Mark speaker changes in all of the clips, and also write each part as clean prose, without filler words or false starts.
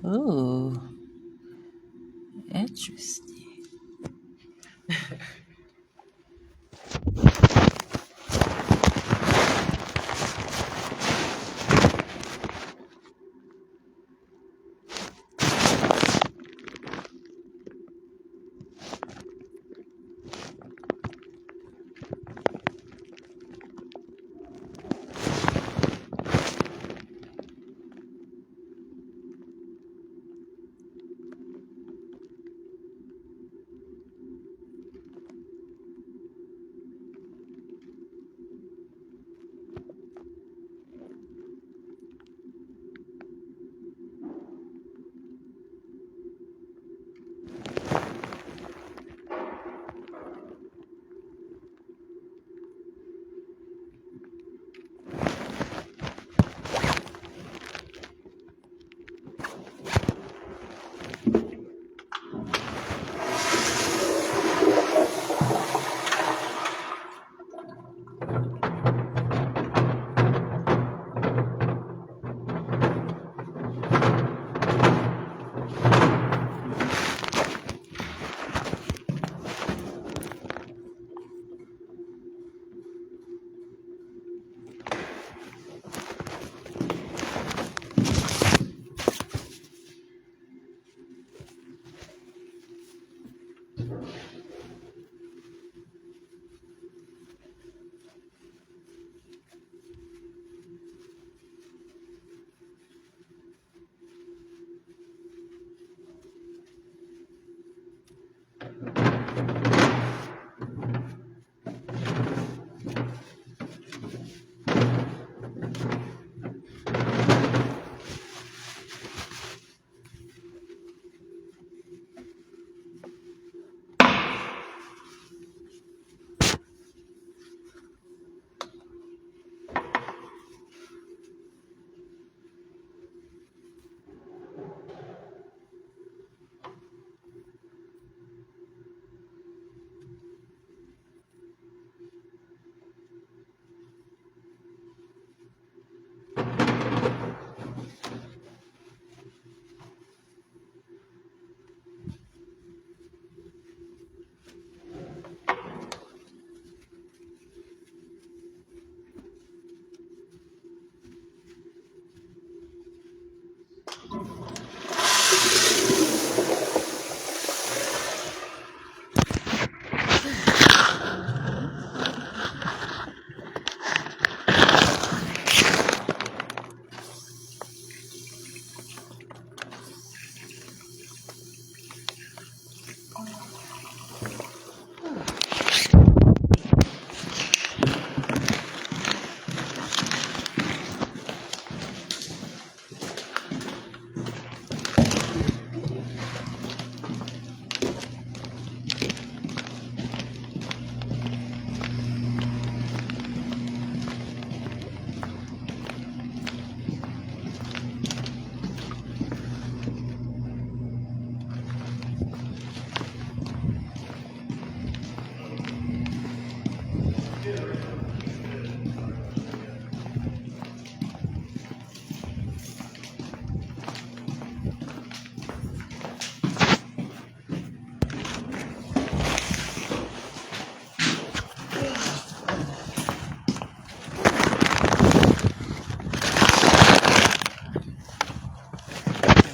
Speaker 1: Oh, interesting.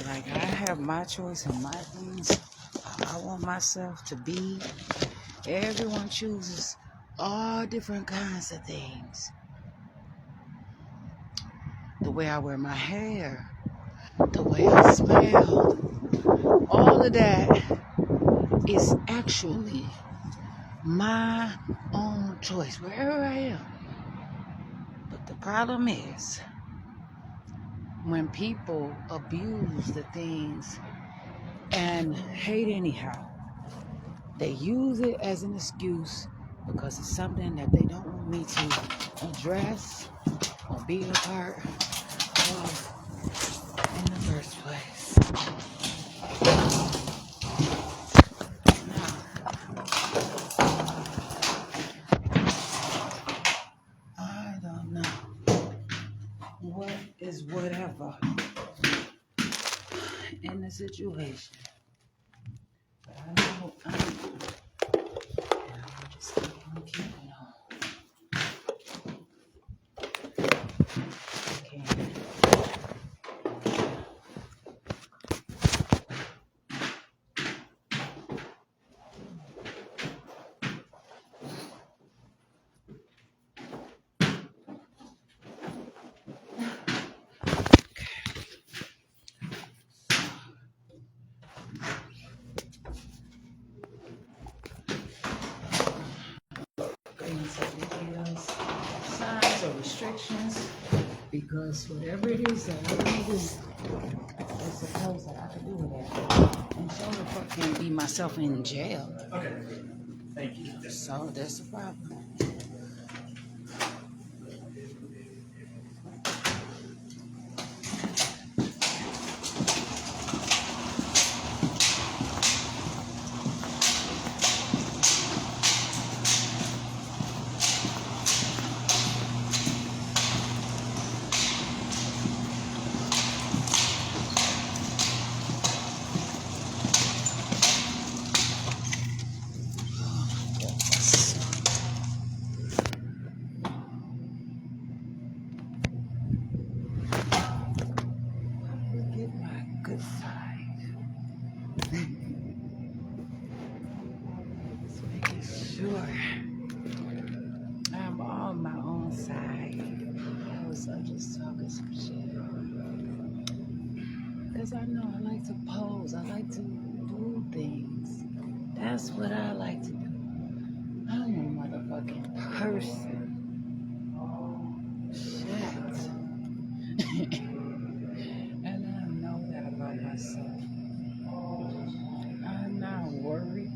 Speaker 1: Like I have my choice and my things I want myself to be. Everyone chooses all different kinds of things. The way I wear my hair, the way I smell, all of that is actually my own choice wherever I am. But the problem is when people abuse the things and hate anyhow, they use it as an excuse because it's something that they don't want me to address or be a part of in the first place. Now, I don't know what is whatever in the situation, but I know I'm just keeping on. Okay. Signs or restrictions, because whatever it is that I want to do, it's supposed that I can do that. And so the fuck can't be myself in jail.
Speaker 2: Okay. Thank you.
Speaker 1: So that's the problem. Get my good side. Just making sure I'm on my own side. I'm just talking some shit. Because I know I like to pose. I like to do things. That's what I like to do. I'm a motherfucking person. Shit. And I know that about myself. I'm not worried.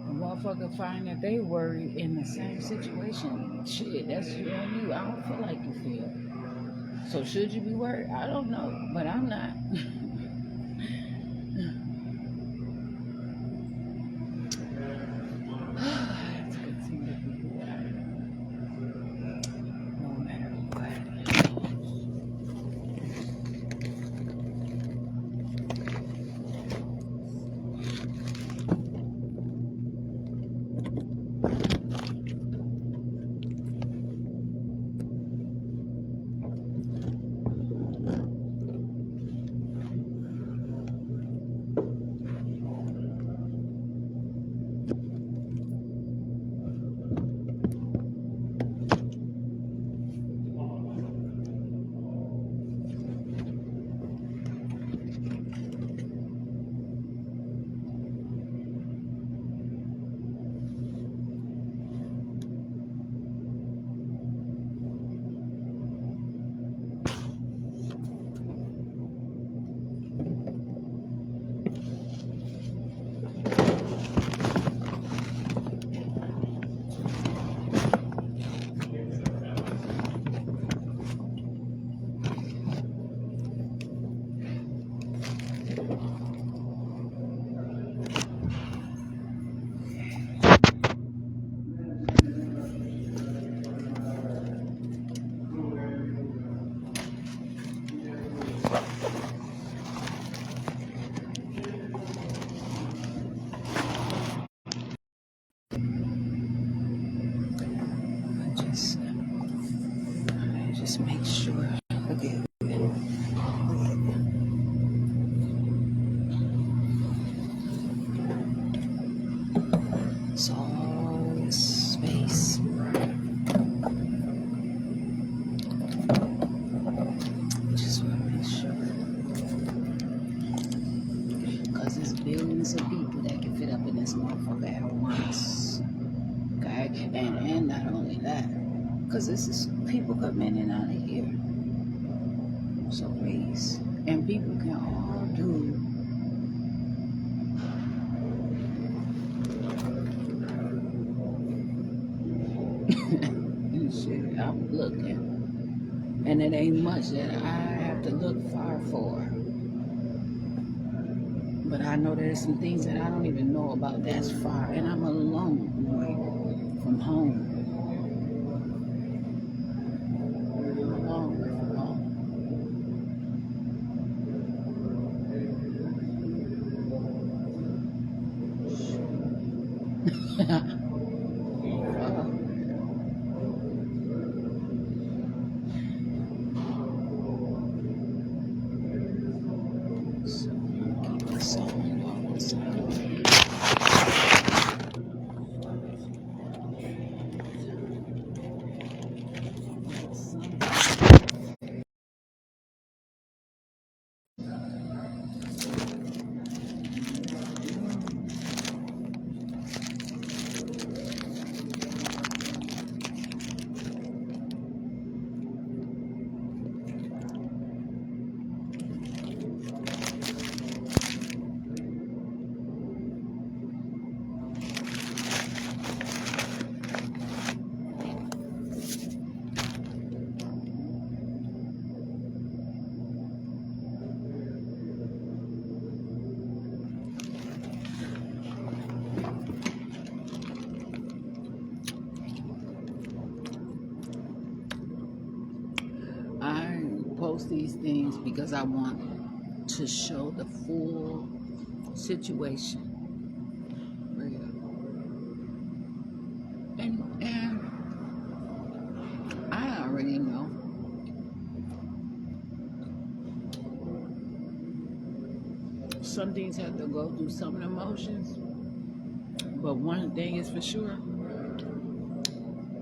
Speaker 1: A motherfucker find that they worried in the same situation. Shit, that's you on you. I don't feel like you feel. So should you be worried? I don't know, but I'm not. I have to continue to be who I am, no matter what. I just make sure. Okay. It's all space. Just want to make sure. Because there's billions of people that this motherfucker at once. Okay? And not only that, because this is people coming in and out of here. So please. And people can all do shit. I'm looking. And it ain't much that I have to look far for. But I know there's some things that I don't even know about that's far. And I'm a long way from home. A long way from home. So keep this on one side. I post these things because I want to show the full situation. And I already know. Some things have to go through some emotions. But one thing is for sure,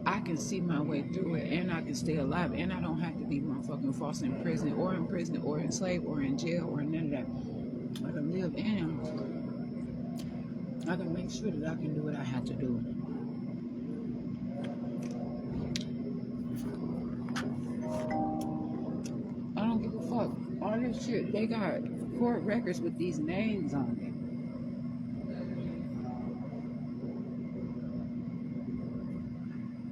Speaker 1: I can see my way through it and I can stay alive and I don't have to be motherfucking false in prison or enslaved or in jail or none of that. I can live and I can make sure that I can do what I have to do. I don't give a fuck. All this shit, they got court records with these names on it.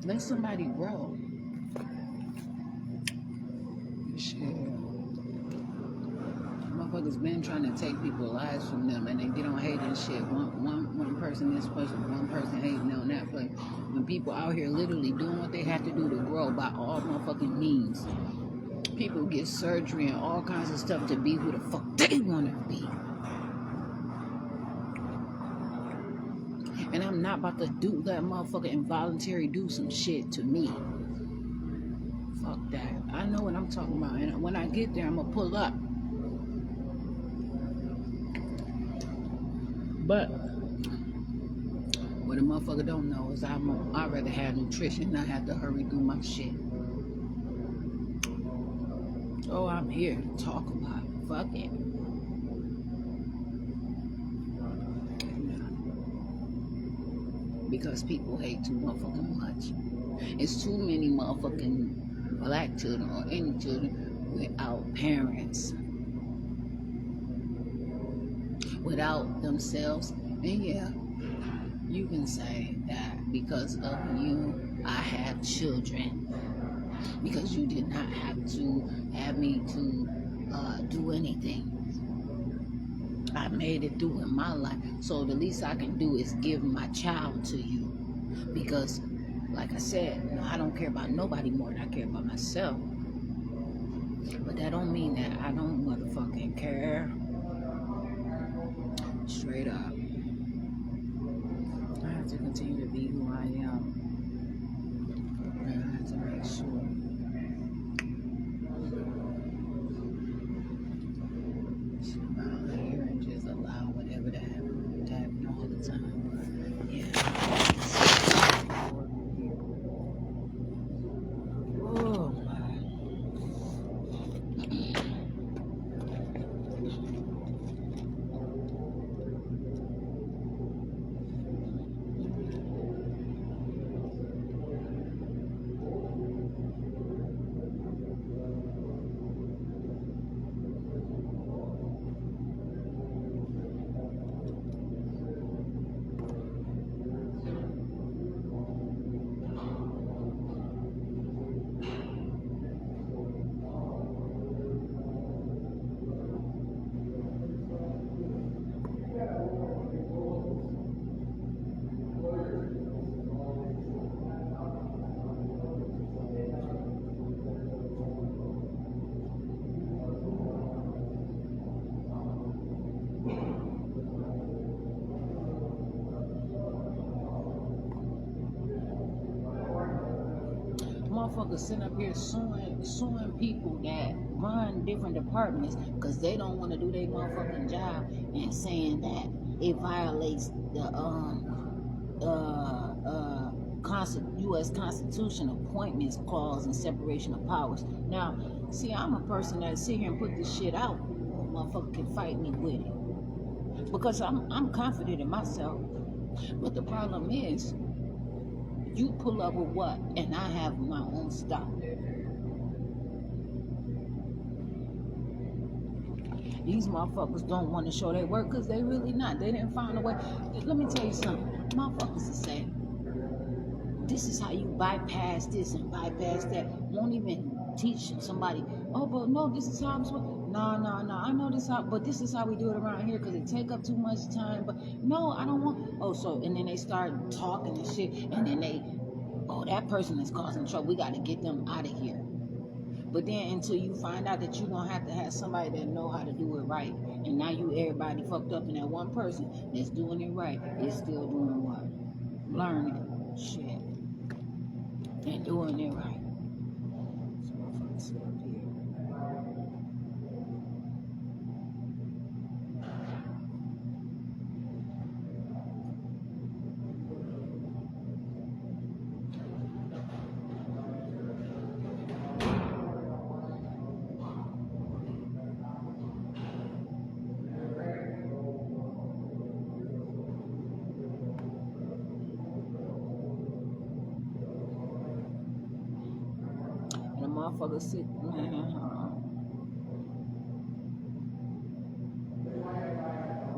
Speaker 1: Let somebody grow. Shit. Motherfuckers been trying to take people's lives from them and they get on hating shit. One person this person, one person hating on that. But when people out here literally doing what they have to do to grow by all motherfucking means, people get surgery and all kinds of stuff to be who the fuck they want to be. And I'm not about to do that motherfucker involuntary do some shit to me. Fuck that. I know what I'm talking about. And when I get there, I'm going to pull up. But what a motherfucker don't know is I'd rather have nutrition than I have to hurry through my shit. Oh, I'm here to talk about it. Fuck it. Because people hate too motherfucking much. It's too many motherfucking black children or any children without parents, without themselves. And yeah, you can say that because of you, I have children. Because you did not have to have me to do anything. I made it through in my life. So the least I can do is give my child to you. Because, like I said, I don't care about nobody more than I care about myself. But that don't mean that I don't motherfucking care. Straight up. I have to continue to be who I am. And I have to make sure. Around here and just allow whatever to happen all the time. Yeah. Oh my. motherfuckers sitting up here suing people that run different departments because they don't want to do their motherfucking job, and saying that it violates the U.S. Constitution appointments clause and separation of powers. Now, see, I'm a person that sit here and put this shit out. Motherfucker can fight me with it because I'm confident in myself. But the problem is, you pull up with what, and I have my own stuff. These motherfuckers don't want to show their work because they really not. They didn't find a way. Let me tell you something. Motherfuckers will say, this is how you bypass this and bypass that. Won't even teach somebody, oh, but no, this is how I'm supposed to. No, I know this how, but this is how we do it around here because it take up too much time. But no, I don't want. Oh, so, and then they start talking and shit, and then they, oh, that person is causing trouble. We got to get them out of here. But then until you find out that you're going to have somebody that know how to do it right. And now everybody fucked up, and that one person that's doing it right is still doing what? Learning shit. And doing it right. So motherfuckers sit up here. Motherfuckers sit, man, hold on.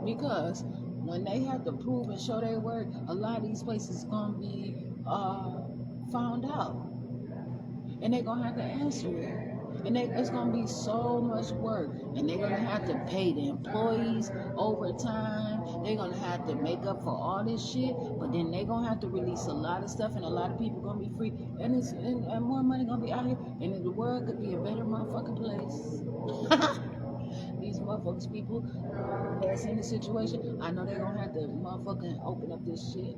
Speaker 1: Because when they have to prove and show their work, a lot of these places gonna be found out, and they're gonna have to answer it. And it's gonna be so much work, and they're gonna have to pay the employees overtime. They're gonna have to make up for all this shit, but then they're gonna have to release a lot of stuff, and a lot of people gonna be free, and and more money gonna be out here, and the world could be a better motherfucking place. These motherfuckers, people that's in the situation, I know they're gonna have to motherfucking open up this shit.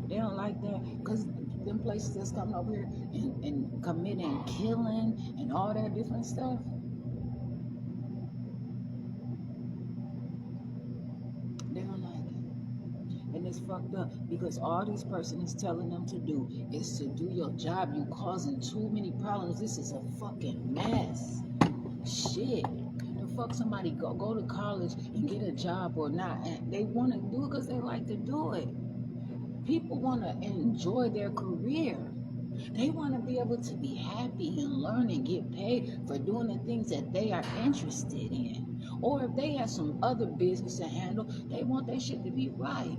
Speaker 1: They don't like that because them places that's coming over here and committing killing and all that different stuff. They don't like it. And it's fucked up because all this person is telling them to do is to do your job. You causing too many problems. This is a fucking mess. Shit. The fuck somebody go to college and get a job or not. And they want to do it because they like to do it. People want to enjoy their career. They want to be able to be happy and learn and get paid for doing the things that they are interested in. Or if they have some other business to handle, they want their shit to be right.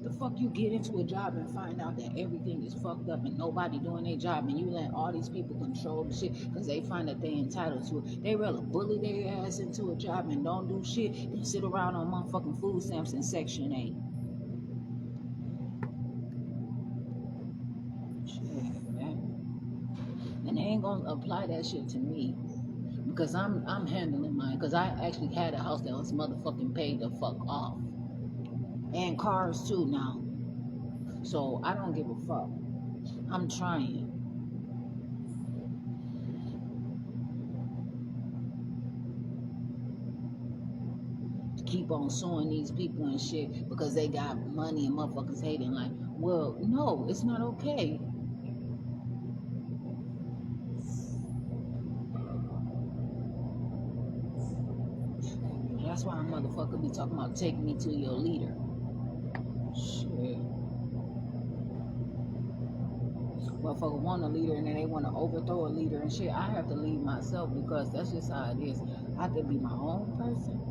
Speaker 1: The fuck you get into a job and find out that everything is fucked up and nobody doing their job, and you let all these people control the shit because they find that they entitled to it. They rather bully their ass into a job and don't do shit than sit around on motherfucking food stamps in Section 8. And they ain't gonna apply that shit to me because I'm handling mine, because I actually had a house that was motherfucking paid the fuck off, and cars too now, so I don't give a fuck. I'm trying. To keep on suing these people and shit because they got money and motherfuckers hating. Like, well, no, it's not okay. That's why a motherfucker be talking about take me to your leader. Shit. Motherfucker want a leader and then they want to overthrow a leader and shit. I have to lead myself because that's just how it is. I could be my own person.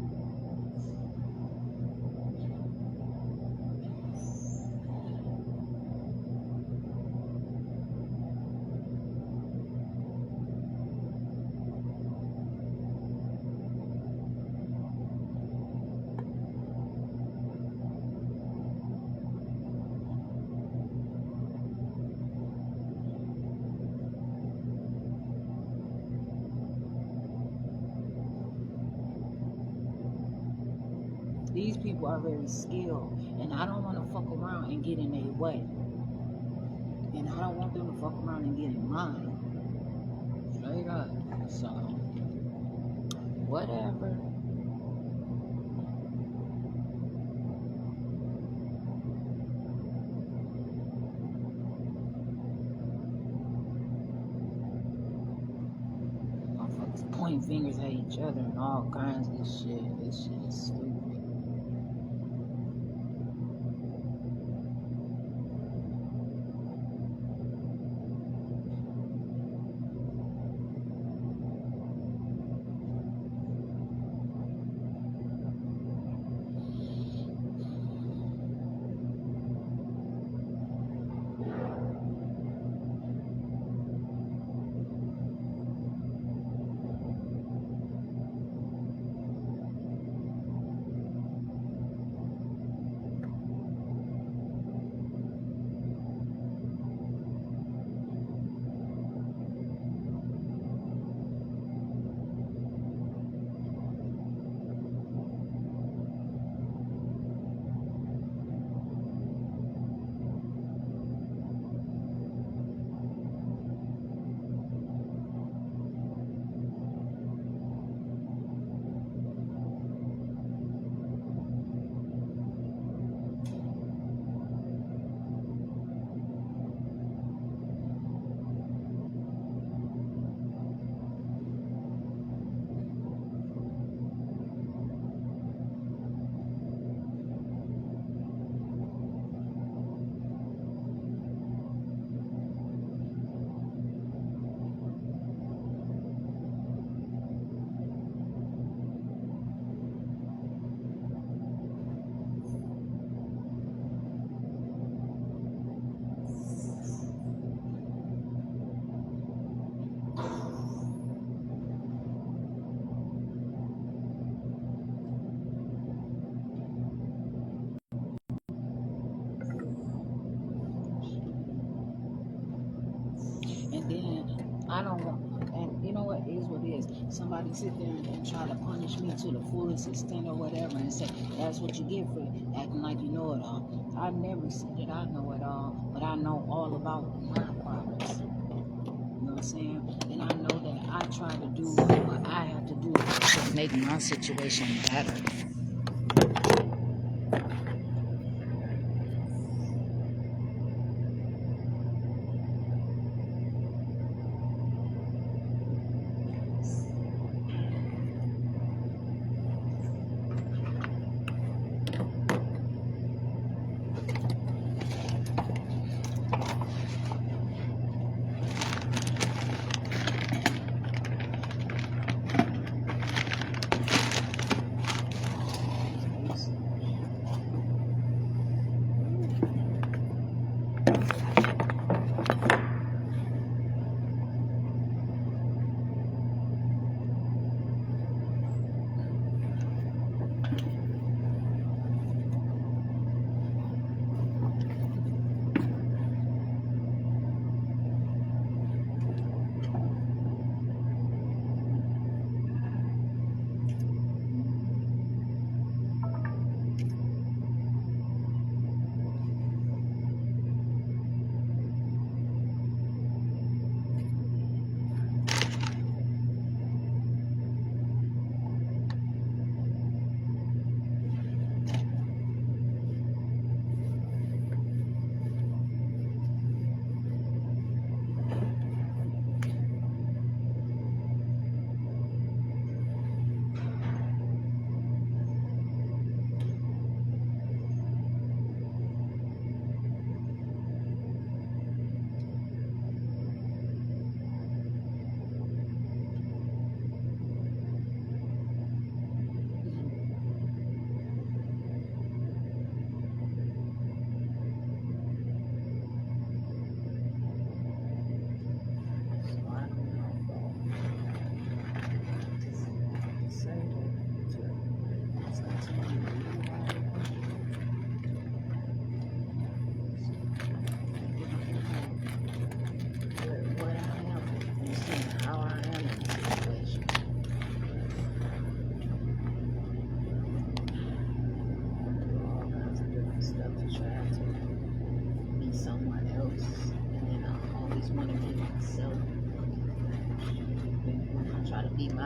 Speaker 1: These people are very skilled, and I don't want to fuck around and get in their way. And And I don't want them to fuck around and get in mine. Straight up. So, whatever. Motherfuckers point fingers at each other and all kinds of shit. This shit is stupid. And then I don't want, and you know what is what is. Somebody sit there and try to punish me to the fullest extent or whatever and say, that's what you get for acting like you know it all. I never said that I know it all, but I know all about my problems. You know what I'm saying? And I know that I try to do what I have to do to make my situation better.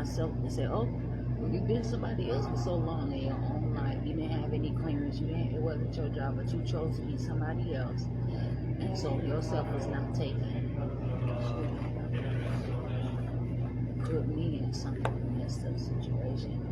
Speaker 1: myself and say, oh, well, you've been somebody else for so long in your own life. You didn't have any clearance. It wasn't your job, but you chose to be somebody else. And so yourself was not taken. Put me in some messed up situation.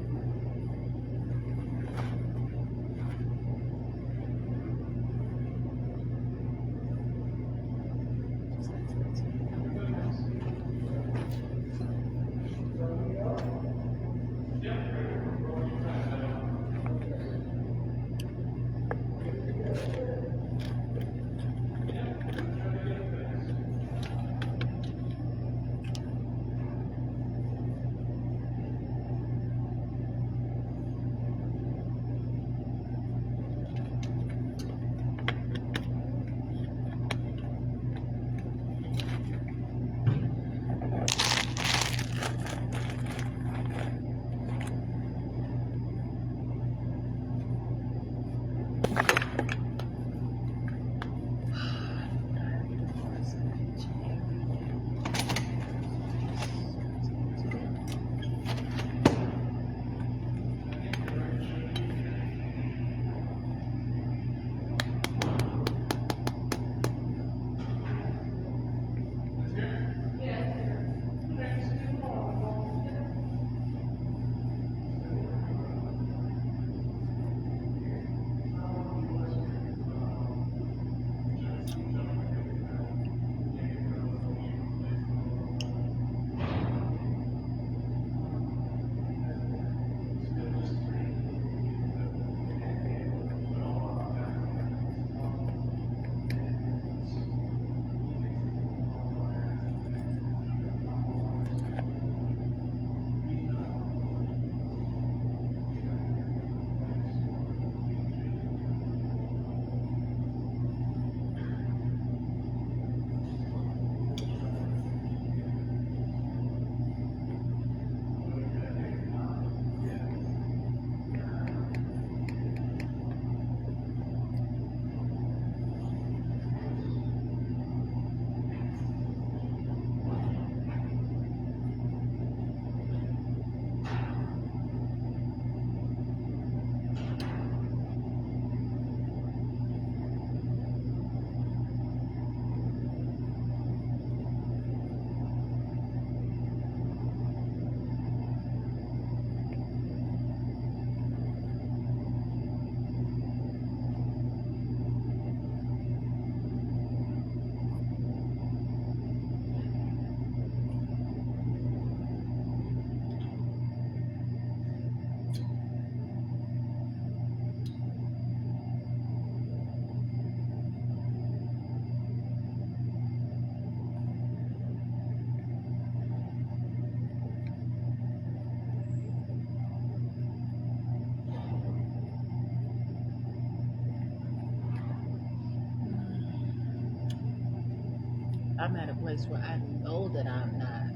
Speaker 1: I'm at a place where I know that I'm not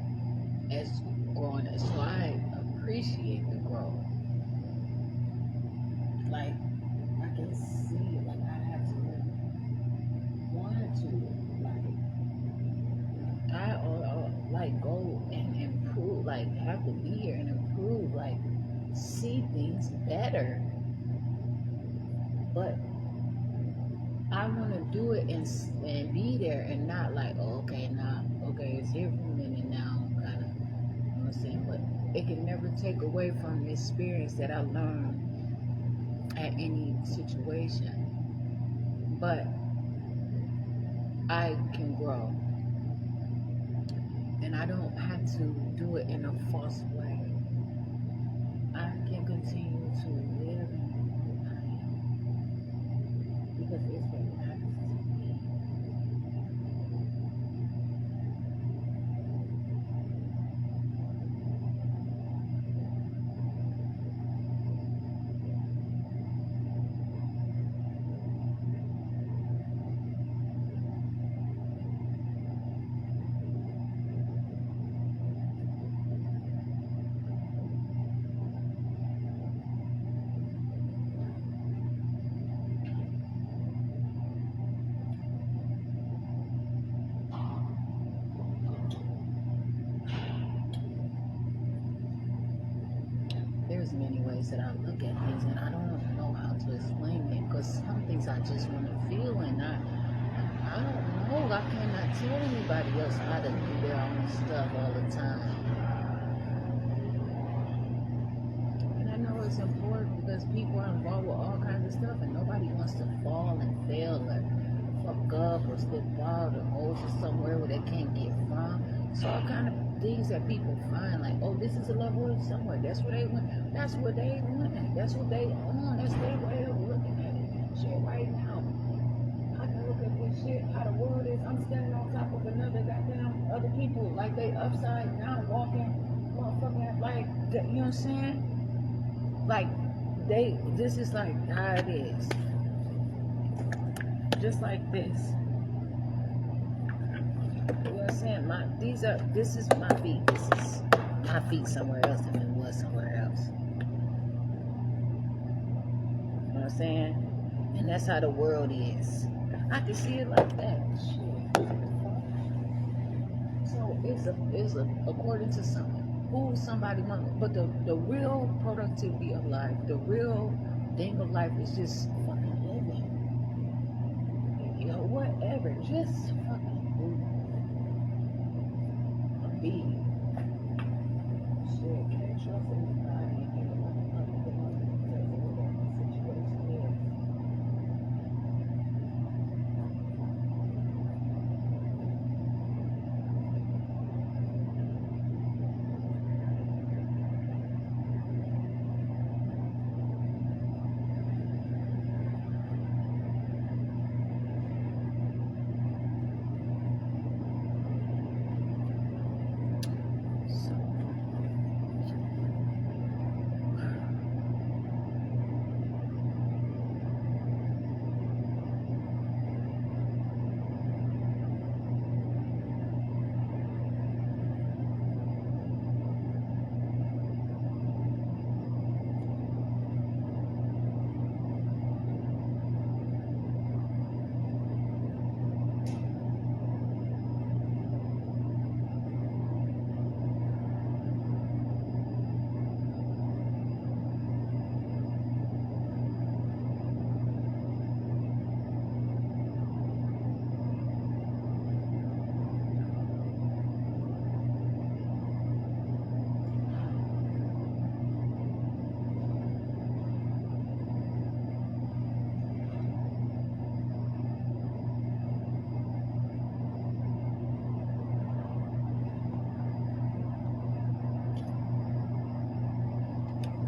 Speaker 1: as growing as, so I appreciate the growth. Like, I can see, like, I have to want to, like, like, go and improve, like, have to be here and improve, like, see things better. But I want to do it and be there and not like, oh, okay, now, okay, it's here for a minute now, kind of, you know what I'm saying? But it can never take away from the experience that I learned at any situation. But I can grow. And I don't have to do it in a false way. I can continue to live who I am because it's what matters to me. ways that I look at things, and I don't know how to explain it because some things I just want to feel, and I don't know. I cannot tell anybody else how to do their own stuff all the time. And I know it's important because people are involved with all kinds of stuff, and nobody wants to fall and fail or fuck up or slip out or go to somewhere where they can't get from. So all kind of things that people find, like, oh, this is a level somewhere. That's where they went. That's what they want. That's what they own. That's their way of looking at it. So right now, I can look at this shit, how the world is. I'm standing on top of another goddamn other people, like they upside down walking, motherfucking, like, you know what I'm saying? Like, this is like how it is. Just like this. You know what I'm saying? This is my feet. This is my feet somewhere else if it was somewhere else. You know what I'm saying? And that's how the world is. I can see it like that. Shit. So it's according to who somebody wants. But the real productivity of life, the real thing of life is just fucking living. You know, whatever. Just fucking be. Shit, can't trust anybody. Can't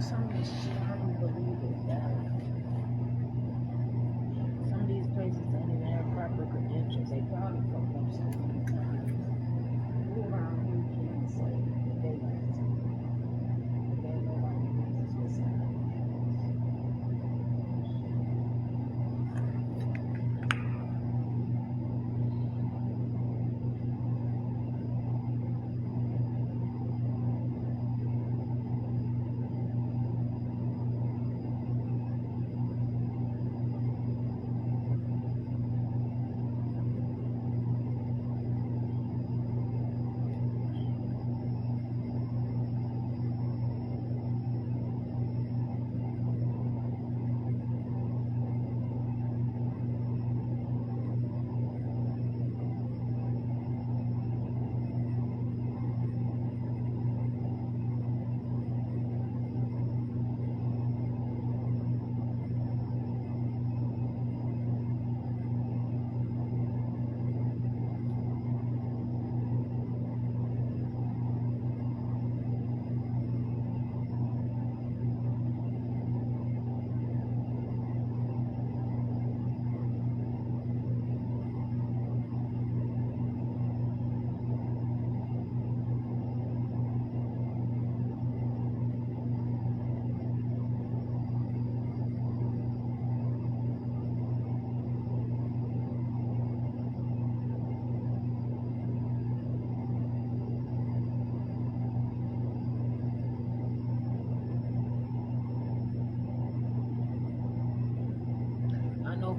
Speaker 1: some of this shit, I don't believe it. Some of these places don't even have proper credentials. They probably fucked up so many times. Who around here can say that they like to? That nobody knows what's happening.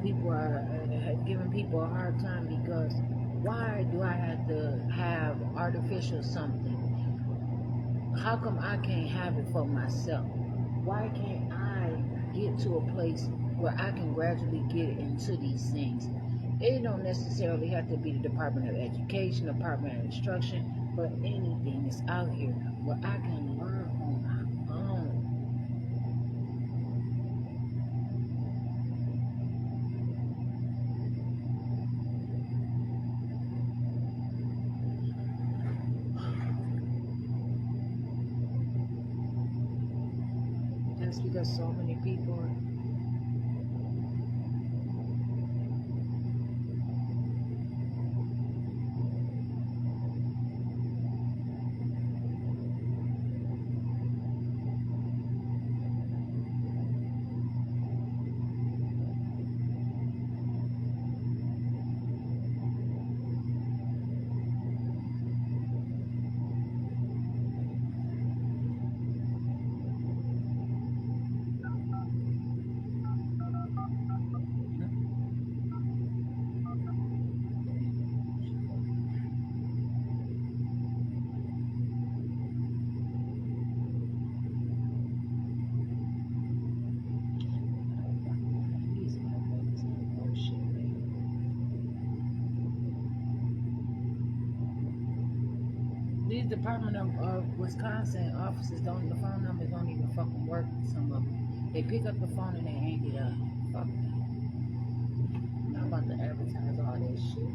Speaker 1: People are giving people a hard time because why do I have to have artificial something? How come I can't have it for myself? Why can't I get to a place where I can gradually get into these things? It don't necessarily have to be the Department of Education, Department of Instruction, but anything that's out here where I can learn on my own. That's because so many people these Department of Wisconsin offices don't, the phone numbers don't even fucking work. Some of them, they pick up the phone and they hang it up. Fuck that. I'm not about to advertise all that shit.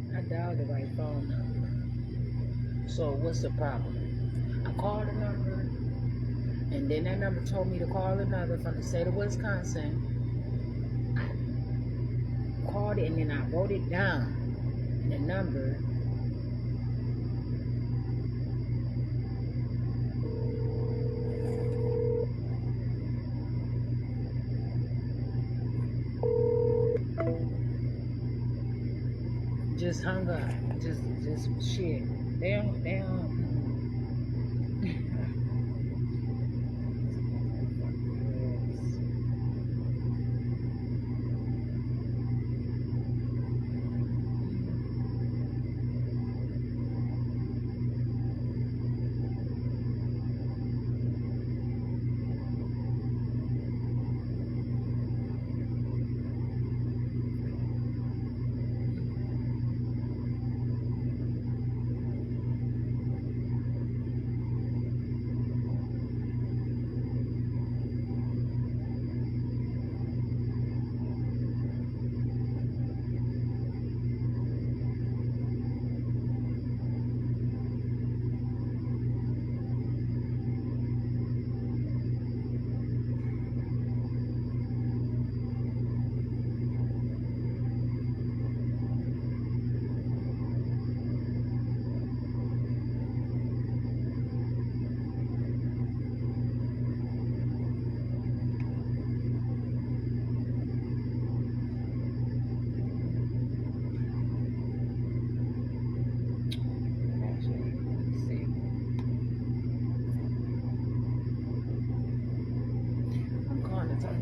Speaker 1: I dialed the right phone number. So what's the problem? I called the number, and then that number told me to call another from the state of Wisconsin. I called it and then I wrote it down. The number. Just hung up. Just shit. They don't.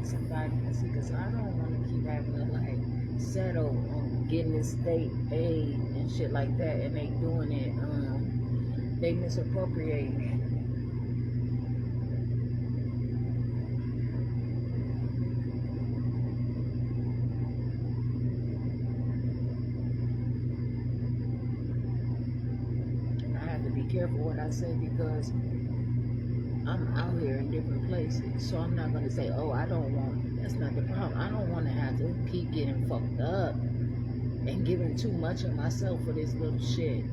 Speaker 1: Somebody, because I don't want to keep having to like settle on getting this state aid and shit like that, and they doing it, they misappropriating it. I have to be careful what I say because I'm out here in different places, so I'm not going to say, oh, I don't want, that's not the problem. I don't want to have to keep getting fucked up and giving too much of myself for this little shit.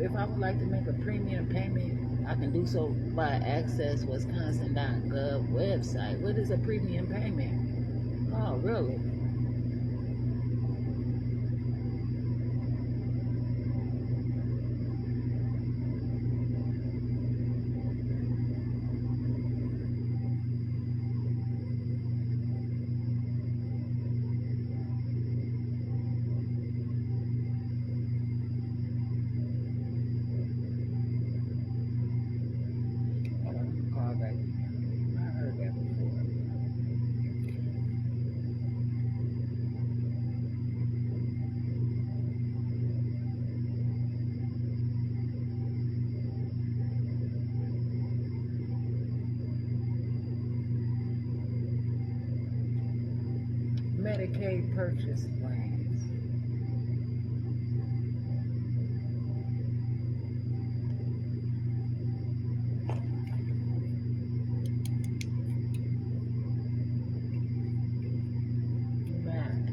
Speaker 1: If I would like to make a premium payment, I can do so by accesswisconsin.gov website. What is a premium payment? Oh, really? Hold on, call back. I heard that before. Medicaid purchase plans. Man.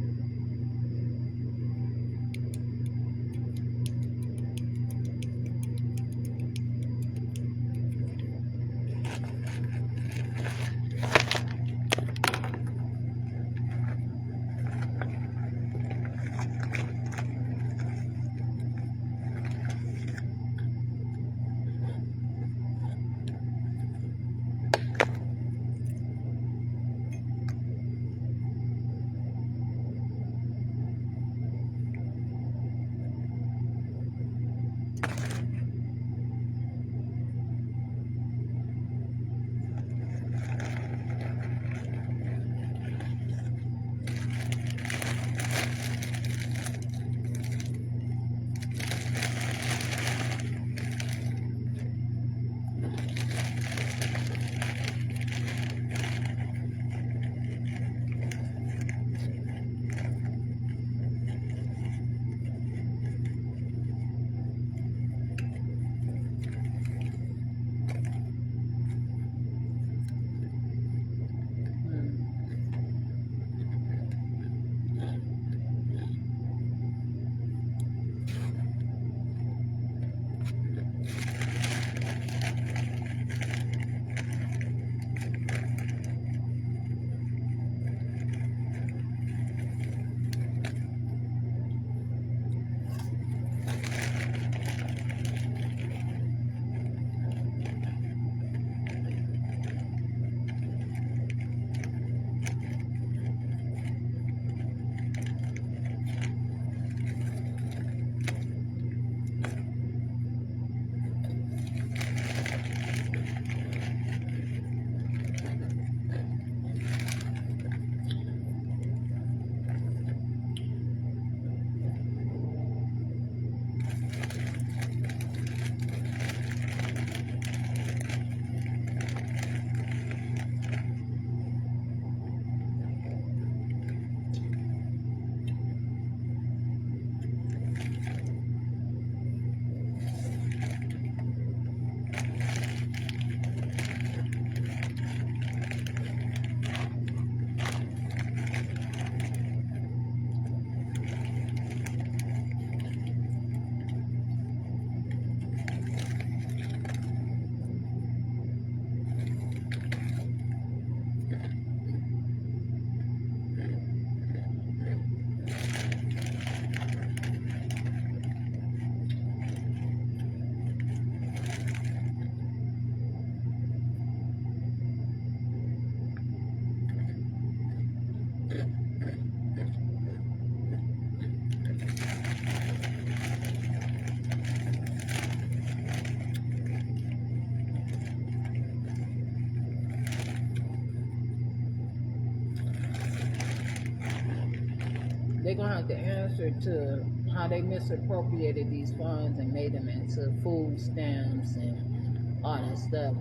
Speaker 1: They're gonna have to answer to how they misappropriated these funds and made them into food stamps and all that stuff.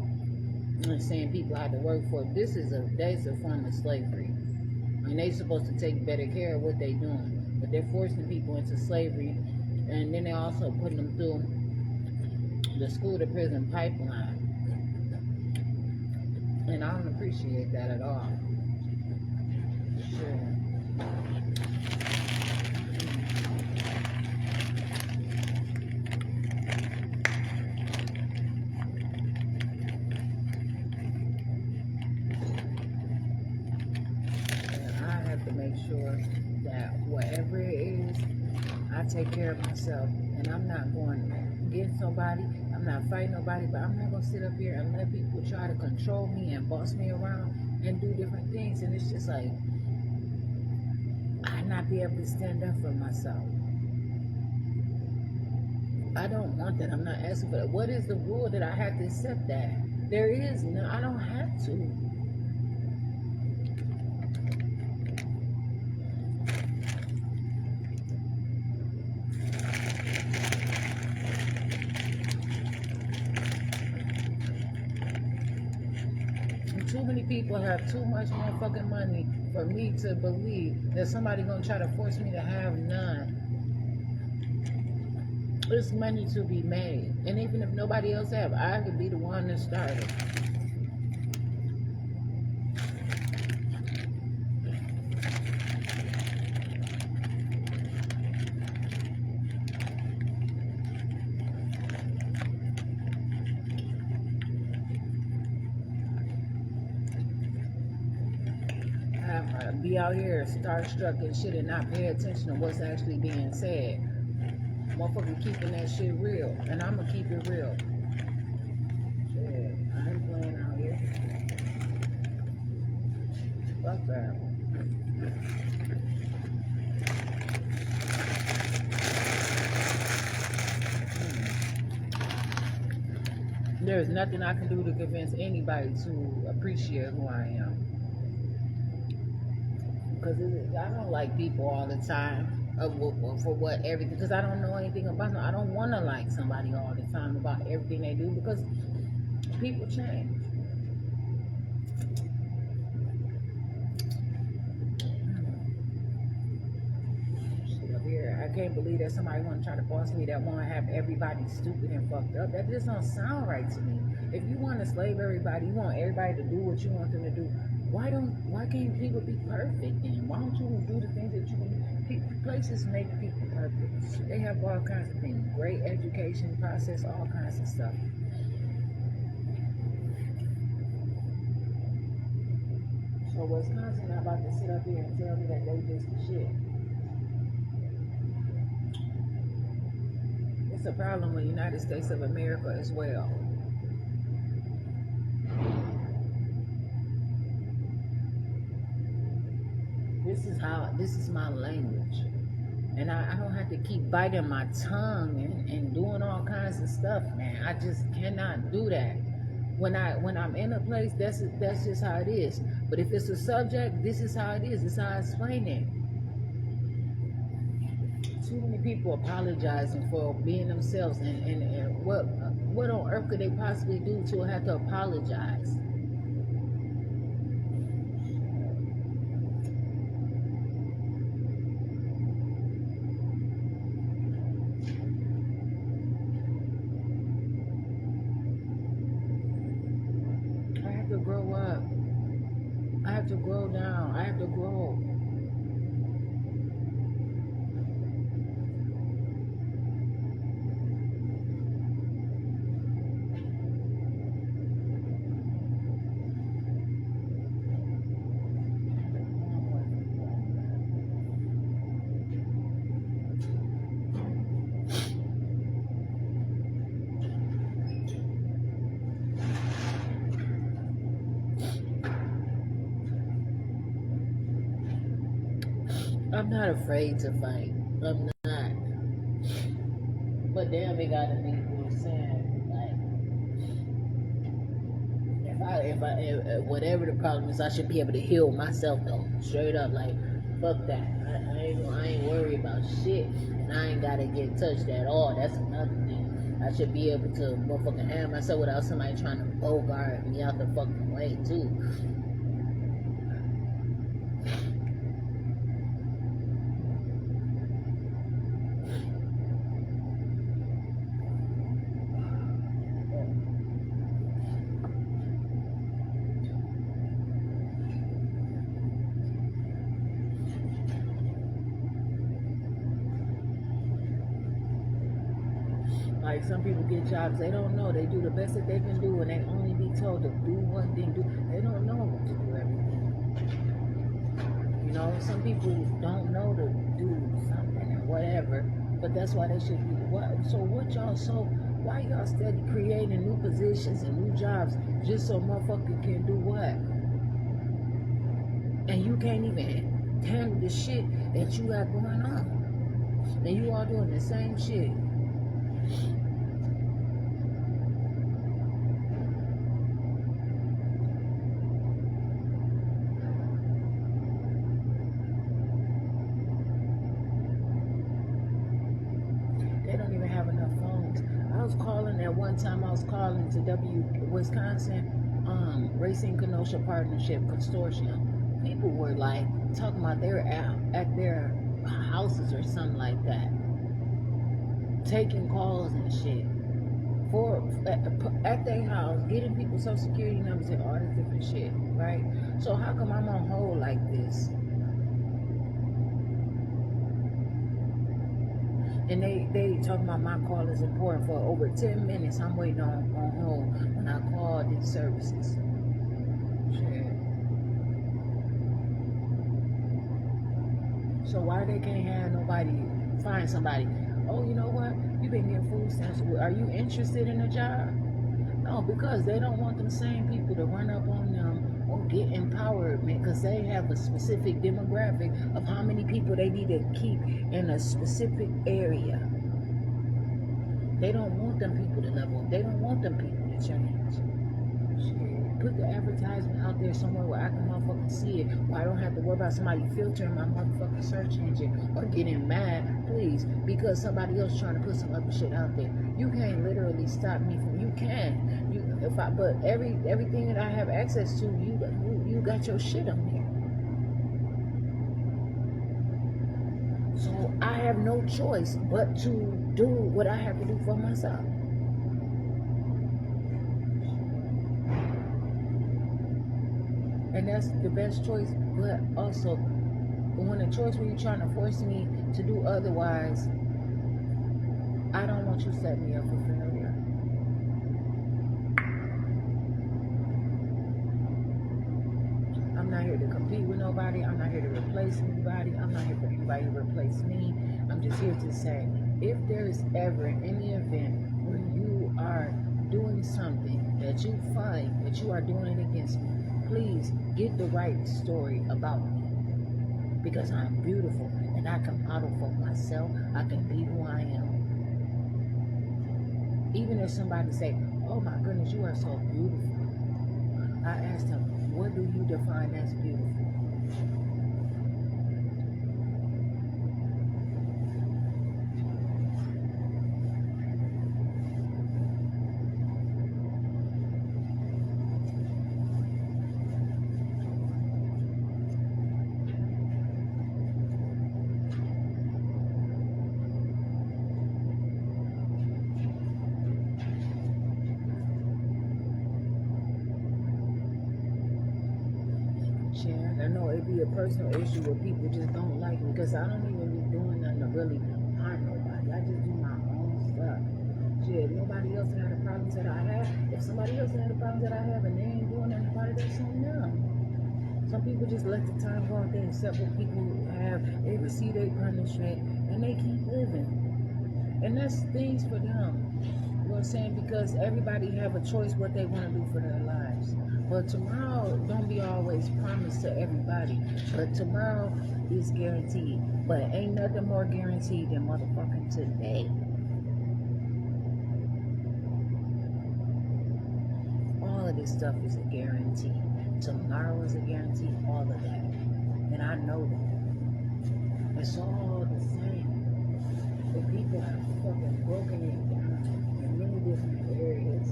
Speaker 1: And saying people had to work for it. That's a form of slavery. And they supposed to take better care of what they doing. But they're forcing people into slavery, and then they're also putting them through the school to prison pipeline. And I don't appreciate that at all. Sure. to make sure that whatever it is, I take care of myself. And I'm not going to get somebody, I'm not fighting nobody, but I'm not going to sit up here and let people try to control me and boss me around and do different things. And it's just like, I not be able to stand up for myself. I don't want that. I'm not asking for that. What is the rule that I have to accept that? There is no, I don't have to. Too many people have too much motherfucking money for me to believe that somebody gonna try to force me to have none. There's money to be made, and even if nobody else have, I could be the one that started. Be out here starstruck and shit and not pay attention to what's actually being said. Motherfucker keeping that shit real, and I'ma keep it real. Shit, I ain't playing out here. Fuck that. There's nothing I can do to convince anybody to appreciate who I am. Because I don't like people all the time for what everything, because I don't know anything about them. I don't want to like somebody all the time about everything they do, because people change. Shit up here, I can't believe that somebody want to try to boss me, that want to have everybody stupid and fucked up. That just don't sound right to me. If you want to slave everybody, you want everybody to do what you want them to do, why can't people be perfect then? Why don't you do the things that you can? Places make people perfect. They have all kinds of things. Great education process, all kinds of stuff. So Wisconsin not about to sit up here and tell me that they just the shit. It's a problem with the United States of America as well. This is my language. And I don't have to keep biting my tongue and doing all kinds of stuff, man. I just cannot do that. When I'm in a place, that's just how it is. But if it's a subject, this is how it is. This is how I explain it. Too many people apologizing for being themselves, and what on earth could they possibly do to have to apologize? Grow up. I have to grow down. I have to grow. I'm not afraid to fight. I'm not. But damn, it gotta be what I'm saying. Like, if whatever the problem is, I should be able to heal myself though. Straight up, like, fuck that. I ain't worried about shit, and I ain't gotta get touched at all. That's another thing. I should be able to motherfucking handle myself without somebody trying to bogart me out the fucking way too. Like, some people get jobs, they don't know. They do the best that they can do, and they only be told to do one thing. They don't know what to do everything. some people don't know to do something or whatever, but that's why they should be. Why y'all steady creating new positions and new jobs just so motherfucker can do what? And you can't even handle the shit that you got going on. And you all doing the same shit. They don't even have enough phones. I was calling at one time. I was calling to Wisconsin Racing Kenosha Partnership Consortium. People were like talking about they were at their houses or something like that, taking calls and shit at their house, getting people social security numbers and all this different shit, right? So how come I'm on hold like this? And they talking about my call is important for over 10 minutes. I'm waiting on hold when I call these services. Shit. So why they can't have nobody find somebody? Oh, you know what? You've been getting food stamps. Are you interested in a job? No, because they don't want them same people to run up on them or get empowerment because they have a specific demographic of how many people they need to keep in a specific area. They don't want them people to level up. They don't want them people to change. Shit. Put the advertisement out there somewhere where I can motherfucking see it, where I don't have to worry about somebody filtering my motherfucking search engine or getting mad, please, because somebody else trying to put some other shit out there. You can't literally stop me from. You can. But everything that I have access to, you got your shit on there. So I have no choice but to do what I have to do for myself. And that's the best choice, but also when a choice where you're trying to force me to do otherwise, I don't want you to set me up for failure. I'm not here to compete with nobody. I'm not here to replace anybody. I'm not here for anybody to replace me. I'm just here to say, if there is ever any event where you are doing something that you find that you are doing it against me, please get the right story about me, because I'm beautiful and I can model for myself. I can be who I am. Even if somebody say, oh my goodness, you are so beautiful, I asked them, what do you define as beautiful? I know it'd be a personal issue where people just don't like me because I don't even be doing nothing to really harm nobody. I just do my own stuff. Shit, nobody else had the problems that I have. If somebody else had the problems that I have and they ain't doing nothing about it, that's on them. Some people just let the time go and they accept what people have. They receive their punishment and they keep living. And that's things for them. You know what I'm saying? Because everybody have a choice what they want to do for their lives. But tomorrow don't be always promised to everybody. But tomorrow is guaranteed. But ain't nothing more guaranteed than motherfucking today. All of this stuff is a guarantee. Tomorrow is a guarantee. All of that. And I know that. It's all the same. The people have fucking broken it down in many different areas.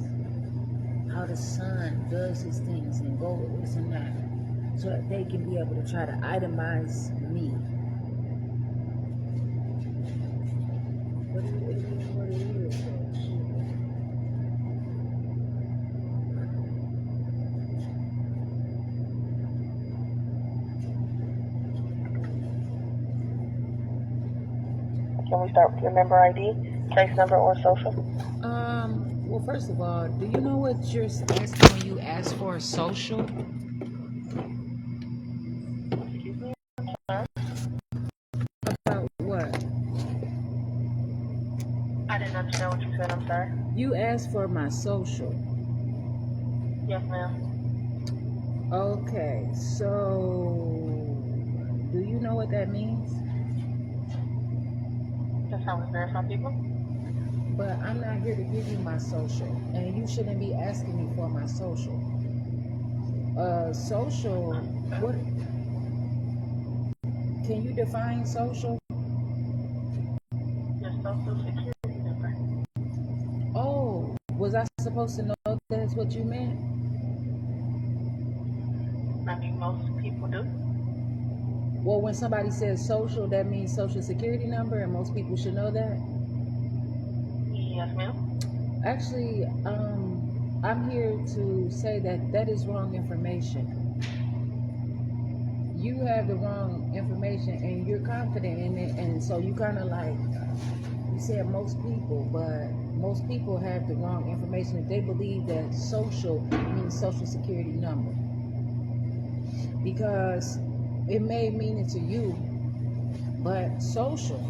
Speaker 1: How the sun does his things and go with this and that, so that they can be able to try to itemize me. But it is what it is, so shit.
Speaker 3: Can we start with your member ID, case number, or social?
Speaker 1: Well, first of all, do you know what you're asking when you ask for a social?
Speaker 3: didn't understand what you said. I'm sorry.
Speaker 1: You asked for my social.
Speaker 3: Yes, ma'am.
Speaker 1: Okay, so do you know what that means?
Speaker 3: That's how we verify people.
Speaker 1: But I'm not here to give you my social, and you shouldn't be asking me for my social. Social, what can you define social?
Speaker 3: Your social security number.
Speaker 1: Oh, was I supposed to know that's what you meant?
Speaker 3: I mean, most people do.
Speaker 1: Well, when somebody says social, that means social security number, and most people should know that.
Speaker 3: Yes, ma'am.
Speaker 1: Actually, I'm here to say that that is wrong information. You have the wrong information, and you're confident in it, and so you kind of like you said most people, but most people have the wrong information if they believe that social means social security number, because it may mean it to you, but social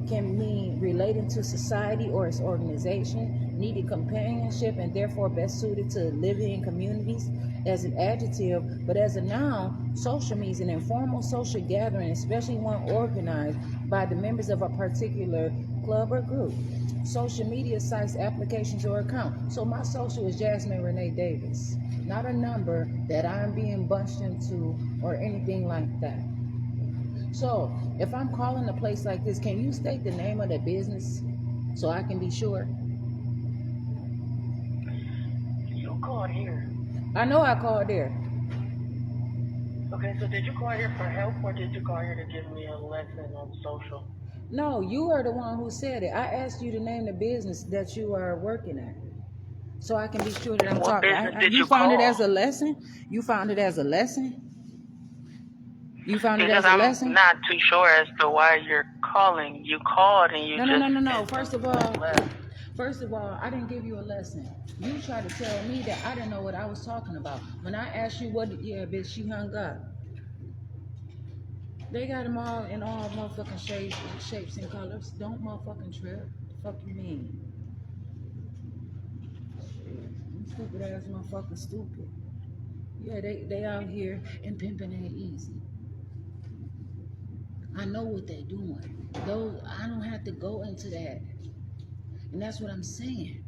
Speaker 1: can mean relating to society or its organization, needed companionship, and therefore best suited to living in communities as an adjective. But as a noun, social means an informal social gathering, especially one organized by the members of a particular club or group. Social media sites, applications, or account. So my social is Jasmine Renee Davis, not a number that I'm being bunched into or anything like that. So, if I'm calling a place like this, can you state the name of the business so I can be sure?
Speaker 3: You called here.
Speaker 1: I know I called there.
Speaker 3: Okay, so did you call here for help or did you call here to give me a lesson on social?
Speaker 1: No, you are the one who said it. I asked you to name the business that you are working at so I can be sure that I'm
Speaker 3: What
Speaker 1: talking.
Speaker 3: business did
Speaker 1: You
Speaker 3: you
Speaker 1: found it
Speaker 3: call?
Speaker 1: as a lesson? You found it as a lesson? You found it
Speaker 3: Because
Speaker 1: as a
Speaker 3: I'm
Speaker 1: lesson?
Speaker 3: not too sure as to why you're calling. You called and you
Speaker 1: No.
Speaker 3: just
Speaker 1: First of all, I didn't give you a lesson. You tried to tell me that I didn't know what I was talking about. When I asked you what, yeah, bitch, she hung up. They got them all in all motherfucking shapes and colors. Don't motherfucking trip. The fuck you mean? You stupid ass motherfucking stupid. Yeah, they out here and pimping ain't easy. I know what they doing. Though I don't have to go into that. And that's what I'm saying.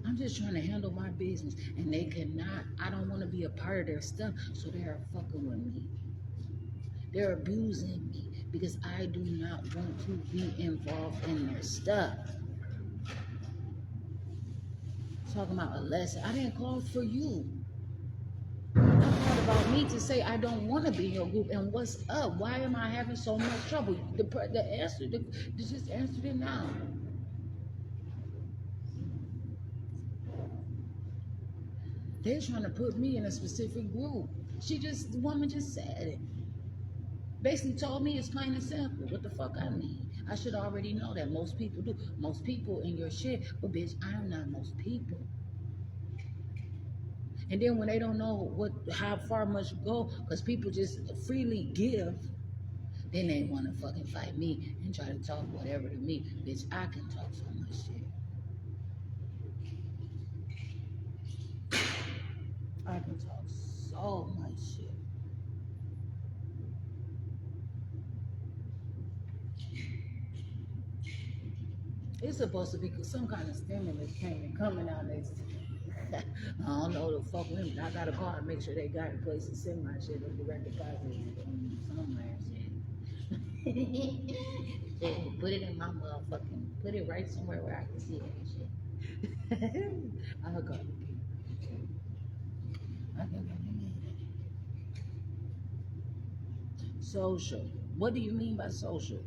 Speaker 1: I'm just trying to handle my business. And they cannot, I don't want to be a part of their stuff. So they're fucking with me. They're abusing me because I do not want to be involved in their stuff. Talking about a lesson. I didn't call for you. I thought about me to say I don't want to be in your group. And what's up? Why am I having so much trouble? Just answered it now. They're trying to put me in a specific group. The woman just said it. Basically told me it's plain and simple. What the fuck I mean? I should already know that most people do. Most people in your shit, but bitch, I'm not most people. And then when they don't know how far much go, because people just freely give, then they want to fucking fight me and try to talk whatever to me. Bitch, I can talk so much shit. I can talk so much shit. It's supposed to be some kind of stimulus payment coming out next. I don't know the fuck with me. I gotta call and make sure they got a place to send my shit or direct deposit somewhere. Shit. Put it in my motherfucking. Put it right somewhere where I can see that shit. I'll call the people. I can go social. What do you mean by social?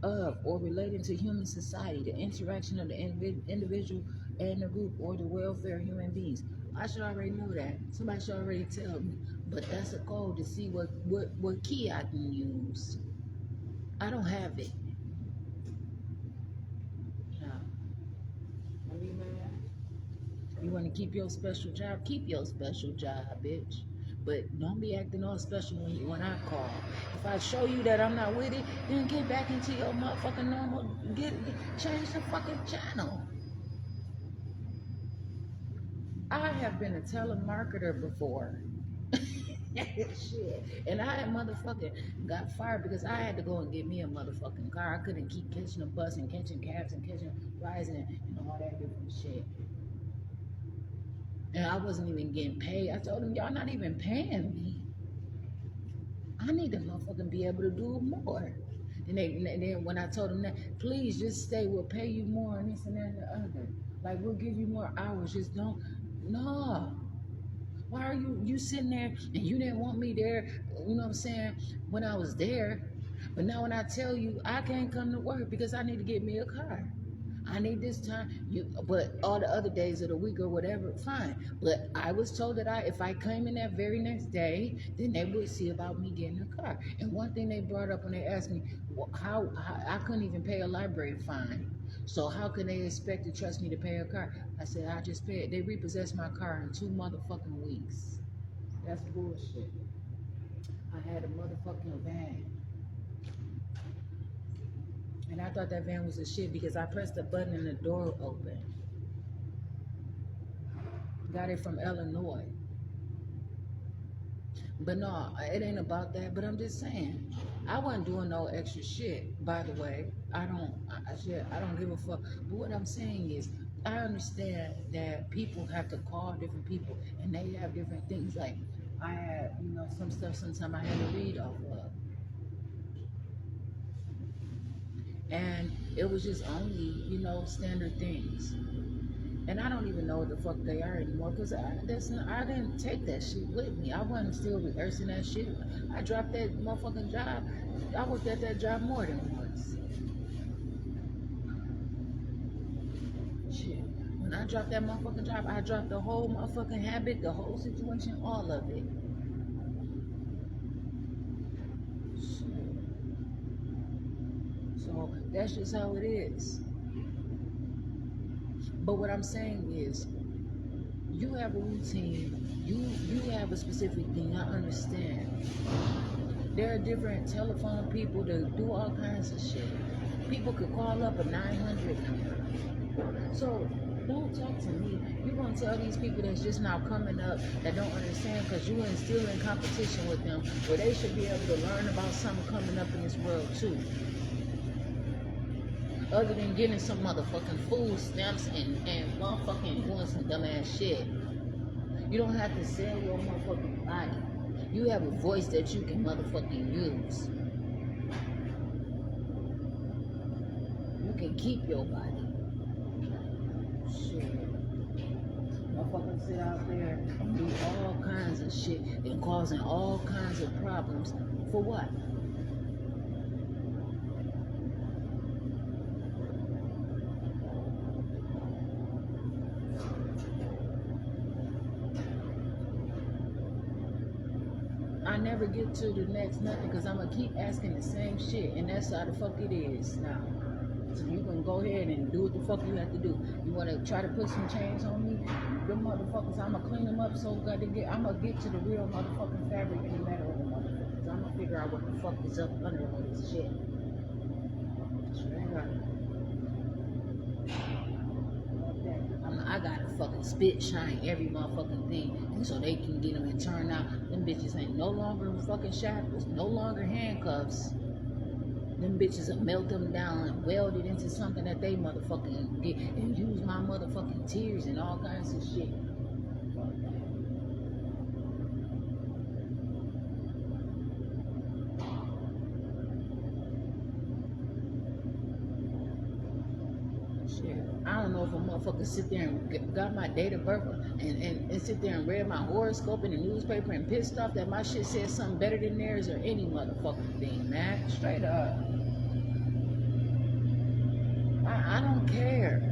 Speaker 1: Of or relating to human society, the interaction of the individual and the group, or the welfare of human beings. I should already know that. Somebody should already tell me. But that's a code to see what key I can use. I don't have it. No. Are you mad? You want to keep your special job? Keep your special job, bitch. But don't be acting all special when I call. If I show you that I'm not with it, then get back into your motherfucking normal. Change the fucking channel. I have been a telemarketer before. Shit. And I had motherfucking got fired because I had to go and get me a motherfucking car. I couldn't keep catching a bus and catching cabs and catching rides and all that different shit. And I wasn't even getting paid. I told them, y'all not even paying me. I need to motherfucking be able to do more. And then when I told them that, please just stay, we'll pay you more and this and that and the other. Like, we'll give you more hours, just don't. No. Why are you sitting there and you didn't want me there, you know what I'm saying, when I was there. But now when I tell you I can't come to work because I need to get me a car. I need this time. But all the other days of the week or whatever, fine. But I was told that if I came in that very next day, then they would see about me getting a car. And one thing they brought up when they asked me, well, how I couldn't even pay a library fine. So how can they expect to trust me to pay a car? I said, I just paid. They repossessed my car in 2 motherfucking weeks. That's bullshit. I had a motherfucking van. And I thought that van was a shit because I pressed a button and the door opened. Got it from Illinois. But no, it ain't about that. But I'm just saying, I wasn't doing no extra shit. By the way, I don't give a fuck. But what I'm saying is, I understand that people have to call different people, and they have different things. Like I had, some stuff. Sometimes I had to read off of, and it was just only, standard things. And I don't even know what the fuck they are anymore because I didn't take that shit with me. I wasn't still rehearsing that shit. I dropped that motherfucking job. I worked at that job more than once. Shit. When I dropped that motherfucking job, I dropped the whole motherfucking habit, the whole situation, all of it. Shit. So that's just how it is. But what I'm saying is, you have a routine, you have a specific thing, I understand. There are different telephone people that do all kinds of shit. People could call up a 900 number. So don't talk to me. You're going to tell these people that's just now coming up that don't understand because you're still in competition with them, where they should be able to learn about something coming up in this world too. Other than getting some motherfucking food stamps and motherfucking doing some dumbass shit. You don't have to sell your motherfucking body. You have a voice that you can motherfucking use. You can keep your body. Shit. Motherfuckers sit out there and do all kinds of shit and causing all kinds of problems. For what? I never get to the next nothing because I'm going to keep asking the same shit, and that's how the fuck it is now. So you can go ahead and do what the fuck you have to do. You want to try to put some chains on me? Them motherfuckers, I'm going to clean them up so I'm going to get to the real motherfucking fabric in the matter of the motherfuckers. I'm going to figure out what the fuck is up under all this shit. Straight up. I gotta fucking spit shine every motherfucking thing, and so they can get them and turn out. Them bitches ain't no longer fucking shackles, no longer handcuffs. Them bitches will melt them down and weld it into something that they motherfucking get and use my motherfucking tears and all kinds of shit. I don't know if a motherfucker sit there and got my date of birth and sit there and read my horoscope in the newspaper and pissed off that my shit says something better than theirs or any motherfucking thing, man. Straight up. I don't care.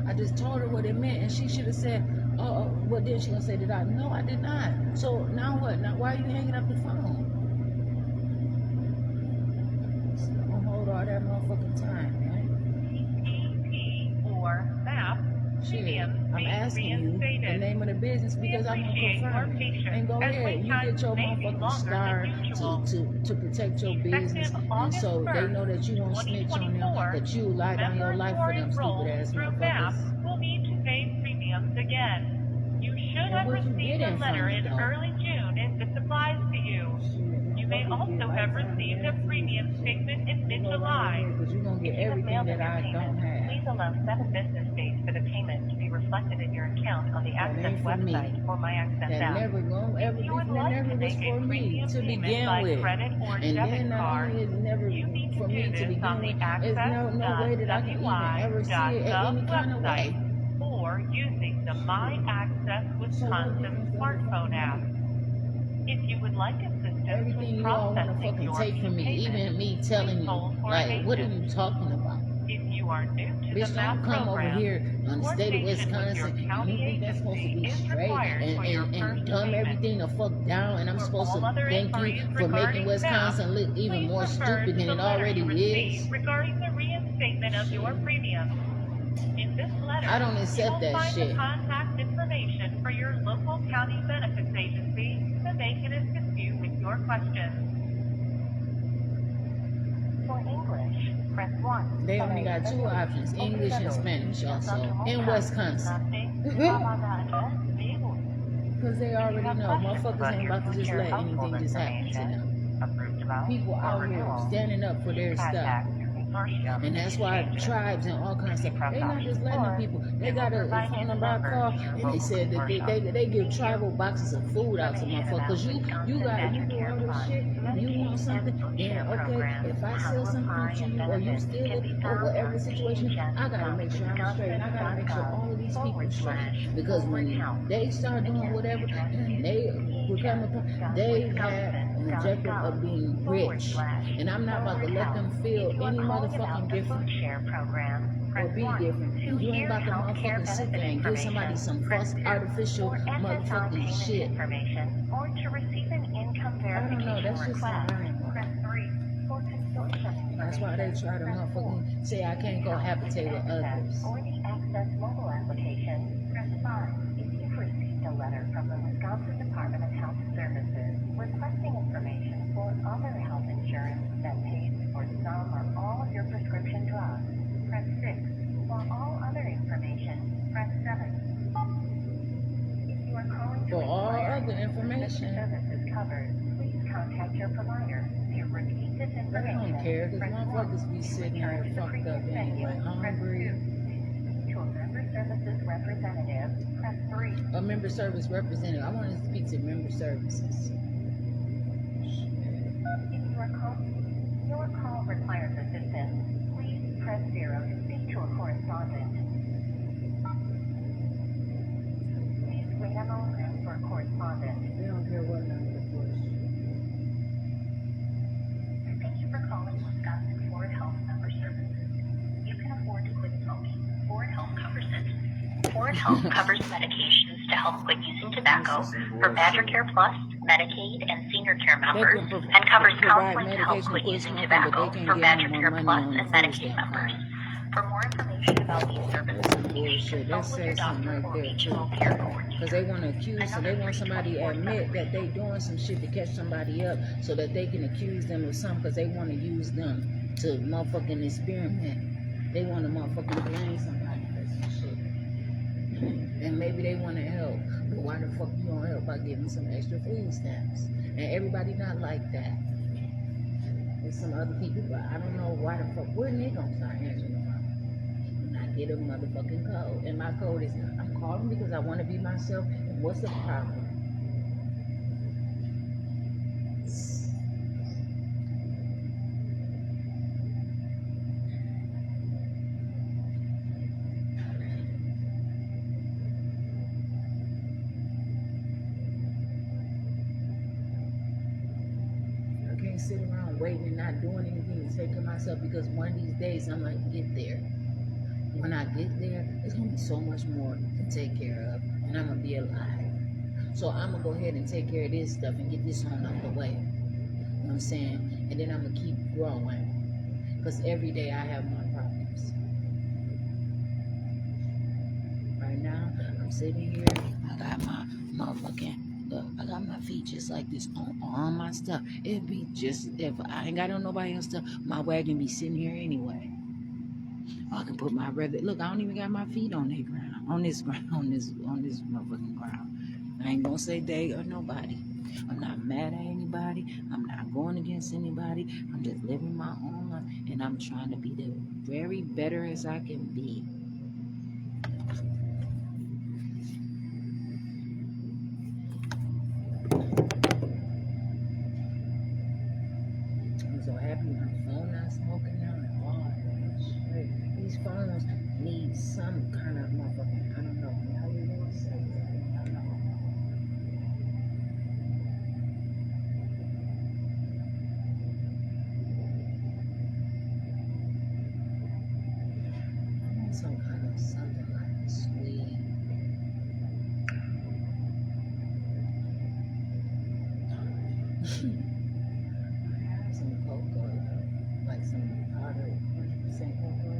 Speaker 1: I just told her what it meant, and she should have said, Well, then she gonna say, did I? No, I did not. So now what? Now why are you hanging up the phone? Don't hold all that motherfucking time, man.
Speaker 4: Or map.
Speaker 1: Shit, I'm asking you the name of the business because I want to confirm it. And go ahead, you get your motherfucking star to protect your business, and so they know that you won't snitch on them, that you lie down your life for them stupid ass motherfuckers.
Speaker 4: Will need to pay premiums again. You should have received a letter in early June if this applies to you. You may also have received a premium statement in mid-July.
Speaker 1: Because you're gonna get everything that I don't have.
Speaker 4: Please allow 7 business days for the payment to be reflected in your account on the Access website or My Access
Speaker 1: that
Speaker 4: app.
Speaker 1: never gonna ever
Speaker 4: If you would
Speaker 1: that
Speaker 4: like
Speaker 1: never
Speaker 4: to
Speaker 1: was
Speaker 4: make
Speaker 1: for
Speaker 4: a
Speaker 1: me
Speaker 4: premium
Speaker 1: to
Speaker 4: payment
Speaker 1: begin
Speaker 4: by
Speaker 1: with.
Speaker 4: credit or
Speaker 1: And
Speaker 4: debit
Speaker 1: then not
Speaker 4: card,
Speaker 1: only is it never
Speaker 4: you need
Speaker 1: for
Speaker 4: to
Speaker 1: me
Speaker 4: do
Speaker 1: to
Speaker 4: this
Speaker 1: begin
Speaker 4: on the
Speaker 1: with, there's no way that I can even ever see it at any kind of way.
Speaker 4: or using the My Access Wisconsin smartphone app. If you would like assistance
Speaker 1: Everything
Speaker 4: with
Speaker 1: you all want to
Speaker 4: processing
Speaker 1: fucking
Speaker 4: your
Speaker 1: take from me,
Speaker 4: payment,
Speaker 1: even me telling you, like, what are you talking about?
Speaker 4: if you are new to
Speaker 1: Bitch,
Speaker 4: the MAP
Speaker 1: don't come over
Speaker 4: program,
Speaker 1: here on the state of Wisconsin. You think that's supposed to be straight and dumb everything the fuck down, and I'm supposed to thank you for making Wisconsin look even more stupid than it already is?
Speaker 4: Regarding the reinstatement of your premium. In this letter,
Speaker 1: I don't accept
Speaker 4: you will
Speaker 1: that
Speaker 4: find
Speaker 1: shit.
Speaker 4: the contact information for your local county benefits agency so they can assist you with your questions. For English, press 1.
Speaker 1: They only got 2 options, English and Spanish also, in Wisconsin. Because they already know, motherfuckers ain't about to just let anything just happen to them. People out here standing up for their stuff. And that's why tribes and all kinds of stuff, they not just letting them people. They got a phone number I call, and they said that they give tribal boxes of food out to motherfuckers. Cause you do all this shit, and you want something, then okay, if I sell something to you or you steal it or whatever situation, I gotta make sure I'm straight, and I gotta make sure all of these people straight. Because when they start doing whatever, and they become they have an objective of being rich, and I'm not about to let them feel any motherfucking different or be different. You ain't about to motherfucking sit there and give somebody some false artificial motherfucking shit.
Speaker 4: Or to receive an income
Speaker 1: I don't know,
Speaker 4: verification
Speaker 1: that's just
Speaker 4: request,
Speaker 1: how I am.
Speaker 4: press 3. For consortium
Speaker 1: That's why they try to motherfucking say I can't cohabitate with others.
Speaker 4: or the Access mobile application, press 5. If you've received a letter from the Wisconsin Department of Health Services requesting information for other health insurance that pays for some or all of your prescription drugs, press 6. For all other information, press 7. If you are calling to
Speaker 1: For all
Speaker 4: inquire
Speaker 1: other
Speaker 4: if
Speaker 1: information,
Speaker 4: service is covered, please contact your provider. To repeat this
Speaker 1: they
Speaker 4: information,
Speaker 1: don't care, because
Speaker 4: press 1.
Speaker 1: motherfuckers be sitting here fucked up anyway, hungry.
Speaker 4: To a member services representative, press 3.
Speaker 1: A member service representative. I want to speak to member services.
Speaker 4: If your call requires assistance, please press 0 to speak to a correspondent. Please wait a moment for a correspondent.
Speaker 1: They don't care what number to push.
Speaker 4: Thank you for calling Wisconsin Forward Health Member Services. You can afford to quit smoking. Forward Health covers it. Forward Health covers medications to help quit using tobacco for Badger Care Plus, Medicaid, and senior care members, and covers counseling to help quit using tobacco for Badger Care Plus and Medicaid members. For more information about these services,
Speaker 1: Bullshit. That
Speaker 4: consult with your
Speaker 1: says something
Speaker 4: doctor
Speaker 1: right
Speaker 4: or
Speaker 1: there
Speaker 4: regional
Speaker 1: too.
Speaker 4: care coordinator.
Speaker 1: Because they want to accuse, so they want somebody to admit that they doing some shit to catch somebody up, so that they can accuse them of something, because they want to use them to motherfucking experiment. They want to motherfucking blame somebody for some shit. And maybe they want to help, but why the fuck you don't help by giving some extra food stamps? And everybody not like that. There's some other people, but I don't know why the fuck. When they gonna start answering the phone? When I get a motherfucking code, and my code is I'm calling because I want to be myself. And what's the problem? Sit around waiting and not doing anything to take care of myself, because one of these days I'm gonna get there. When I get there, there's gonna be so much more to take care of, and I'm gonna be alive. So I'm gonna go ahead and take care of this stuff and get this on out the way. You know what I'm saying? And then I'm gonna keep growing, because every day I have my problems. Right now, I'm sitting here. I got my motherfucking look. I got my feet just like this on all my stuff. It'd be just if I ain't got on nobody else stuff, my wagon be sitting here anyway. I can put my brother. Look, I don't even got my feet on the ground. On this ground. On this motherfucking ground. I ain't gonna say they or nobody. I'm not mad at anybody. I'm not going against anybody. I'm just living my own life, and I'm trying to be the very better as I can be. I'm so happy my phone not smoking now and all that shit. These phones need some kind of motherfucking, I don't know. How you gonna say that? I don't know. I want some kind of something like sweet. I have some cocoa, like some powdered 100% cocoa.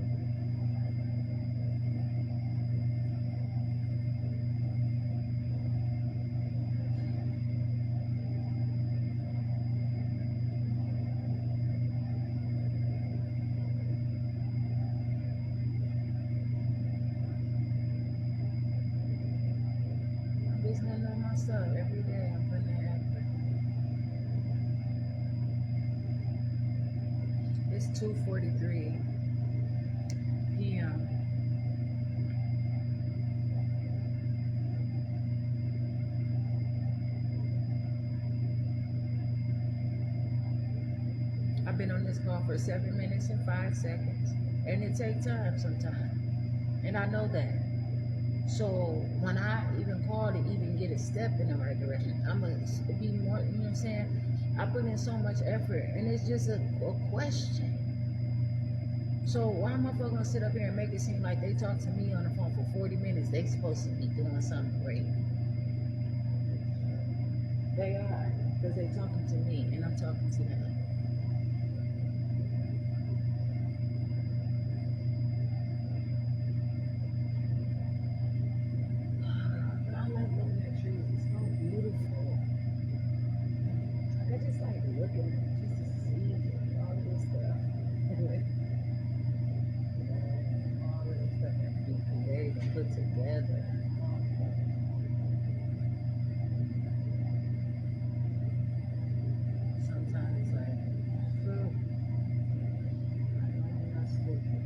Speaker 1: I'm just handling my stuff every day. I'm putting in effort. It's 2:43 p.m. I've been on this call for 7 minutes and 5 seconds, and it takes time sometimes, and I know that. So when I even call to even get a step in the right direction, I'm gonna be more. You know what I'm saying? I put in so much effort, and it's just a question. So why am I gonna sit up here and make it seem like they talk to me on the phone for 40 minutes? They supposed to be doing something great. They are, because they talking to me, and I'm talking to them. I like looking at trees. It's so beautiful. Like, I just like looking at it, just to see it, all this stuff. All this stuff that can be created and put together. Sometimes, like, fruit, I know I'm not stupid.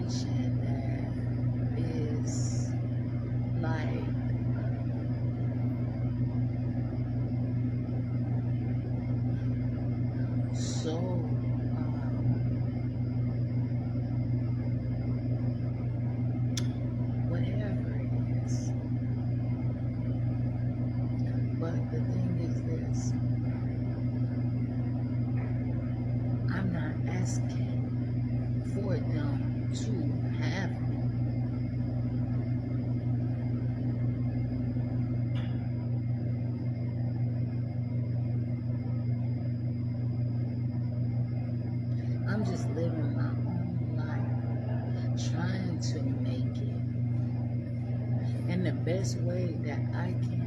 Speaker 1: situation that is like so whatever it is. But the thing is this, I'm not asking for them to have me. I'm just living my own life, trying to make it in the best way that I can.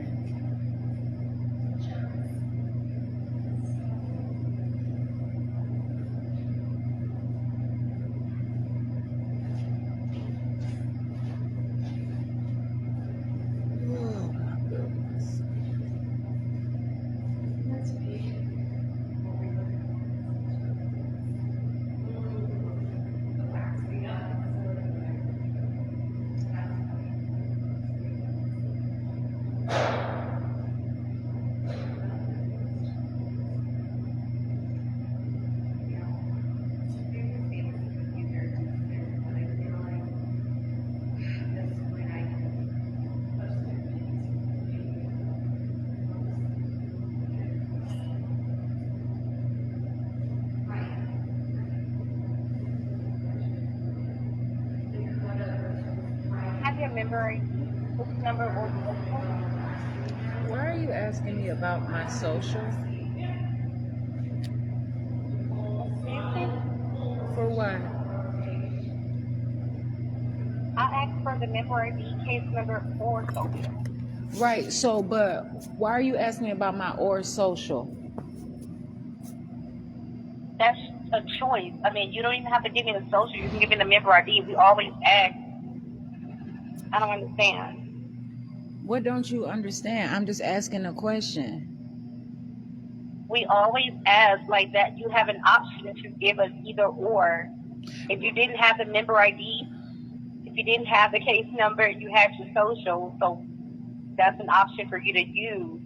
Speaker 1: Oh my goodness.
Speaker 4: Have your member ID, which number or social?
Speaker 1: Why are you asking me about my social? For what?
Speaker 4: I'll ask for the member ID, case number or social.
Speaker 1: Right, so, but why are you asking me about my or social?
Speaker 4: That's a choice. I mean, you don't even have to give me the social. You can give me the member ID. We always ask. I don't understand.
Speaker 1: What don't you understand? I'm just asking a question.
Speaker 4: We always ask like that. You have an option to give us either or. If you didn't have the member ID, if you didn't have the case number, you had your social. So that's an option for you to use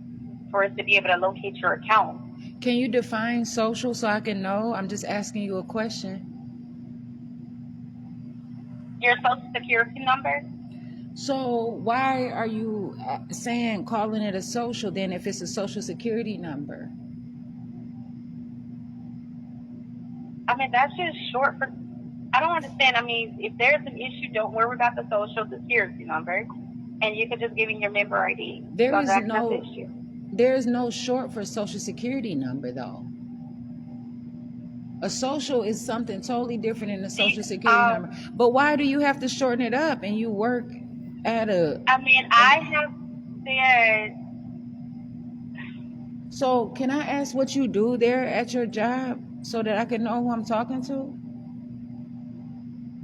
Speaker 4: for us to be able to locate your account.
Speaker 1: Can you define social so I can know? I'm just asking you a question.
Speaker 4: Your social security number?
Speaker 1: So why are you calling it a social then if it's a social security number?
Speaker 4: I mean, that's just short for, I don't understand. I mean, if there's an issue, don't worry about the social security number. And you can just give me your member ID.
Speaker 1: There
Speaker 4: So
Speaker 1: is
Speaker 4: that's
Speaker 1: no
Speaker 4: the issue.
Speaker 1: there is no short for social security number though. A social is something totally different than a social security number. But why do you have to shorten it up and you work at a...
Speaker 4: I mean, I have said...
Speaker 1: So can I ask what you do there at your job so that I can know who I'm talking to?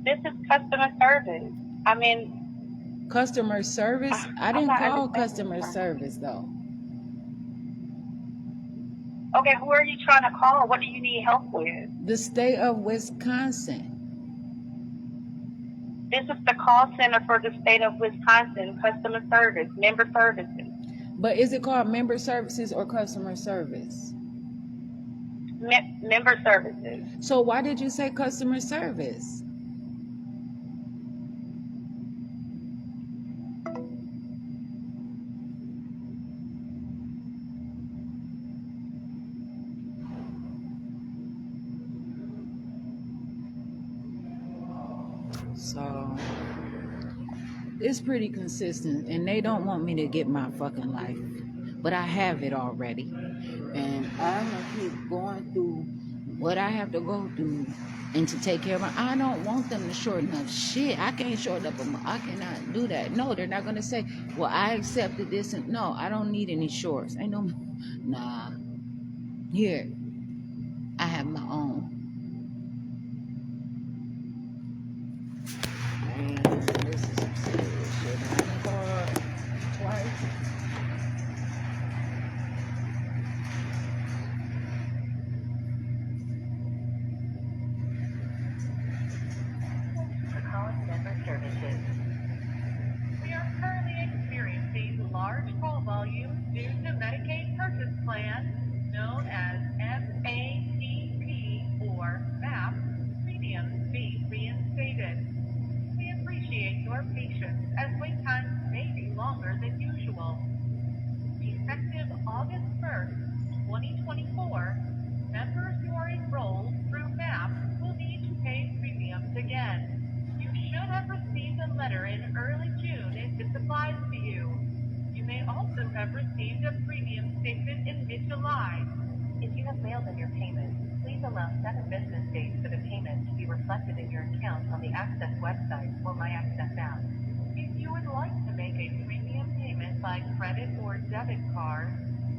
Speaker 4: This is customer service. I mean...
Speaker 1: Customer service? I didn't call customer service though.
Speaker 4: Okay, who are you trying to call? What do you need help with?
Speaker 1: The state of Wisconsin.
Speaker 4: This is the call center for the state of Wisconsin, customer service, member services.
Speaker 1: But is it called member services or customer service?
Speaker 4: Member services.
Speaker 1: So why did you say customer service? So it's pretty consistent and they don't want me to get my fucking life, but I have it already and I'm gonna keep going through what I have to go through and to take care of I don't want them to shorten up shit. I can't shorten up I cannot do that. No, they're not gonna say, well, I accepted this and no, I don't need any shorts. Ain't no, nah, here I have my own. Man, this is some serious shit. I done called twice.
Speaker 4: The call business days for the payment to be reflected in your account on the Access website or My Access app. If you would like to make a premium payment by credit or debit card,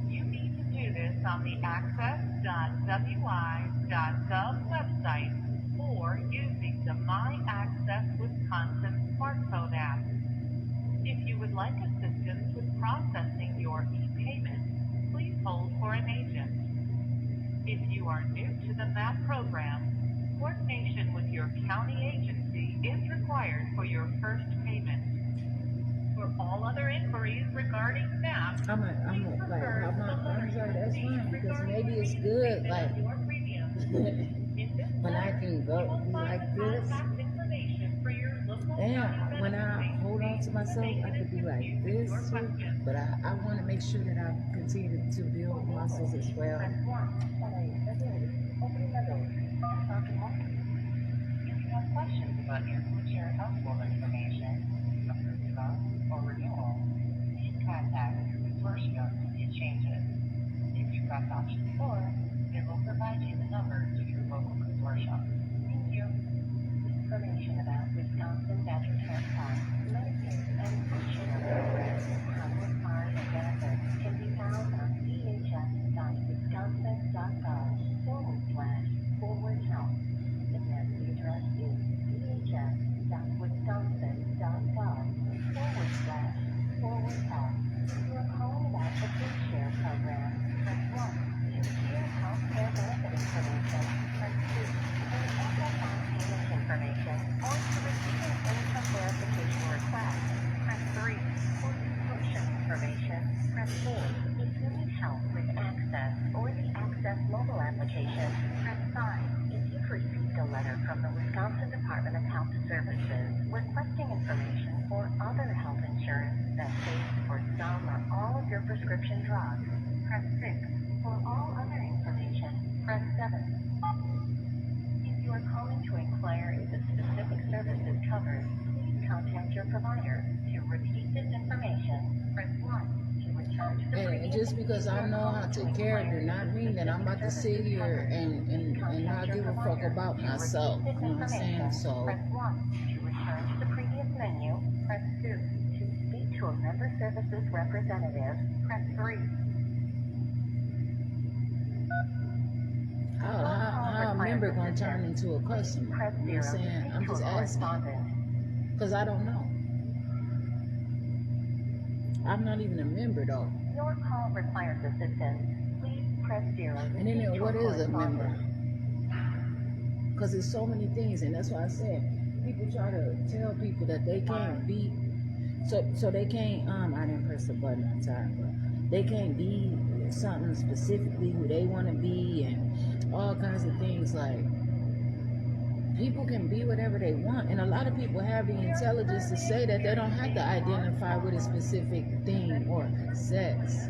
Speaker 4: you need to do this on the access.wi.gov website or using the My Access Wisconsin smartphone app. If you would like assistance with processing your e-payment, please hold for an agent. If you are new to the MAP program, coordination with your county agency is required for your first payment. For all other inquiries regarding MAP,
Speaker 1: I'm sorry, that's fine, because maybe it's good, like, when I can go be like this, and when I hold on to myself, I could be like this too, but I want to make sure that I continue to build muscles as well.
Speaker 4: If you have questions about your future household information, approved or renewal, please contact your consortium to get changes. If you press option 4, it will provide you the number to your local consortium. Thank you. Information about Wisconsin Veteran Tax, Medicaid, and Social programs, public funds, and benefits can be found on dhs.wisconsin.gov/forward/help. Again, the address is dhs.wisconsin.gov/forward/help. If you are calling about the Food Share program, press 1. To hear healthcare benefit information, press 2. For FFI payment information, or to receive an income verification request, press 3. For prescription information, press 4. If you need help with Access or the Access mobile application, press 5. If you've received a letter from the Wisconsin Department of Health Services requesting information for other health insurance that pays for some or all of your prescription drugs, press 6. For all other information, press 7. If you are calling to inquire if a specific service is covered, please contact your provider. To repeat this information, press 1. To return to the
Speaker 1: And just because I know how to take care of it, do not mean that I'm about to sit here and not give a fuck about myself. You know what I'm saying? So,
Speaker 4: press 1. To return to the previous menu, press 2. To speak to a member services representative, press 3.
Speaker 1: how a member gonna turn into a customer?
Speaker 4: Press
Speaker 1: You know
Speaker 4: 0
Speaker 1: what I'm saying? I'm just asking. Because I don't know. I'm not even a member though.
Speaker 4: Your call requires assistance. Please press 0.
Speaker 1: And then what is a member? Because there's so many things, and that's why I said people try to tell people that they can't be, so they can't. I didn't press the button on time, but they can't be something specifically who they want to be, and all kinds of things. Like, people can be whatever they want, and a lot of people have the intelligence to say that they don't have to identify with a specific thing or sex,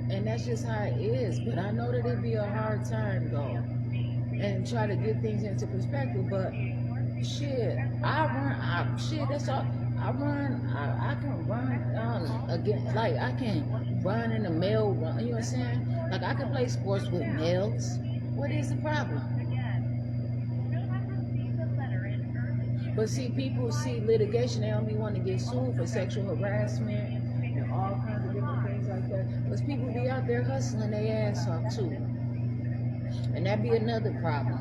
Speaker 1: and that's just how it is. But I know that it'd be a hard time though, and try to get things into perspective. But shit, that's all. I can run again, like I can run in a male run, you know what I'm saying? Like I can play sports with males. What is the problem? But see, people see litigation, they only want to get sued for sexual harassment and all kinds of different things like that. Because people be out there hustling their ass off too. And that be another problem.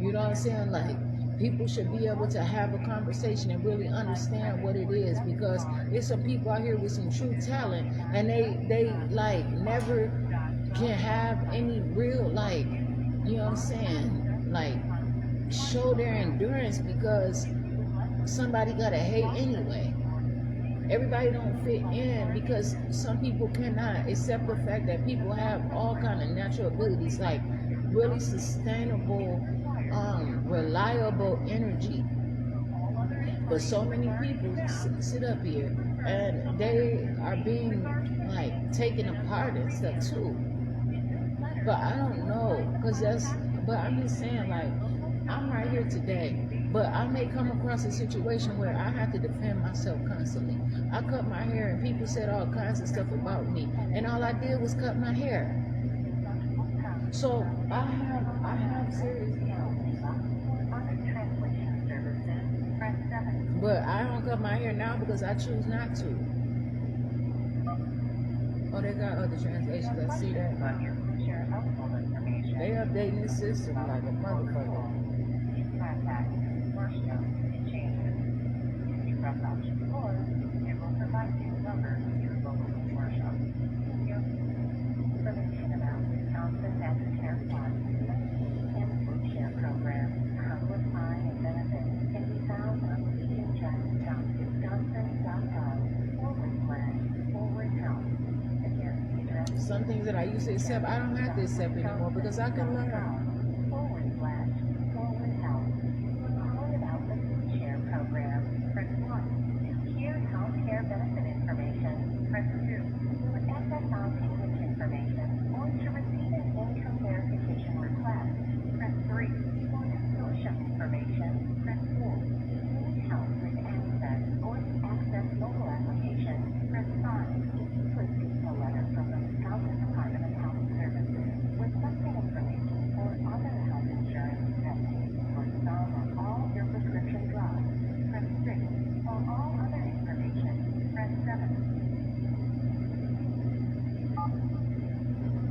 Speaker 1: You know what I'm saying? Like, people should be able to have a conversation and really understand what it is, because there's some people out here with some true talent, and they like never can have any real, like, you know what I'm saying, like show their endurance, because somebody gotta hate anyway. Everybody don't fit in, because some people cannot accept the fact that people have all kind of natural abilities, like really sustainable, reliable energy. But so many people sit up here and they are being like taken apart and stuff too. But I don't know, but I'm just saying, like, I'm right here today, but I may come across a situation where I have to defend myself constantly. I cut my hair and people said all kinds of stuff about me, and all I did was cut my hair. So I have serious
Speaker 4: Translation services, press 7.
Speaker 1: but I don't cut my hair now because I choose not to. Oh, they got other translations. I see that.
Speaker 4: Share household information.
Speaker 1: They updating the system like a motherfucker.
Speaker 4: Contact, worship, and changes. If you press option 4, it will provide you a number of your local worship. Information about Wisconsin Medicare Plus and Food Share Program, how to apply and benefit can be found on cdchat.wisconsin.gov/forward/health. Again, the address
Speaker 1: Some things that I used to accept, I don't have to accept anymore because I can learn.
Speaker 4: /forward/health. Calling about the Food Share Program, press 1. To hear healthcare benefit information, press 2. To access non-payment information or to receive an income verification request, press 3. For social information, press 4. To need help with access or to access mobile application, press 5. If you received a letter from the Wisconsin Department of Health Services requesting information for other health insurance that pays for some or all your prescription drugs, press 6. For all other information, press 7.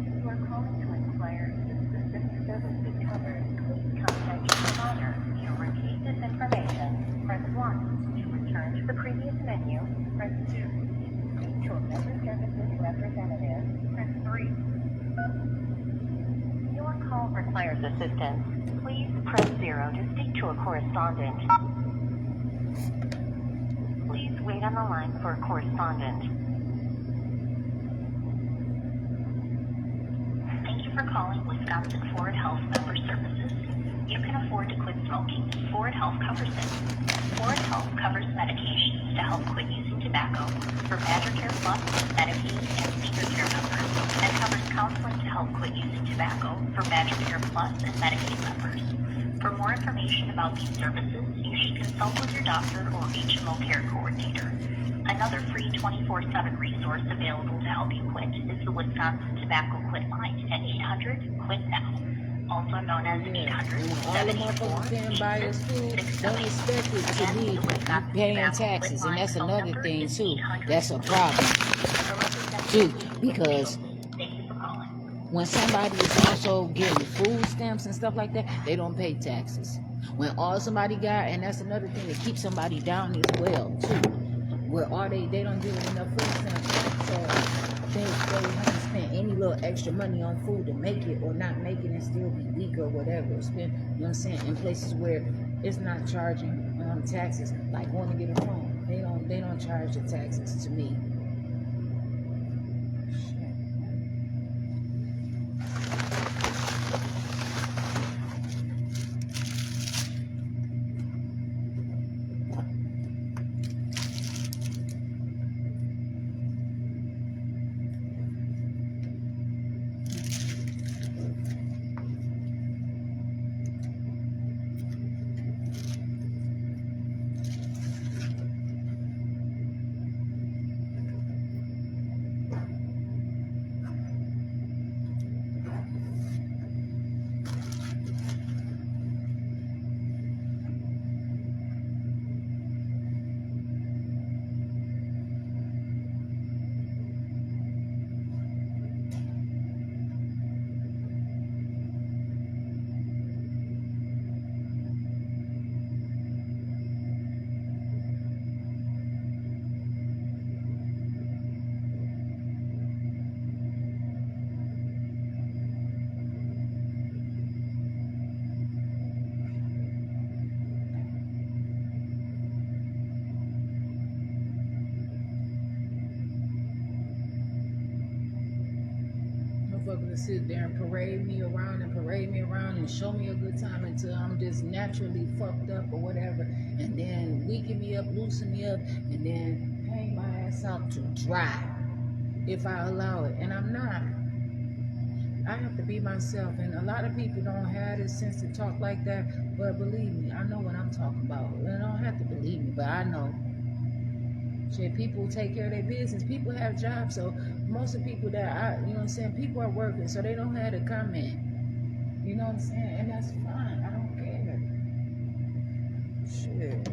Speaker 4: If you are calling to inquire if the specific services covered, please contact your provider. To repeat this information, press 1. To return to the previous menu, press 2. To speak to a member services representative, press 3. Your call requires assistance. Please press 0 to speak to a correspondent. Please wait on the line for a correspondent. Thank you for calling Wisconsin Forward Health Member Services. You can afford to quit smoking. Forward Health covers it. Forward Health covers medications to help quit using tobacco for Badger Care Plus, Medicaid, and Senior Care members, and covers counseling to help quit using tobacco for Badger Care Plus and Medicaid members. For more information about these services, you should consult with your doctor or HMO care coordinator. Another free 24/7 resource available to help you quit is the Wisconsin Tobacco Quit Line at 800-QUIT-NOW, also known as
Speaker 1: All the motherfuckers can't buy us food, don't expect it to be you paying taxes, and that's another thing too. That's a problem too, because when somebody is also getting food stamps and stuff like that, they don't pay taxes. When all somebody got, and that's another thing that keeps somebody down as well too. Where are they don't give them enough food stamps, so they haven't spent any little extra money on food to make it or not make it and still be weak or whatever. Spend, you know what I'm saying, in places where it's not charging taxes, like going to get a phone. They don't charge the taxes to me. Motherfuckers to sit there and parade me around and show me a good time until I'm just naturally fucked up or whatever, and then weaken me up, loosen me up, and then hang my ass out to dry if I allow it. And I'm not. I have to be myself, and a lot of people don't have the sense to talk like that, but believe me, I know what I'm talking about. They don't have to believe me, but I know. Shit, people take care of their business. People have jobs, so most of the people that you know what I'm saying, people are working, so they don't have to comment. You know what I'm saying? And that's fine. I don't care. Shit.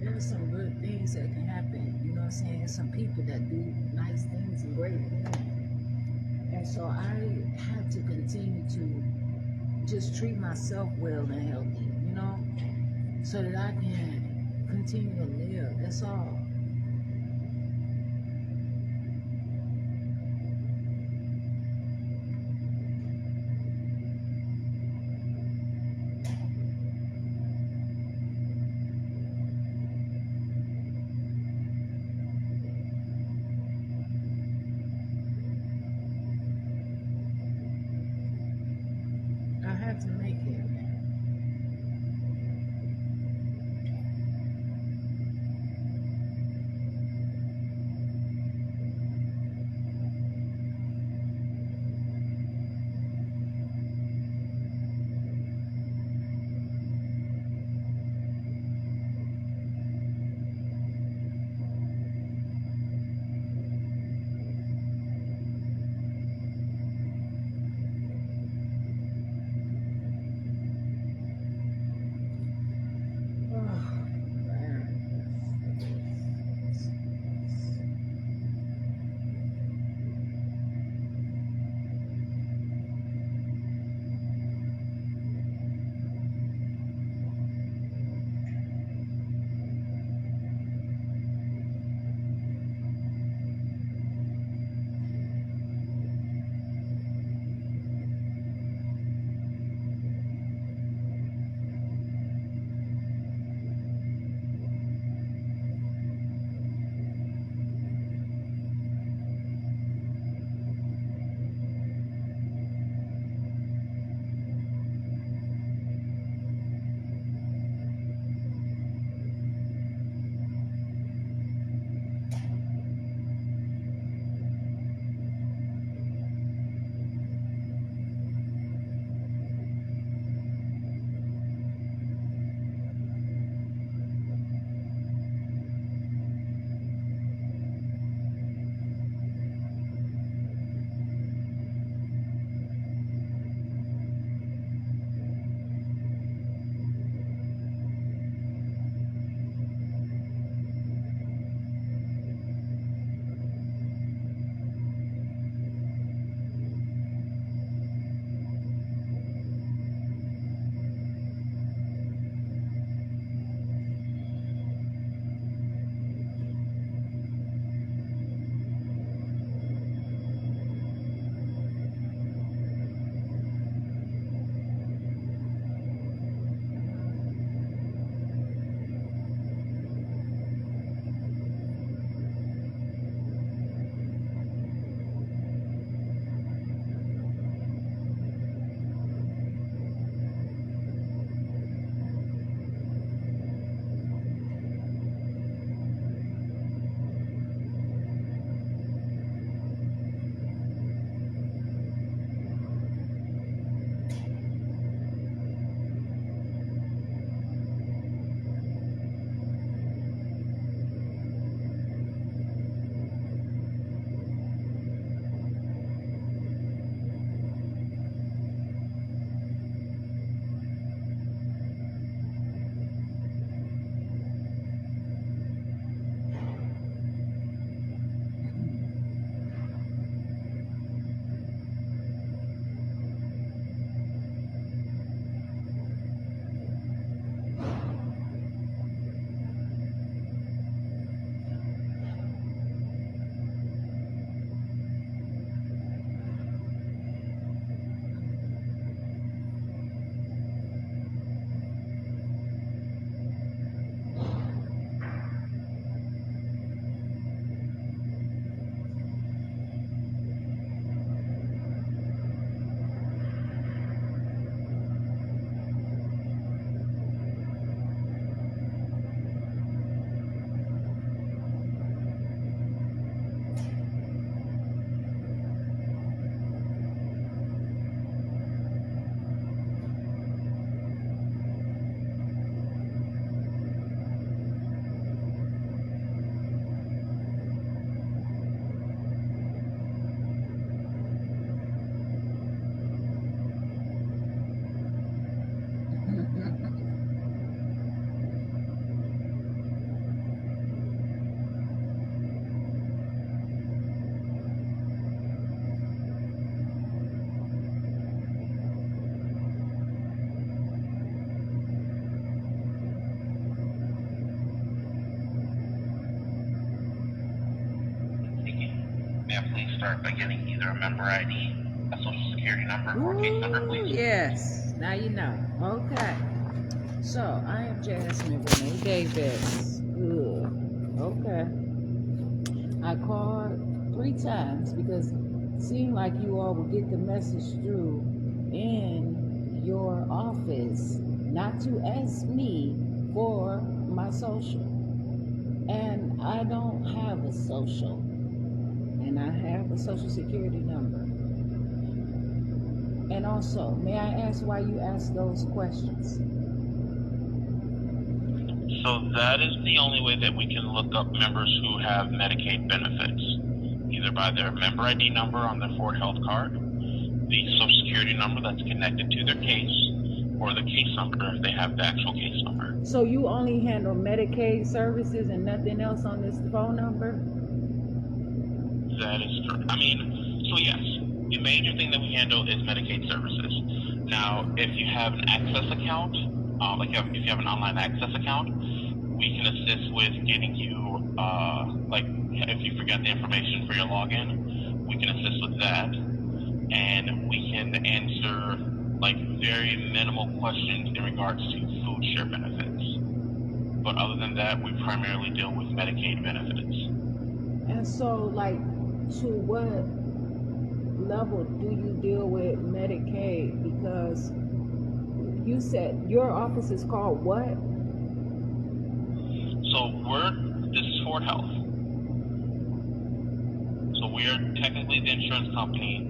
Speaker 1: There's some good things that can happen. You know what I'm saying? There's some people that do nice things and great things. And so I have to continue to just treat myself well and healthy, you know, so that I can continue to live. That's all. I have to make it.
Speaker 5: start by getting either a member ID, a social security number, or a case number, please?
Speaker 1: Yes, now you know. Okay. So, I am Jasmine Renee Davis. Good. Okay. I called 3 times because it seemed like you all would get the message through in your office not to ask me for my social. And I don't have a social. And I have a social security number. And also, may I ask why you ask those questions?
Speaker 5: So that is the only way that we can look up members who have Medicaid benefits, either by their member ID number on their Ford Health card, the social security number that's connected to their case, or the case number if they have the actual case number.
Speaker 1: So you only handle Medicaid services and nothing else on this phone number?
Speaker 5: That is correct. So yes, the major thing that we handle is Medicaid services. Now, if you have an access account, if you have an online access account, we can assist with getting you, if you forgot the information for your login, we can assist with that. And we can answer, very minimal questions in regards to food share benefits. But other than that, we primarily deal with Medicaid benefits.
Speaker 1: And so, to what level do you deal with Medicaid? Because you said your office is called what?
Speaker 5: So this is Ford Health. So we are technically the insurance company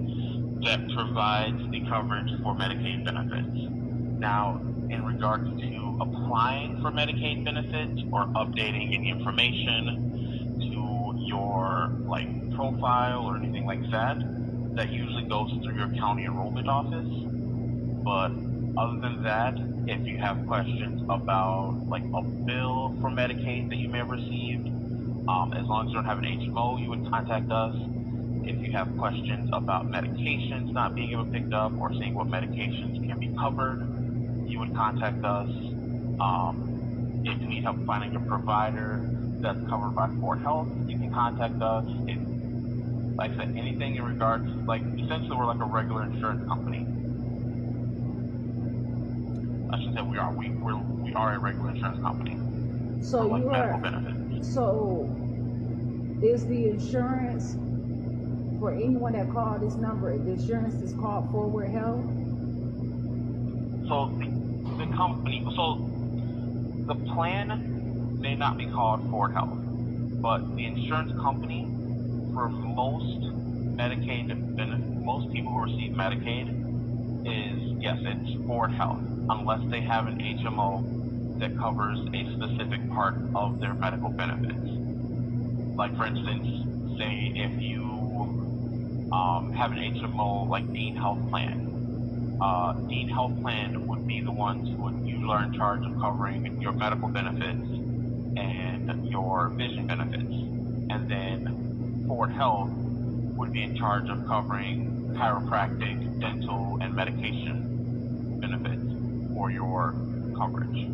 Speaker 5: that provides the coverage for Medicaid benefits. Now, in regards to applying for Medicaid benefits or updating any information to your profile or anything like that, that usually goes through your county enrollment office. But other than that, if you have questions about a bill for Medicaid that you may have received, as long as you don't have an HMO, you would contact us. If you have questions about medications not being able to pick up or seeing what medications can be covered, you would contact us. If you need help finding a provider that's covered by Ford Health, you can contact us. If, like I said, anything in regards, essentially we're like a regular insurance company. I should say we are a regular insurance company.
Speaker 1: So you are.
Speaker 5: Benefits.
Speaker 1: So is the insurance for anyone that called this number? The insurance is called Forward Health.
Speaker 5: So the company. So the plan may not be called Ford Health, but the insurance company for most people who receive Medicaid it's Ford Health, unless they have an HMO that covers a specific part of their medical benefits. Like for instance, say if you have an HMO like Dean Health Plan. Dean Health Plan would be the ones who usually are in charge of covering your medical benefits and your vision benefits. And then Ford Health would be in charge of covering chiropractic, dental, and medication benefits for your coverage.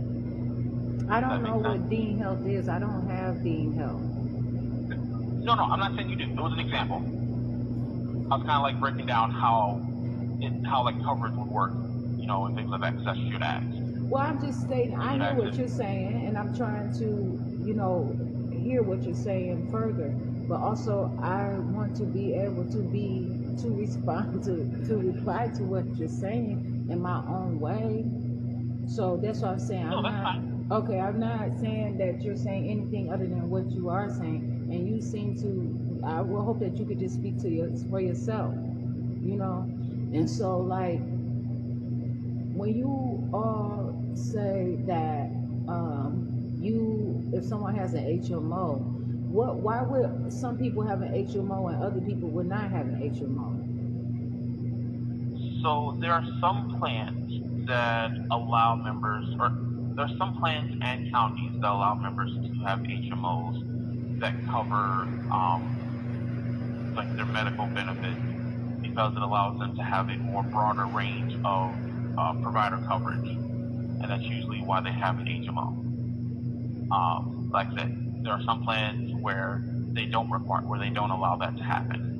Speaker 1: I don't know what Dean Health is. I don't have Dean Health.
Speaker 5: No, I'm not saying you do. It was an example. I was kind of breaking down how coverage would work, and things like that, because that's what you'd ask.
Speaker 1: Well, I'm just stating, I hear what you're saying, and I'm trying to, hear what you're saying further. But also, I want to be able to respond to reply to what you're saying in my own way. So that's what I'm saying.
Speaker 5: Fine.
Speaker 1: Okay, I'm not saying that you're saying anything other than what you are saying, and you seem to. I will hope that you could just speak for yourself, And so, when you all say that if someone has an HMO, why would some people have an HMO and other people would not have an HMO?
Speaker 5: So there are some plans that allow members, or there are some plans and counties that allow members to have HMOs that cover their medical benefits, because it allows them to have a more broader range of provider coverage, and that's usually why they have an HMO. Like I said, there are some plans where they don't allow that to happen.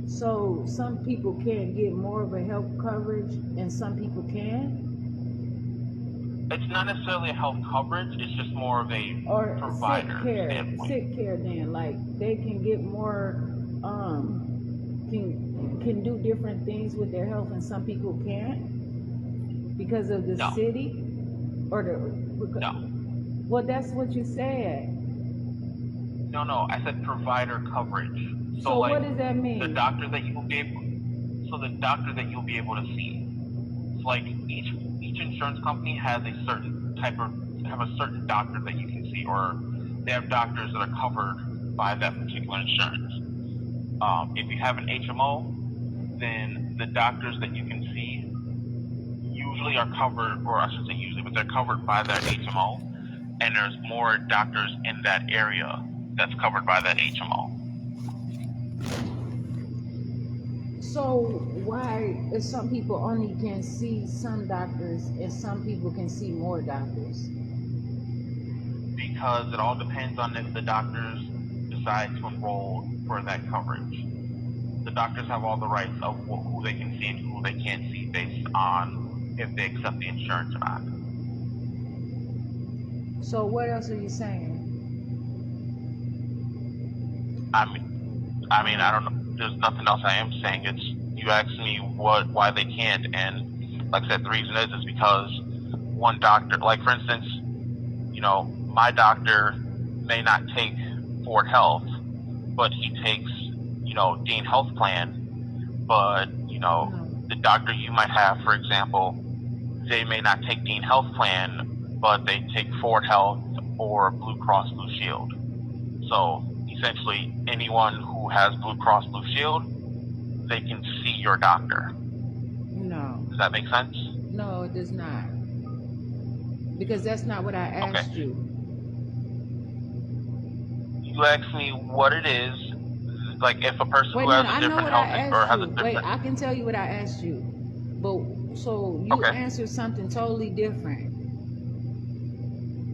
Speaker 1: So some people can get more of a health coverage and some people can?
Speaker 5: It's not necessarily a health coverage, it's just more of a
Speaker 1: Or
Speaker 5: provider standpoint.
Speaker 1: sick care then, like they can get more, can do different things with their health and some people can't because of the
Speaker 5: No.
Speaker 1: city? Or the,
Speaker 5: No.
Speaker 1: well, that's what you said.
Speaker 5: No, I said provider coverage.
Speaker 1: So
Speaker 5: like,
Speaker 1: what does that mean?
Speaker 5: The doctor that you will be able, the doctor that you'll be able to see. It's like each insurance company has a certain have a certain doctor that you can see, or they have doctors that are covered by that particular insurance. If you have an HMO, then the doctors that you can see usually are covered, or I should say usually, but they're covered by that HMO, and there's more doctors in that area that's covered by that HMO.
Speaker 1: So why if some people only can see some doctors and some people can see more doctors?
Speaker 5: Because it all depends on if the doctors decide to enroll for that coverage. The doctors have all the rights of who they can see and who they can't see based on if they accept the insurance or not.
Speaker 1: So what else are you saying?
Speaker 5: I mean, I don't know. There's nothing else I am saying. It's, you asked me why they can't, and like I said, the reason is because one doctor, like for instance, my doctor may not take Ford Health, but he takes, Dean Health Plan. But, the doctor you might have, for example, they may not take Dean Health Plan, but they take Ford Health or Blue Cross Blue Shield. So essentially, anyone who has Blue Cross Blue Shield, they can see your doctor.
Speaker 1: No.
Speaker 5: Does that make sense?
Speaker 1: No, it does not. Because that's not what I asked you.
Speaker 5: You asked me what it is, like if a person who has a different health or has a different...
Speaker 1: Wait, I can tell you what I asked you. But so you answered something totally different.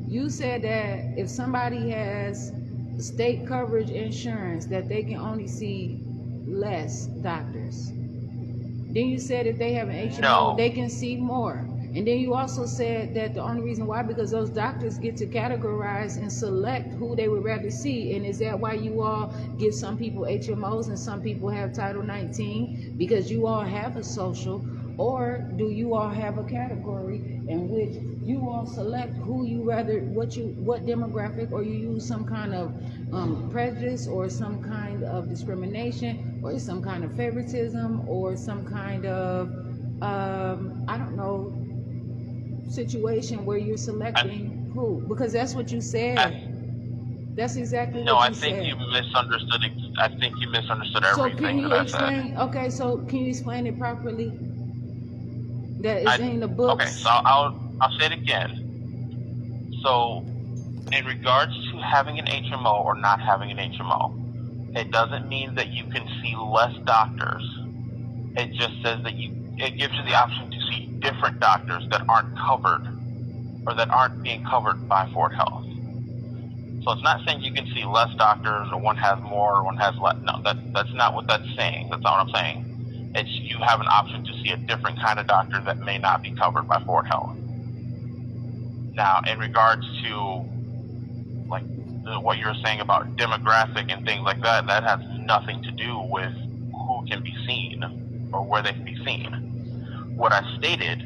Speaker 1: You said that if somebody has state coverage insurance, that they can only see less doctors. Then you said if they have an HMO, they can see more. And then you also said that the only reason why, because those doctors get to categorize and select who they would rather see. And is that why you all give some people HMOs and some people have Title 19? Because you all have a social, or do you all have a category in which you all select who you rather, what demographic, or you use some kind of prejudice or some kind of discrimination or some kind of favoritism or some kind of, I don't know, situation where you're selecting who? Because that's what you said. That's exactly what you said.
Speaker 5: No, I think you misunderstood. I think you misunderstood everything.
Speaker 1: So can you explain?
Speaker 5: Said.
Speaker 1: Okay, so can you explain it properly? That is in the books.
Speaker 5: Okay, so I'll say it again. So, in regards to having an HMO or not having an HMO, it doesn't mean that you can see less doctors. It just says that it gives you the option to see different doctors that aren't covered or that aren't being covered by Ford Health. So it's not saying you can see less doctors or one has more or one has less. No, that's not what that's saying. That's not what I'm saying. It's you have an option to see a different kind of doctor that may not be covered by Ford Health. Now, in regards to like what you're saying about demographic and things like that, that has nothing to do with who can be seen or where they can be seen. What I stated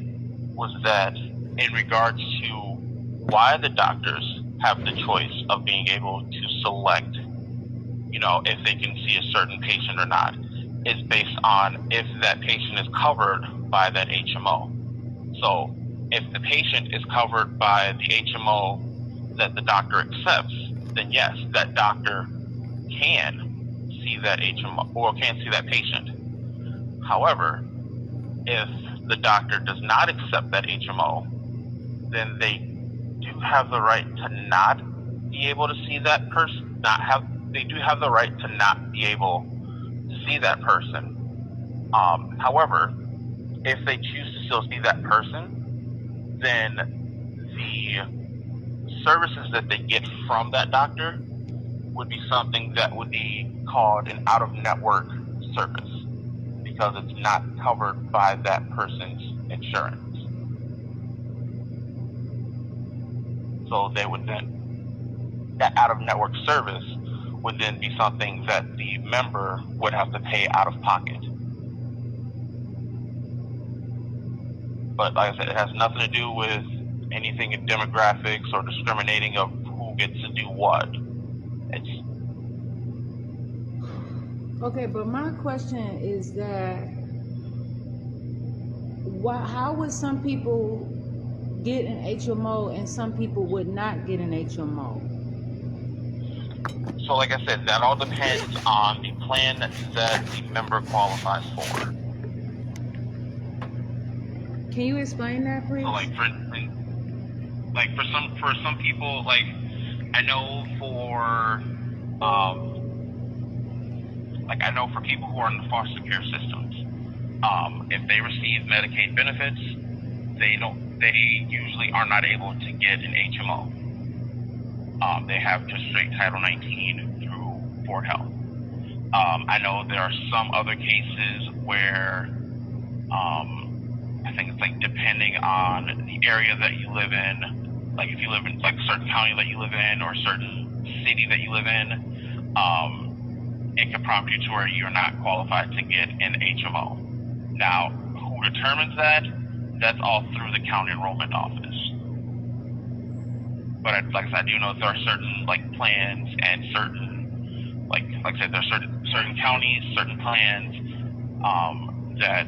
Speaker 5: was that in regards to why the doctors have the choice of being able to select, if they can see a certain patient or not, is based on if that patient is covered by that HMO. So if the patient is covered by the HMO that the doctor accepts, then yes, that doctor can see that HMO or can see that patient. However, if the doctor does not accept that HMO, then they do have the right to not be able to see that person. They do have the right to not be able to see that person. However, if they choose to still see that person, then the services that they get from that doctor would be something that would be called an out-of-network service because it's not covered by that person's insurance. So they would then, that out-of-network service would then be something that the member would have to pay out of pocket. But like I said, it has nothing to do with anything in demographics or discriminating of who gets to do what. It's
Speaker 1: Okay, but my question is that how would some people get an HMO and some people would not get an HMO?
Speaker 5: so like I said, that all depends on the plan that the member qualifies for.
Speaker 1: Can you explain that, please?
Speaker 5: So like for some people, like I know for people who are in the foster care systems, if they receive Medicaid benefits, they usually are not able to get an HMO. They have just straight Title 19 through Fort Health. I know there are some other cases where I think it's like depending on the area that you live in, like if you live in like a certain county that you live in or a certain city that you live in, it can prompt you to where you're not qualified to get an HMO. Now, who determines that? That's all through the county enrollment office. But like I said, I do know there are certain like plans and certain like I said, there are certain counties, certain plans that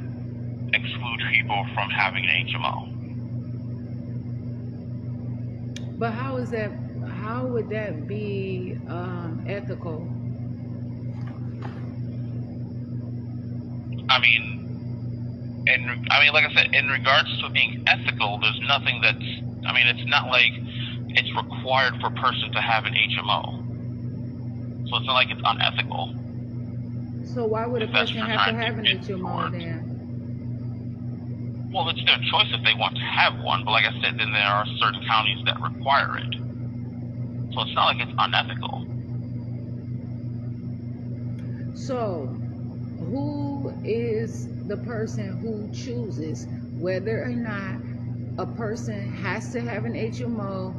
Speaker 5: exclude people from having an HMO.
Speaker 1: But how would that be ethical?
Speaker 5: Like I said, in regards to being ethical, there's nothing that's, it's not like it's required for a person to have an HMO. So it's not like it's unethical.
Speaker 1: So why would a person have to have an HMO then?
Speaker 5: Well, it's their choice if they want to have one, but like I said, then there are certain counties that require it. So it's not like it's unethical.
Speaker 1: So, who is the person who chooses whether or not a person has to have an HMO,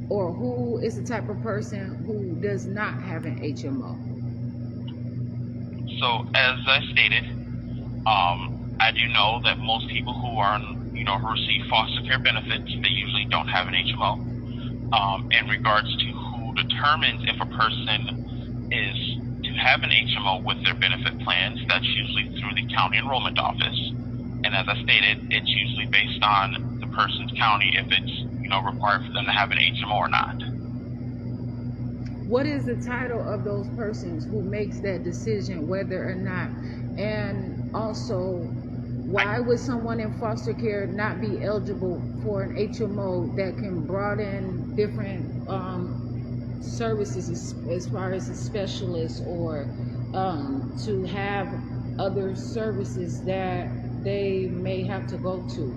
Speaker 1: or who is the type of person who does not have an HMO?
Speaker 5: So, as I stated, I do know that most people who are, who receive foster care benefits, they usually don't have an HMO. In regards to who determines if a person is to have an HMO with their benefit plans, that's usually through the county enrollment office. And as I stated, it's usually based on the person's county if it's, required for them to have an HMO or not.
Speaker 1: What is the title of those persons who makes that decision whether or not? And also, why would someone in foster care not be eligible for an HMO that can broaden different services as far as a specialist, or to have other services that they may have to go to?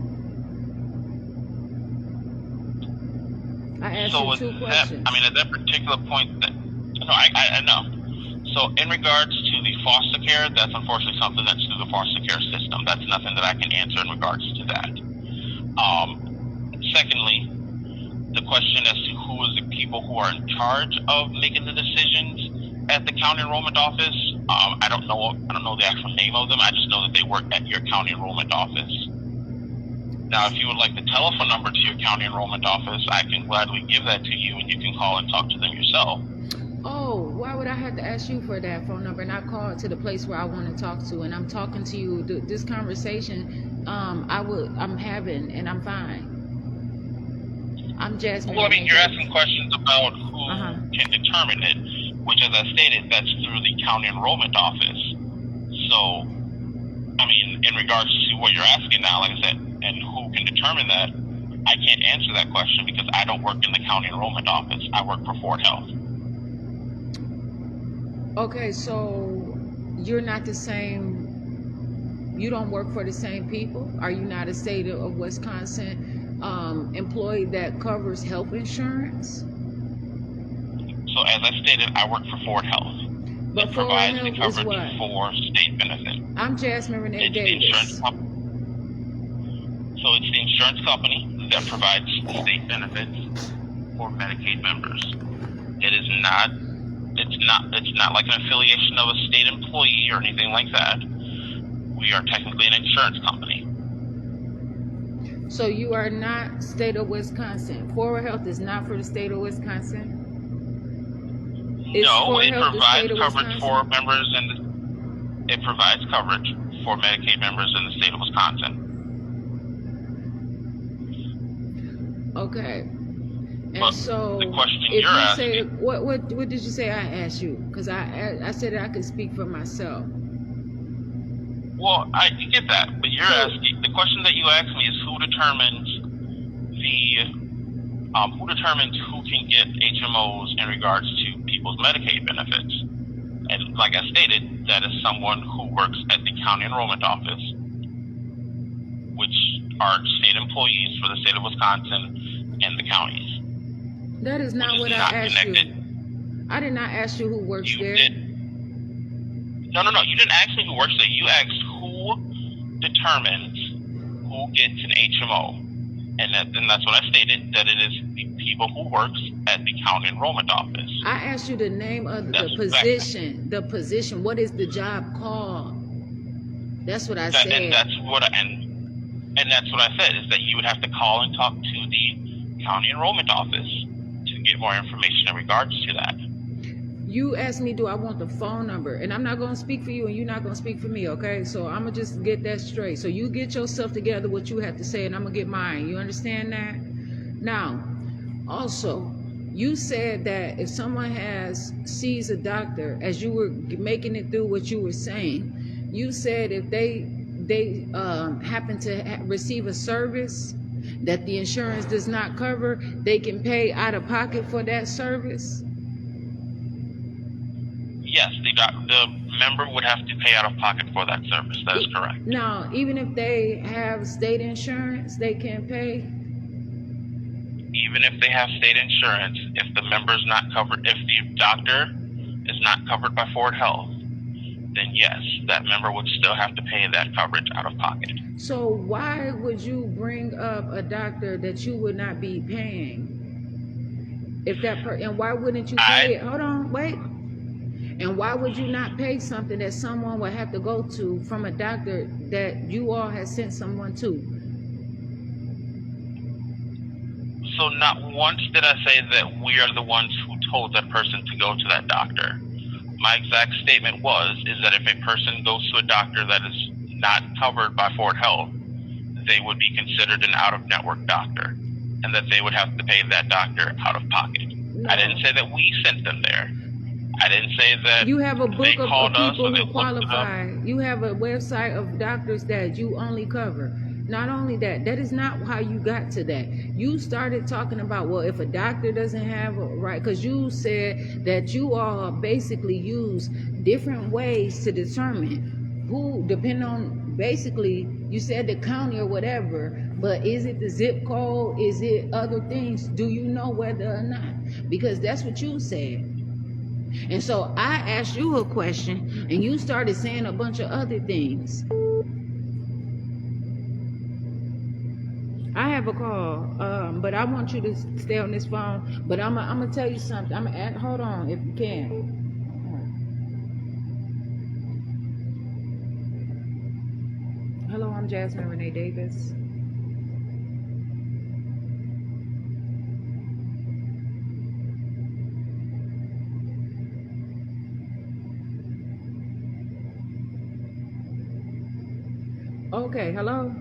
Speaker 1: I asked you two questions.
Speaker 5: At that particular point, I know. So in regards to the foster care, that's unfortunately something that's through the foster care system. That's nothing that I can answer in regards to that. Secondly, the question as to who is the people who are in charge of making the decisions at the county enrollment office, I don't know the actual name of them. I just know that they work at your county enrollment office. Now, if you would like the telephone number to your county enrollment office, I can gladly give that to you, and you can call and talk to them yourself.
Speaker 1: Oh, why would I have to ask you for that phone number? And I called to the place where I want to talk to, and I'm talking to you. This conversation, I'm having, and I'm fine. I'm Jasmine.
Speaker 5: Well, you're asking questions about who can determine it, which, as I stated, that's through the county enrollment office. So, in regards to what you're asking now, like I said, and who can determine that, I can't answer that question because I don't work in the county enrollment office. I work for Fort Health.
Speaker 1: Okay, so you're not the same, you don't work for the same people? Are you not a state of Wisconsin employee that covers health insurance?
Speaker 5: So So as I stated, I work for Ford Health.
Speaker 1: But
Speaker 5: It
Speaker 1: Forward
Speaker 5: provides the
Speaker 1: Health is
Speaker 5: coverage
Speaker 1: what?
Speaker 5: for state benefits.
Speaker 1: I'm Jasmine Renee
Speaker 5: It's the insurance
Speaker 1: Davis.
Speaker 5: company. So it's the insurance company that provides state benefits for Medicaid members. It is not. It's not like an affiliation of a state employee or anything like that. We are technically an insurance company.
Speaker 1: So you are not state of Wisconsin. Forward Health is not for the state of Wisconsin. Is
Speaker 5: No,
Speaker 1: Forward
Speaker 5: it
Speaker 1: Health the
Speaker 5: provides
Speaker 1: state of
Speaker 5: coverage
Speaker 1: Wisconsin?
Speaker 5: for members in it provides coverage for Medicaid members in the state of Wisconsin.
Speaker 1: Okay. And
Speaker 5: But
Speaker 1: so,
Speaker 5: the question
Speaker 1: if
Speaker 5: you're
Speaker 1: you
Speaker 5: asking,
Speaker 1: say what did you say I asked you? Because I said that I could speak for myself.
Speaker 5: well, I get that, but you're
Speaker 1: So-
Speaker 5: asking the question that you asked me is who determines who can get HMOs in regards to people's Medicaid benefits. And like I stated, that is someone who works at the county enrollment office, which are state employees for the state of Wisconsin and the counties.
Speaker 1: That is not
Speaker 5: Which
Speaker 1: what
Speaker 5: is
Speaker 1: I
Speaker 5: not
Speaker 1: asked
Speaker 5: connected.
Speaker 1: you. I did not ask you who works
Speaker 5: You
Speaker 1: there.
Speaker 5: did. No. You didn't ask me who works there. You asked who determines who gets an HMO, and that's what I stated. That it is the people who works at the county enrollment office.
Speaker 1: I asked you the name of the
Speaker 5: That's
Speaker 1: position. The position. What is the job called? That's what I said.
Speaker 5: And that's what I said is that you would have to call and talk to the county enrollment office to get more information in regards to that.
Speaker 1: You asked me, do I want the phone number? And I'm not going to speak for you and you're not going to speak for me, okay? So I'm going to just get that straight. So you get yourself together, what you have to say, and I'm going to get mine. You understand that? Now, also, you said that if someone sees a doctor, as you were making it through what you were saying, you said if they happen to receive a service that the insurance does not cover, they can pay out of pocket for that service.
Speaker 5: Yes, the member would have to pay out of pocket for that service. That is correct.
Speaker 1: Now, even if they have state insurance, they can pay.
Speaker 5: Even if they have state insurance, if the member is not covered, if the doctor is not covered by Ford Health, then yes, that member would still have to pay that coverage out of pocket.
Speaker 1: So why would you bring up a doctor that you would not be paying? And why wouldn't you pay it? Hold on, wait. And why would you not pay something that someone would have to go to from a doctor that you all have sent someone to?
Speaker 5: So not once did I say that we are the ones who told that person to go to that doctor. My exact statement is that if a person goes to a doctor that is not covered by Ford Health, they would be considered an out-of-network doctor, and that they would have to pay that doctor out of pocket.
Speaker 1: No.
Speaker 5: I didn't say that we sent them there. I didn't say that
Speaker 1: You have a book
Speaker 5: they
Speaker 1: of
Speaker 5: called us
Speaker 1: people
Speaker 5: or they
Speaker 1: who
Speaker 5: looked it up.
Speaker 1: qualify. You have a website of doctors that you only cover. Not only that is not how you got to that. You started talking about, well, if a doctor doesn't have a right, because you said that you all basically use different ways to determine who, depending on, basically, you said the county or whatever, but is it the zip code? Is it other things? Do you know whether or not? Because that's what you said. And so I asked you a question and you started saying a bunch of other things. I have a call, but I want you to stay on this phone. But I'm gonna tell you something. Hold on, if you can. Hello, I'm Jasmine Renee Davis. Okay, hello.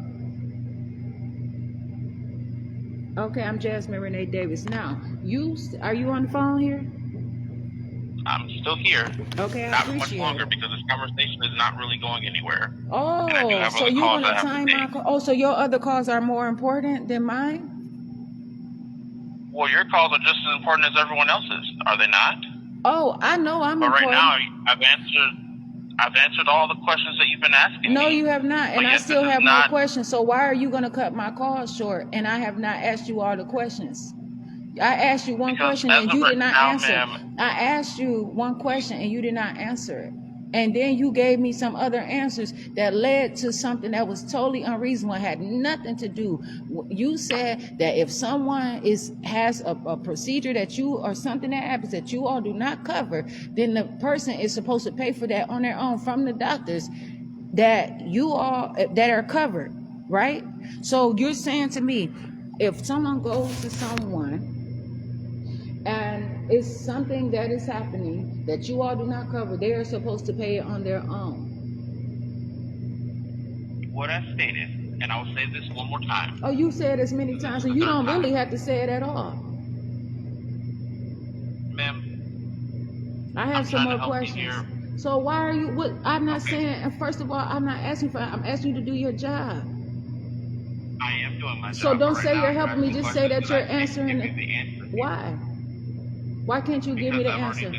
Speaker 1: Okay, I'm Jasmine Renee Davis. Now, are you on the phone here?
Speaker 5: I'm still here.
Speaker 1: Okay, I
Speaker 5: Not much
Speaker 1: appreciate
Speaker 5: longer
Speaker 1: it.
Speaker 5: because this conversation is not really going anywhere.
Speaker 1: Oh,
Speaker 5: And I do have
Speaker 1: so
Speaker 5: other
Speaker 1: you're
Speaker 5: calls
Speaker 1: gonna
Speaker 5: I have to
Speaker 1: time
Speaker 5: take.
Speaker 1: my call? Oh, so your other calls are more important than mine?
Speaker 5: Well, your calls are just as important as everyone else's, are they not?
Speaker 1: Oh, I know I'm
Speaker 5: But right
Speaker 1: important.
Speaker 5: now, I've answered all the questions that you've been asking
Speaker 1: No,
Speaker 5: me.
Speaker 1: you have not, and
Speaker 5: But
Speaker 1: I
Speaker 5: yet
Speaker 1: still
Speaker 5: this is
Speaker 1: have more
Speaker 5: not-
Speaker 1: questions. So why are you gonna cut my call short? And I have not asked you all the questions. I asked you one
Speaker 5: Because
Speaker 1: question
Speaker 5: as
Speaker 1: and
Speaker 5: of
Speaker 1: you
Speaker 5: right
Speaker 1: did not
Speaker 5: now,
Speaker 1: answer.
Speaker 5: ma'am,
Speaker 1: I asked you one question and you did not answer it. And then you gave me some other answers that led to something that was totally unreasonable, had nothing to do. You said that if someone has a procedure that you or something that happens that you all do not cover, then the person is supposed to pay for that on their own from the doctors that you all that are covered, right? So you're saying to me, if someone goes to someone and it's something that is happening that you all do not cover, they are supposed to pay it on their own.
Speaker 5: what I stated, and I will say this one more time.
Speaker 1: Oh, you said as many times, and you don't really have to say it at all.
Speaker 5: Ma'am,
Speaker 1: I have some more questions. So why are you? What I'm not saying. And first of all, I'm not asking for. I'm asking you to do your job.
Speaker 5: I am doing my job.
Speaker 1: So don't
Speaker 5: right
Speaker 1: say
Speaker 5: now.
Speaker 1: you're helping me. Just say that you're
Speaker 5: I can't
Speaker 1: answering.
Speaker 5: give you the answer.
Speaker 1: Why? Why can't you give me the answer?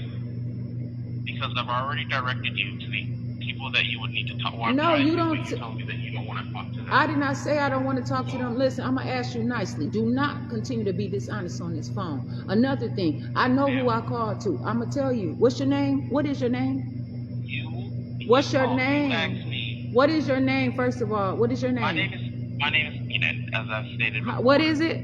Speaker 5: Because I've already directed you to the people that you would need to talk to.
Speaker 1: No, you don't.
Speaker 5: You told me that you don't want to talk to them.
Speaker 1: I did not say I don't want to talk to them. Listen, I'm gonna ask you nicely. Do not continue to be dishonest on this phone. Another thing, I know who I called to. I'm gonna tell you. What's your name? What is your name? What's your name? What is your name? First of all, what is your name?
Speaker 5: My name is Keenan, as I've stated before.
Speaker 1: What is it?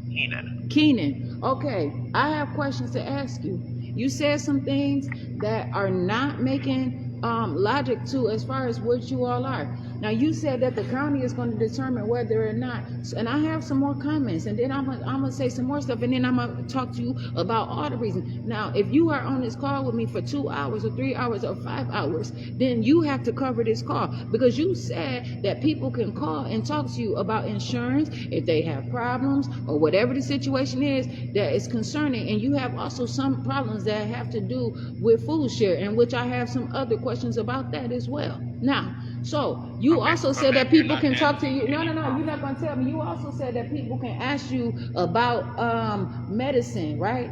Speaker 5: Keenan.
Speaker 1: Keenan. Okay, I have questions to ask you. You said some things that are not making logic to as far as what you all are. Now you said that the county is going to determine whether or not, and I have some more comments, and then I'm gonna say some more stuff, and then I'm gonna talk to you about all the reasons. Now, if you are on this call with me for 2 hours or 3 hours or 5 hours, then you have to cover this call, because you said that people can call and talk to you about insurance if they have problems or whatever the situation is that is concerning, and you have also some problems that have to do with food share, in which I have some other questions about that as well. Now, so you also said that people can talk to you. No, you're not going to tell me. You also said that people can ask you about medicine, right?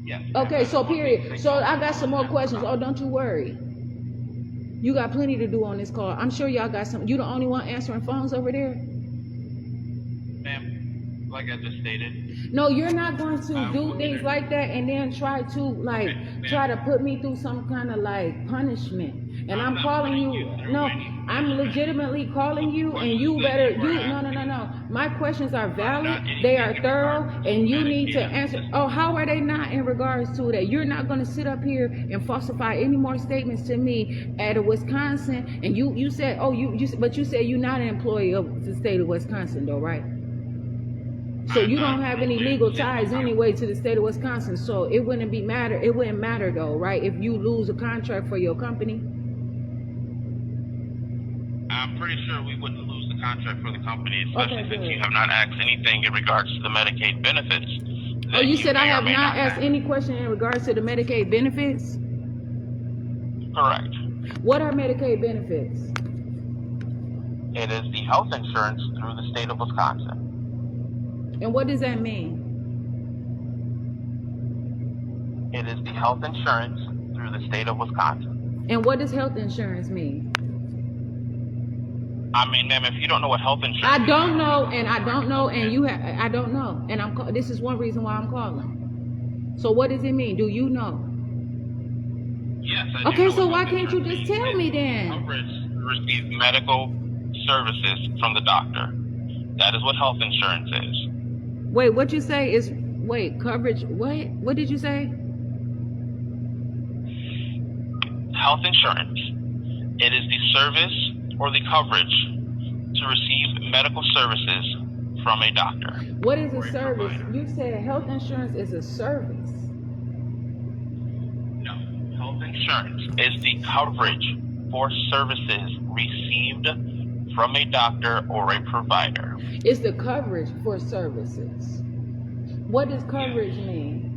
Speaker 5: Yes.
Speaker 1: Okay, so period. So I got some more questions. Oh, don't you worry. You got plenty to do on this call. I'm sure y'all got some. You the only one answering phones over there?
Speaker 5: Ma'am, like I just stated.
Speaker 1: No, you're not going to do things like that and then try to put me through some kind of like punishment. And I'm calling you. No, I'm legitimately calling you, and you better. No. My questions are valid. They are thorough, and you need to answer. Oh, how are they not in regards to that? You're not going to sit up here and falsify any more statements to me at Wisconsin. And you said, but you said you're not an employee of the state of Wisconsin, though, right? So you don't have any legal ties anyway to the state of Wisconsin. So it wouldn't matter though, right? If you lose a contract for your company.
Speaker 5: I'm pretty sure we wouldn't lose the contract for the company, especially since you have not asked anything in regards to the Medicaid benefits.
Speaker 1: Oh, you said I have not asked any question in regards to the Medicaid benefits?
Speaker 5: Correct.
Speaker 1: What are Medicaid benefits?
Speaker 5: It is the health insurance through the state of Wisconsin.
Speaker 1: And what does that mean?
Speaker 5: It is the health insurance through the state of Wisconsin.
Speaker 1: And what does health insurance mean?
Speaker 5: I mean, ma'am, if you don't know what health insurance
Speaker 1: I don't know, and I don't know, and I don't know. And this is one reason why I'm calling. So what does it mean? Do you know?
Speaker 5: Yes, I do.
Speaker 1: Okay,
Speaker 5: know
Speaker 1: so
Speaker 5: what
Speaker 1: why
Speaker 5: health
Speaker 1: can't you
Speaker 5: insurance
Speaker 1: just tell me
Speaker 5: is.
Speaker 1: then?
Speaker 5: Coverage to receive medical services from the doctor. That is what health insurance is.
Speaker 1: Wait, what you say is, coverage, what did you say?
Speaker 5: Health insurance. It is the service or the coverage to receive medical services from a doctor.
Speaker 1: What is a service? You said health insurance is a service.
Speaker 5: No, health insurance is the coverage for services received from a doctor or a provider.
Speaker 1: It's the coverage for services. What does coverage mean?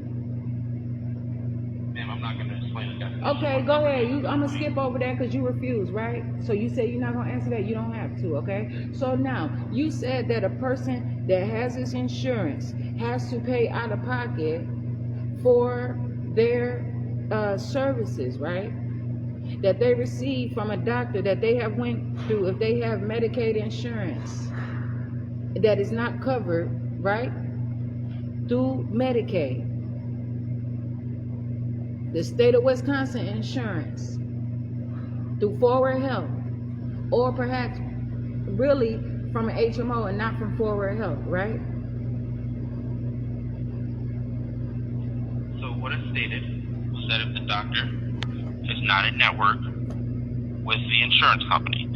Speaker 5: Ma'am, I'm not going to explain the definition.
Speaker 1: Okay, go ahead. I'm going to skip over that because you refuse, right? So you say you're not going to answer that. You don't have to, okay? So now, you said that a person that has this insurance has to pay out of pocket for their services, right? That they receive from a doctor that they have went through. If they have Medicaid insurance that is not covered right? Through Medicaid, the state of Wisconsin insurance, through Forward Health, or perhaps really from an HMO and not from Forward Health, right?
Speaker 5: So what is stated was that if the doctor is not in network with the insurance company,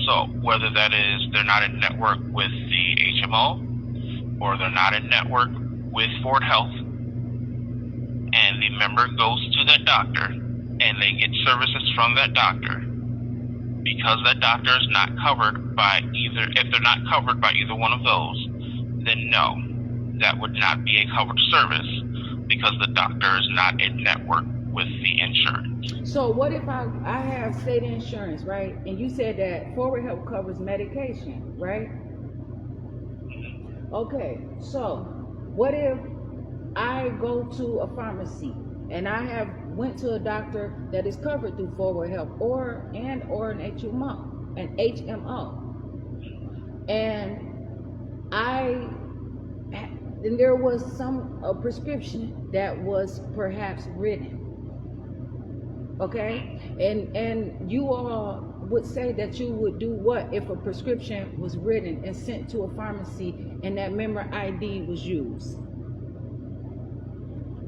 Speaker 5: so whether that is they're not in network with the HMO or they're not in network with Forward Health, and the member goes to that doctor and they get services from that doctor, because that doctor is not covered by either, if they're not covered by either one of those, then no, that would not be a covered service because the doctor is not in network with the insurance.
Speaker 1: So what if I have state insurance, right? And you said that Forward Health covers medication, right? Okay, so what if I go to a pharmacy and I have went to a doctor that is covered through Forward Health or an HMO, and and there was a prescription that was perhaps written, okay, and you all would say that you would do what if a prescription was written and sent to a pharmacy and that member ID was used?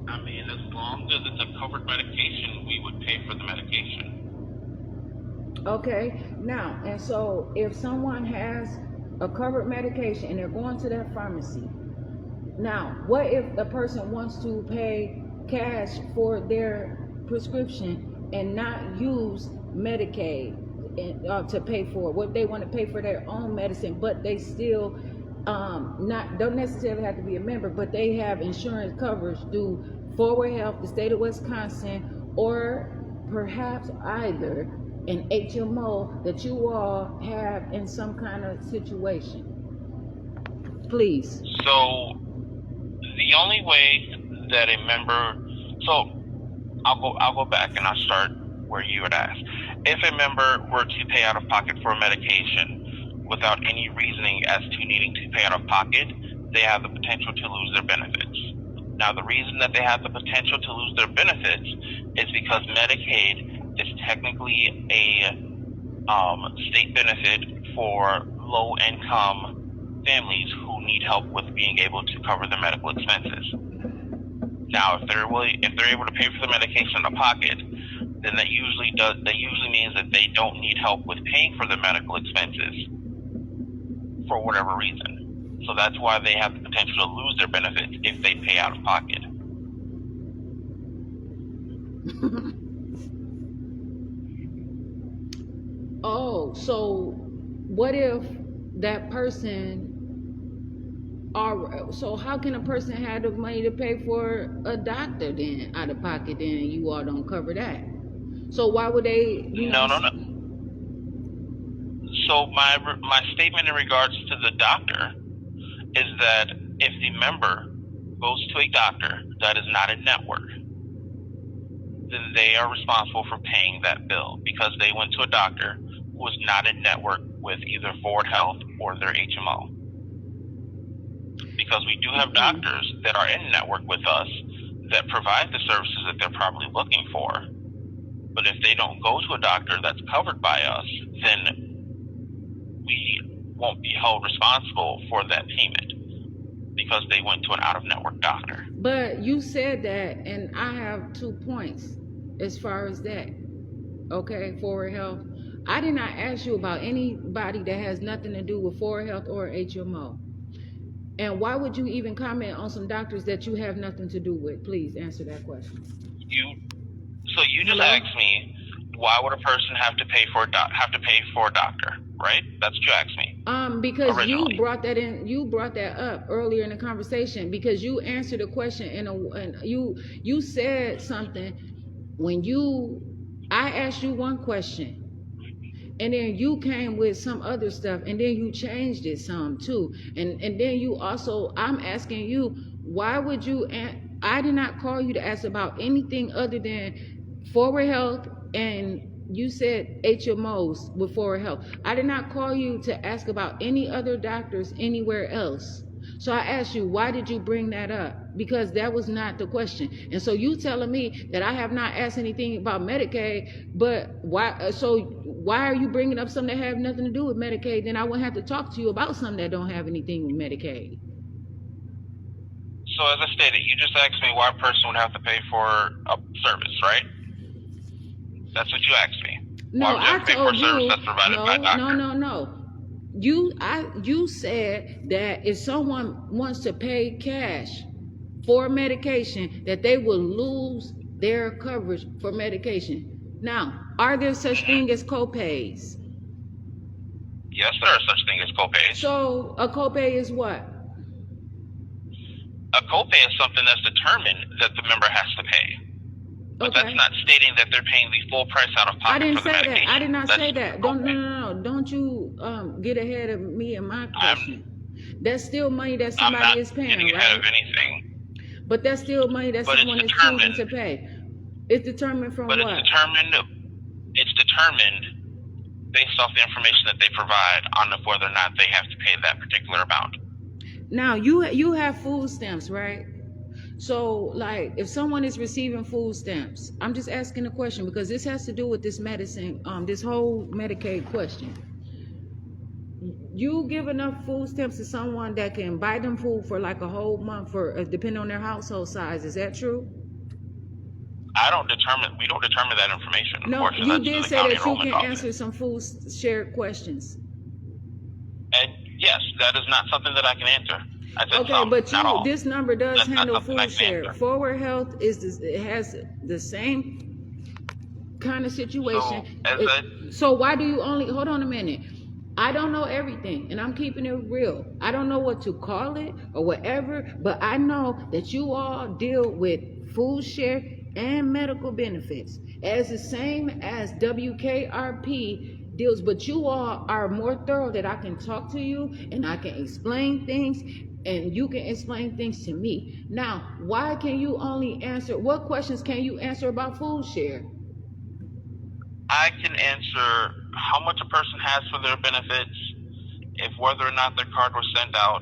Speaker 5: I mean, as long as it's a covered medication, we would pay for the medication.
Speaker 1: Okay, now, and so if someone has a covered medication and they're going to that pharmacy, now, what if the person wants to pay cash for their prescription and not use Medicaid to pay for it? What if they want to pay for their own medicine, but they still don't necessarily have to be a member, but they have insurance coverage through Forward Health, the state of Wisconsin, or perhaps either an HMO that you all have in some kind of situation? Please.
Speaker 5: So the only way that a member, so I'll go back and I'll start where you had asked. If a member were to pay out of pocket for a medication without any reasoning as to needing to pay out of pocket, they have the potential to lose their benefits. Now, the reason that they have the potential to lose their benefits is because Medicaid is technically a state benefit for low-income families who need help with being able to cover their medical expenses. Now, if they're able to pay for the medication out of pocket, then that usually means that they don't need help with paying for their medical expenses for whatever reason. So that's why they have the potential to lose their benefits if they pay out of pocket.
Speaker 1: Oh, so what if that person so how can a person have the money to pay for a doctor then out of pocket, then you all don't cover that? So why would they?
Speaker 5: No. So my statement in regards to the doctor is that if the member goes to a doctor that is not in network, then they are responsible for paying that bill because they went to a doctor who was not in network with either Forward Health or their HMO. Because we do have doctors that are in network with us that provide the services that they're probably looking for. But if they don't go to a doctor that's covered by us, then we won't be held responsible for that payment because they went to an out-of-network doctor.
Speaker 1: But you said that, and I have 2 points as far as that. Okay, Forward Health. I did not ask you about anybody that has nothing to do with Forward Health or HMO. And why would you even comment on some doctors that you have nothing to do with? Please answer that question.
Speaker 5: So you just asked me, why would a person have to pay for a doctor, right? That's what you asked me.
Speaker 1: Because
Speaker 5: originally.
Speaker 1: You brought that up earlier in the conversation, because you answered a question and you said something when I asked you one question. And then you came with some other stuff, and then you changed it some too. And then you also, I'm asking you, why would you, I did not call you to ask about anything other than Forward Health, and you said HMOs with Forward Health. I did not call you to ask about any other doctors anywhere else. So I asked you, why did you bring that up? Because that was not the question. And so you telling me that I have not asked anything about Medicaid, but why? So why are you bringing up something that have nothing to do with Medicaid? Then I wouldn't have to talk to you about something that don't have anything with Medicaid.
Speaker 5: So as I stated, you just asked me why a person would have to pay for a service, right? That's what you asked me.
Speaker 1: No,
Speaker 5: why would you
Speaker 1: I
Speaker 5: have to pay for
Speaker 1: told
Speaker 5: a service
Speaker 1: you.
Speaker 5: that's provided by a doctor?
Speaker 1: No. You said that if someone wants to pay cash for medication, that they will lose their coverage for medication. Now, are there such thing as copays?
Speaker 5: Yes, there are such things as copays.
Speaker 1: So a copay is what?
Speaker 5: A copay is something that's determined that the member has to pay. But
Speaker 1: Okay.
Speaker 5: that's not stating that they're paying the full price out of pocket
Speaker 1: I didn't
Speaker 5: for the
Speaker 1: say
Speaker 5: medication.
Speaker 1: that. I did not
Speaker 5: That's
Speaker 1: say that.
Speaker 5: a
Speaker 1: Don't
Speaker 5: copay.
Speaker 1: no. Don't you get ahead of me and my question. That's still money that
Speaker 5: I'm not
Speaker 1: somebody is paying,
Speaker 5: getting ahead
Speaker 1: right?
Speaker 5: of anything.
Speaker 1: But that's still money that
Speaker 5: But it's
Speaker 1: someone is choosing
Speaker 5: determined.
Speaker 1: to pay. It's determined from
Speaker 5: But
Speaker 1: what?
Speaker 5: it's determined based off the information that they provide on whether or not they have to pay that particular amount.
Speaker 1: Now you have food stamps, right? So like if someone is receiving food stamps, I'm just asking a question because this has to do with this medicine, this whole Medicaid question. You give enough food stamps to someone that can buy them food for like a whole month for depending on their household size. Is that true?
Speaker 5: We don't determine that information.
Speaker 1: No,
Speaker 5: Unfortunately,
Speaker 1: you
Speaker 5: that's
Speaker 1: did
Speaker 5: the
Speaker 1: say
Speaker 5: county
Speaker 1: that you
Speaker 5: enrollment
Speaker 1: can
Speaker 5: office.
Speaker 1: answer some food share questions.
Speaker 5: And yes, that is not something that I can answer. I said
Speaker 1: Okay,
Speaker 5: some,
Speaker 1: but
Speaker 5: not all.
Speaker 1: this number does
Speaker 5: That's not
Speaker 1: handle
Speaker 5: something I
Speaker 1: food
Speaker 5: can
Speaker 1: share.
Speaker 5: answer.
Speaker 1: Forward Health it has the same kind of situation. So why do you only hold on a minute? I don't know everything, and I'm keeping it real. I don't know what to call it or whatever, but I know that you all deal with food share and medical benefits as the same as WKRP deals, but you all are more thorough that I can talk to you and I can explain things and you can explain things to me. Now, why can you only answer, what questions can you answer about food share?
Speaker 5: I can answer how much a person has for their benefits, if whether or not their card was sent out,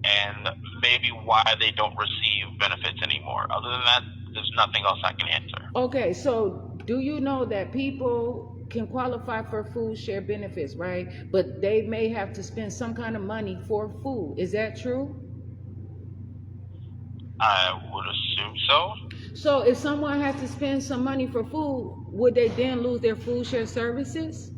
Speaker 5: and maybe why they don't receive benefits anymore. Other than that, there's nothing else I can answer.
Speaker 1: Okay, so do you know that people can qualify for food share benefits, right? But they may have to spend some kind of money for food. Is that true?
Speaker 5: I would assume so.
Speaker 1: So if someone has to spend some money for food, would they then lose their food share services?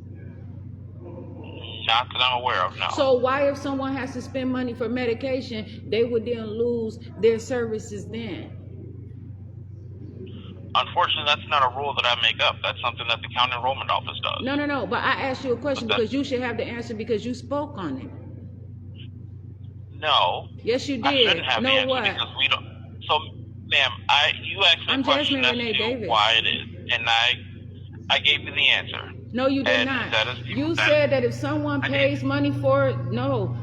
Speaker 5: Not that I'm aware of, no.
Speaker 1: So why if someone has to spend money for medication, they would then lose their services then?
Speaker 5: Unfortunately, that's not a rule that I make up. That's something that the county enrollment office does.
Speaker 1: No. But I asked you a question because you should have the answer because you spoke on it.
Speaker 5: No.
Speaker 1: Yes, you did.
Speaker 5: I shouldn't have the
Speaker 1: No,
Speaker 5: answer
Speaker 1: what?
Speaker 5: because we don't. So, ma'am, you asked me
Speaker 1: I'm
Speaker 5: a question
Speaker 1: Jasmine
Speaker 5: as
Speaker 1: Renee
Speaker 5: to
Speaker 1: Davis.
Speaker 5: why it is, and I gave you the answer.
Speaker 1: No, you did
Speaker 5: And
Speaker 1: not.
Speaker 5: that is-
Speaker 1: You said that if someone
Speaker 5: I did.
Speaker 1: pays money for it, no.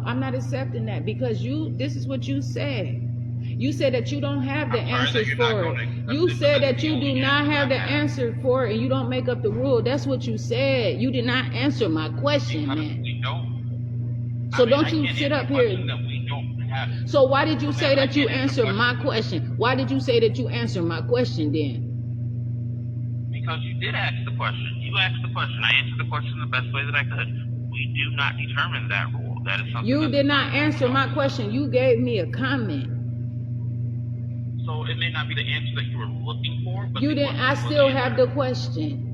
Speaker 1: I'm not accepting that because this is what you said. You said that you don't have the
Speaker 5: I'm sorry that
Speaker 1: answers
Speaker 5: you're not
Speaker 1: for
Speaker 5: going to
Speaker 1: it.
Speaker 5: accept
Speaker 1: You
Speaker 5: it
Speaker 1: said
Speaker 5: because
Speaker 1: that you
Speaker 5: you
Speaker 1: do
Speaker 5: only
Speaker 1: not
Speaker 5: answer
Speaker 1: have the
Speaker 5: that.
Speaker 1: answer for it and you don't make up the rule. That's what you said. You did not answer my question,
Speaker 5: Because
Speaker 1: man.
Speaker 5: we don't.
Speaker 1: So
Speaker 5: I mean,
Speaker 1: don't
Speaker 5: I
Speaker 1: you
Speaker 5: can't
Speaker 1: sit
Speaker 5: answer
Speaker 1: up
Speaker 5: a
Speaker 1: here.
Speaker 5: question that we don't have.
Speaker 1: So why did you
Speaker 5: So,
Speaker 1: say
Speaker 5: ma'am, I
Speaker 1: that you
Speaker 5: can't answer
Speaker 1: answered my
Speaker 5: questions.
Speaker 1: question? Why did you say that you answered my question then?
Speaker 5: Because you did ask the question. You asked the question. I answered the question the best way that I could. We do not determine that rule. That is something
Speaker 1: You
Speaker 5: that
Speaker 1: did
Speaker 5: the
Speaker 1: not
Speaker 5: county
Speaker 1: answer my
Speaker 5: enrollment
Speaker 1: question. You gave me a comment.
Speaker 5: office. So it may not be the answer that you were looking for, but
Speaker 1: You
Speaker 5: the
Speaker 1: didn't. I
Speaker 5: question was
Speaker 1: still have the
Speaker 5: answered.
Speaker 1: question.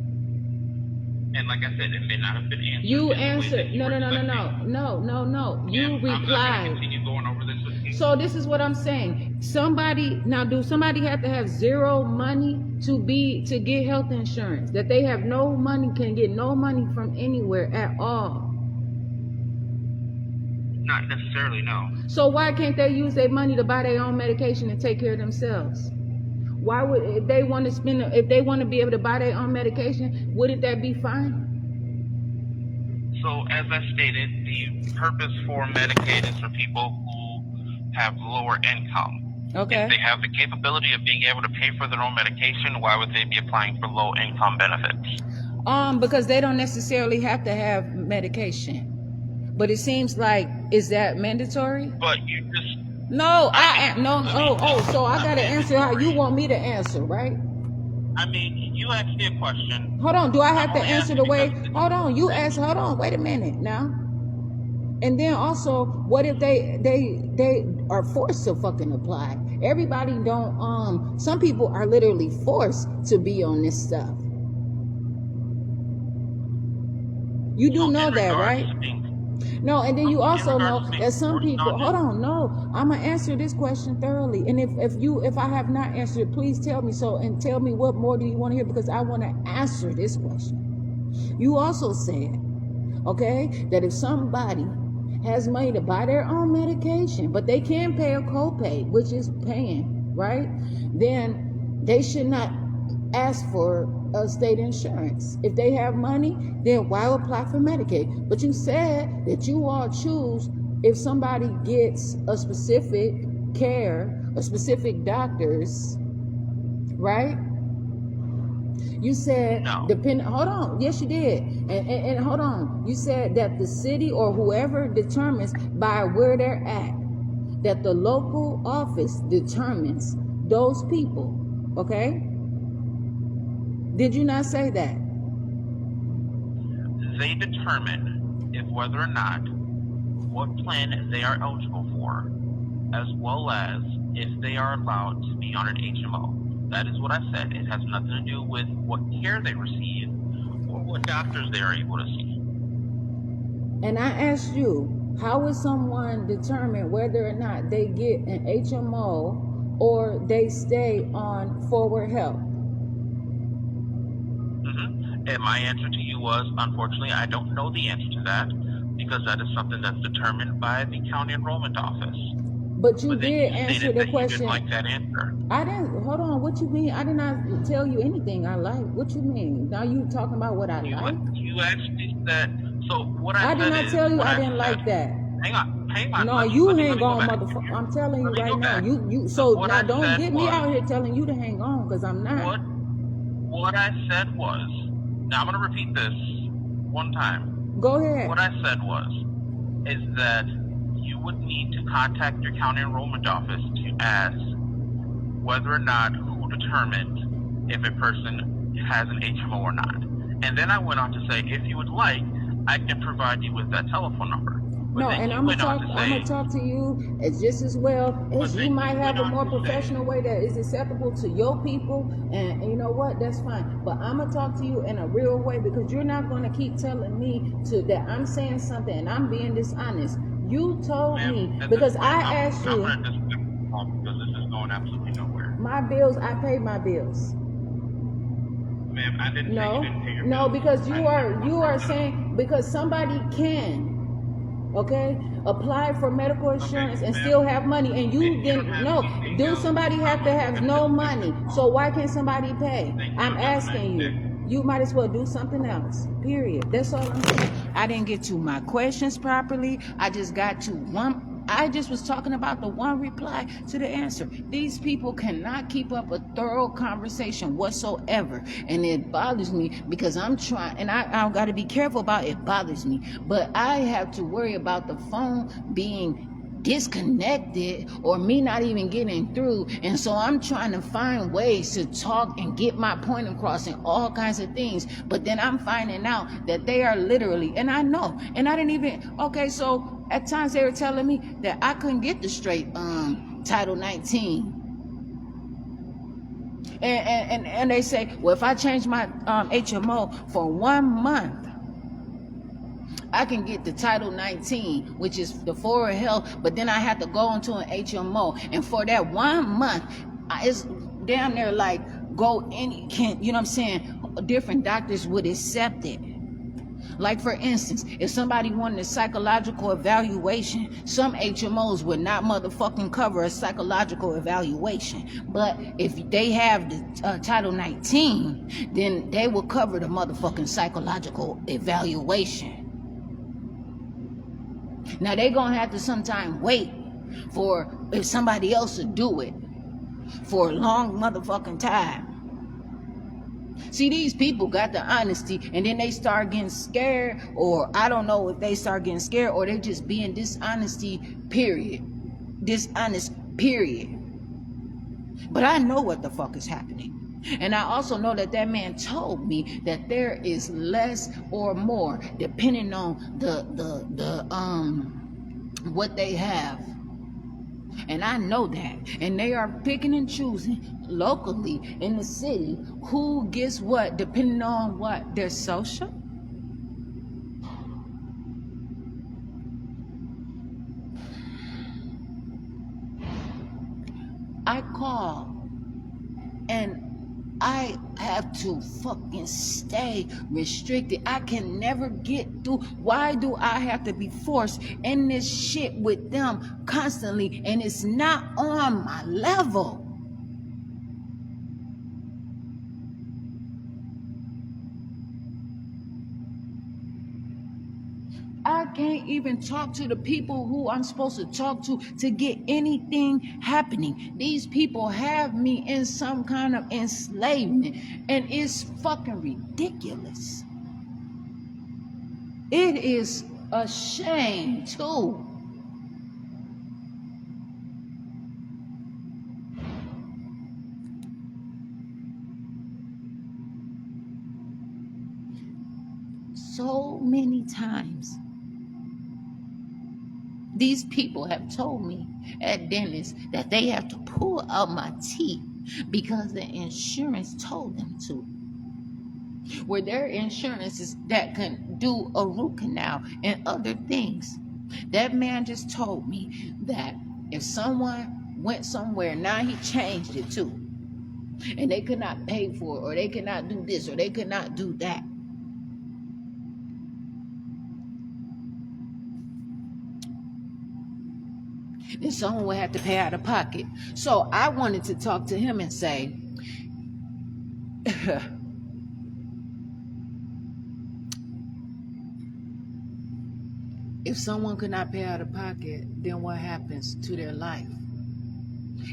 Speaker 5: And like I said, it may not have been answered.
Speaker 1: You
Speaker 5: in the way that
Speaker 1: answered.
Speaker 5: you
Speaker 1: No.
Speaker 5: were expecting.
Speaker 1: You
Speaker 5: Ma'am, I'm not going to
Speaker 1: replied.
Speaker 5: continue going over this with you.
Speaker 1: So this is what I'm saying. Do somebody have to have zero money to get health insurance? That they have no money, can get no money from anywhere at all.
Speaker 5: Not necessarily, no.
Speaker 1: So why can't they use their money to buy their own medication and take care of themselves? Why would if they want to be able to buy their own medication, wouldn't that be fine?
Speaker 5: So as I stated, the purpose for Medicaid is for people who have lower income.
Speaker 1: Okay.
Speaker 5: If they have the capability of being able to pay for their own medication, why would they be applying for low income benefits?
Speaker 1: Because they don't necessarily have to have medication. But it seems like, is that mandatory?
Speaker 5: But you just
Speaker 1: No, so I gotta
Speaker 5: mandatory.
Speaker 1: answer how you want me to answer, right?
Speaker 5: I mean, you asked me a question.
Speaker 1: Hold on, do I have
Speaker 5: I'm
Speaker 1: to
Speaker 5: only
Speaker 1: answer
Speaker 5: asking
Speaker 1: the way?
Speaker 5: because
Speaker 1: Hold on, you ask. Hold on, wait a minute now. And then also, what if they are forced to fucking apply? Everybody don't. Some people are literally forced to be on this stuff. You do
Speaker 5: so
Speaker 1: know
Speaker 5: in
Speaker 1: that,
Speaker 5: regards
Speaker 1: right?
Speaker 5: to being
Speaker 1: No, and then you
Speaker 5: in
Speaker 1: also know
Speaker 5: regards to being
Speaker 1: that some
Speaker 5: forced
Speaker 1: people.
Speaker 5: on
Speaker 1: Hold
Speaker 5: it,
Speaker 1: on, no, I'm gonna answer this question thoroughly. And if I have not answered it, please tell me so, and tell me what more do you want to hear, because I want to answer this question. You also said, okay, that if somebody has money to buy their own medication, but they can pay a copay, which is paying, right? Then they should not ask for state insurance. If they have money, then why apply for Medicaid? But you said that you all choose if somebody gets a specific care, a specific doctor's, right? You said
Speaker 5: no.
Speaker 1: hold on, yes you did. And hold on, you said that the city or whoever determines by where they're at, that the local office determines those people, okay? Did you not say that?
Speaker 5: They determine if whether or not what plan they are eligible for, as well as if they are allowed to be on an HMO. That is what I said. It has nothing to do with what care they receive or what doctors they are able to see.
Speaker 1: And I asked you, how would someone determine whether or not they get an HMO or they stay on forward health?
Speaker 5: And my answer to you was, unfortunately, I don't know the answer to that, because that is something that's determined by the county enrollment office.
Speaker 1: But you did answer the question.
Speaker 5: You didn't like that answer.
Speaker 1: I didn't. Hold on. What you mean? I did not tell you anything I like. What you mean? Now you talking about what I like?
Speaker 5: You asked me that. So what I
Speaker 1: did not tell you I didn't like that.
Speaker 5: Hang on.
Speaker 1: No, you hang on, motherfucker. I'm telling you right now. You. So now don't get me out here telling you to hang on, because I'm not.
Speaker 5: What I said was. Now I'm going to repeat this one time.
Speaker 1: Go ahead.
Speaker 5: What I said is that you would need to contact your county enrollment office to ask whether or not who determined if a person has an HMO or not. And then I went on to say, if you would like, I can provide you with that telephone number.
Speaker 1: No, and I'm gonna talk to you as just as well as you might have a more professional way that is acceptable to your people, and you know what, that's fine. But I'm gonna talk to you in a real way, because you're not gonna keep telling me that I'm saying something and I'm being dishonest. You told me, because I asked you.
Speaker 5: Because this is going absolutely nowhere.
Speaker 1: My bills, I paid my bills.
Speaker 5: Ma'am, I didn't say you didn't pay your bills.
Speaker 1: No, because you are saying, because somebody can, okay, apply for medical insurance and still have money, and you didn't. No, do somebody have to have no money? So why can't somebody pay? I'm asking you. You might as well do something else. Period. That's all I'm saying. I didn't get to my questions properly. I just got to one. I just was talking about the one reply to the answer. These people cannot keep up a thorough conversation whatsoever. And it bothers me, because I'm trying, and I got to be careful about it bothers me. But I have to worry about the phone being disconnected or me not even getting through, and so I'm trying to find ways to talk and get my point across and all kinds of things. But then I'm finding out that they are literally, and I know, and I didn't even, okay, so at times they were telling me that I couldn't get the straight Title 19. And they say, well, if I change my HMO for 1 month, I can get the Title 19, which is the forward health, but then I have to go into an HMO. And for that 1 month, it's damn near like you know what I'm saying? Different doctors would accept it. Like, for instance, if somebody wanted a psychological evaluation, some HMOs would not motherfucking cover a psychological evaluation. But if they have the Title 19, then they will cover the motherfucking psychological evaluation. Now, they're going to have to sometime wait for if somebody else to do it for a long motherfucking time. See, these people got the honesty, and then they start getting scared, or I don't know if they start getting scared or they just being dishonest, period. But I know what the fuck is happening. And I also know that that man told me that there is less or more depending on the what they have. And I know that. And they are picking and choosing locally in the city who gets what depending on what their social. I call and I have to fucking stay restricted. I can never get through. Why do I have to be forced in this shit with them constantly? And it's not on my level. I can't even talk to the people who I'm supposed to talk to get anything happening. These people have me in some kind of enslavement, and it's fucking ridiculous. It is a shame too. So many times these people have told me at dentists that they have to pull out my teeth because the insurance told them to. Where their insurance is that can do a root canal and other things. That man just told me that if someone went somewhere, now he changed it too, and they could not pay for it, or they could not do this, or they could not do that. Then someone would have to pay out of pocket. So I wanted to talk to him and say, if someone could not pay out of pocket, then what happens to their life?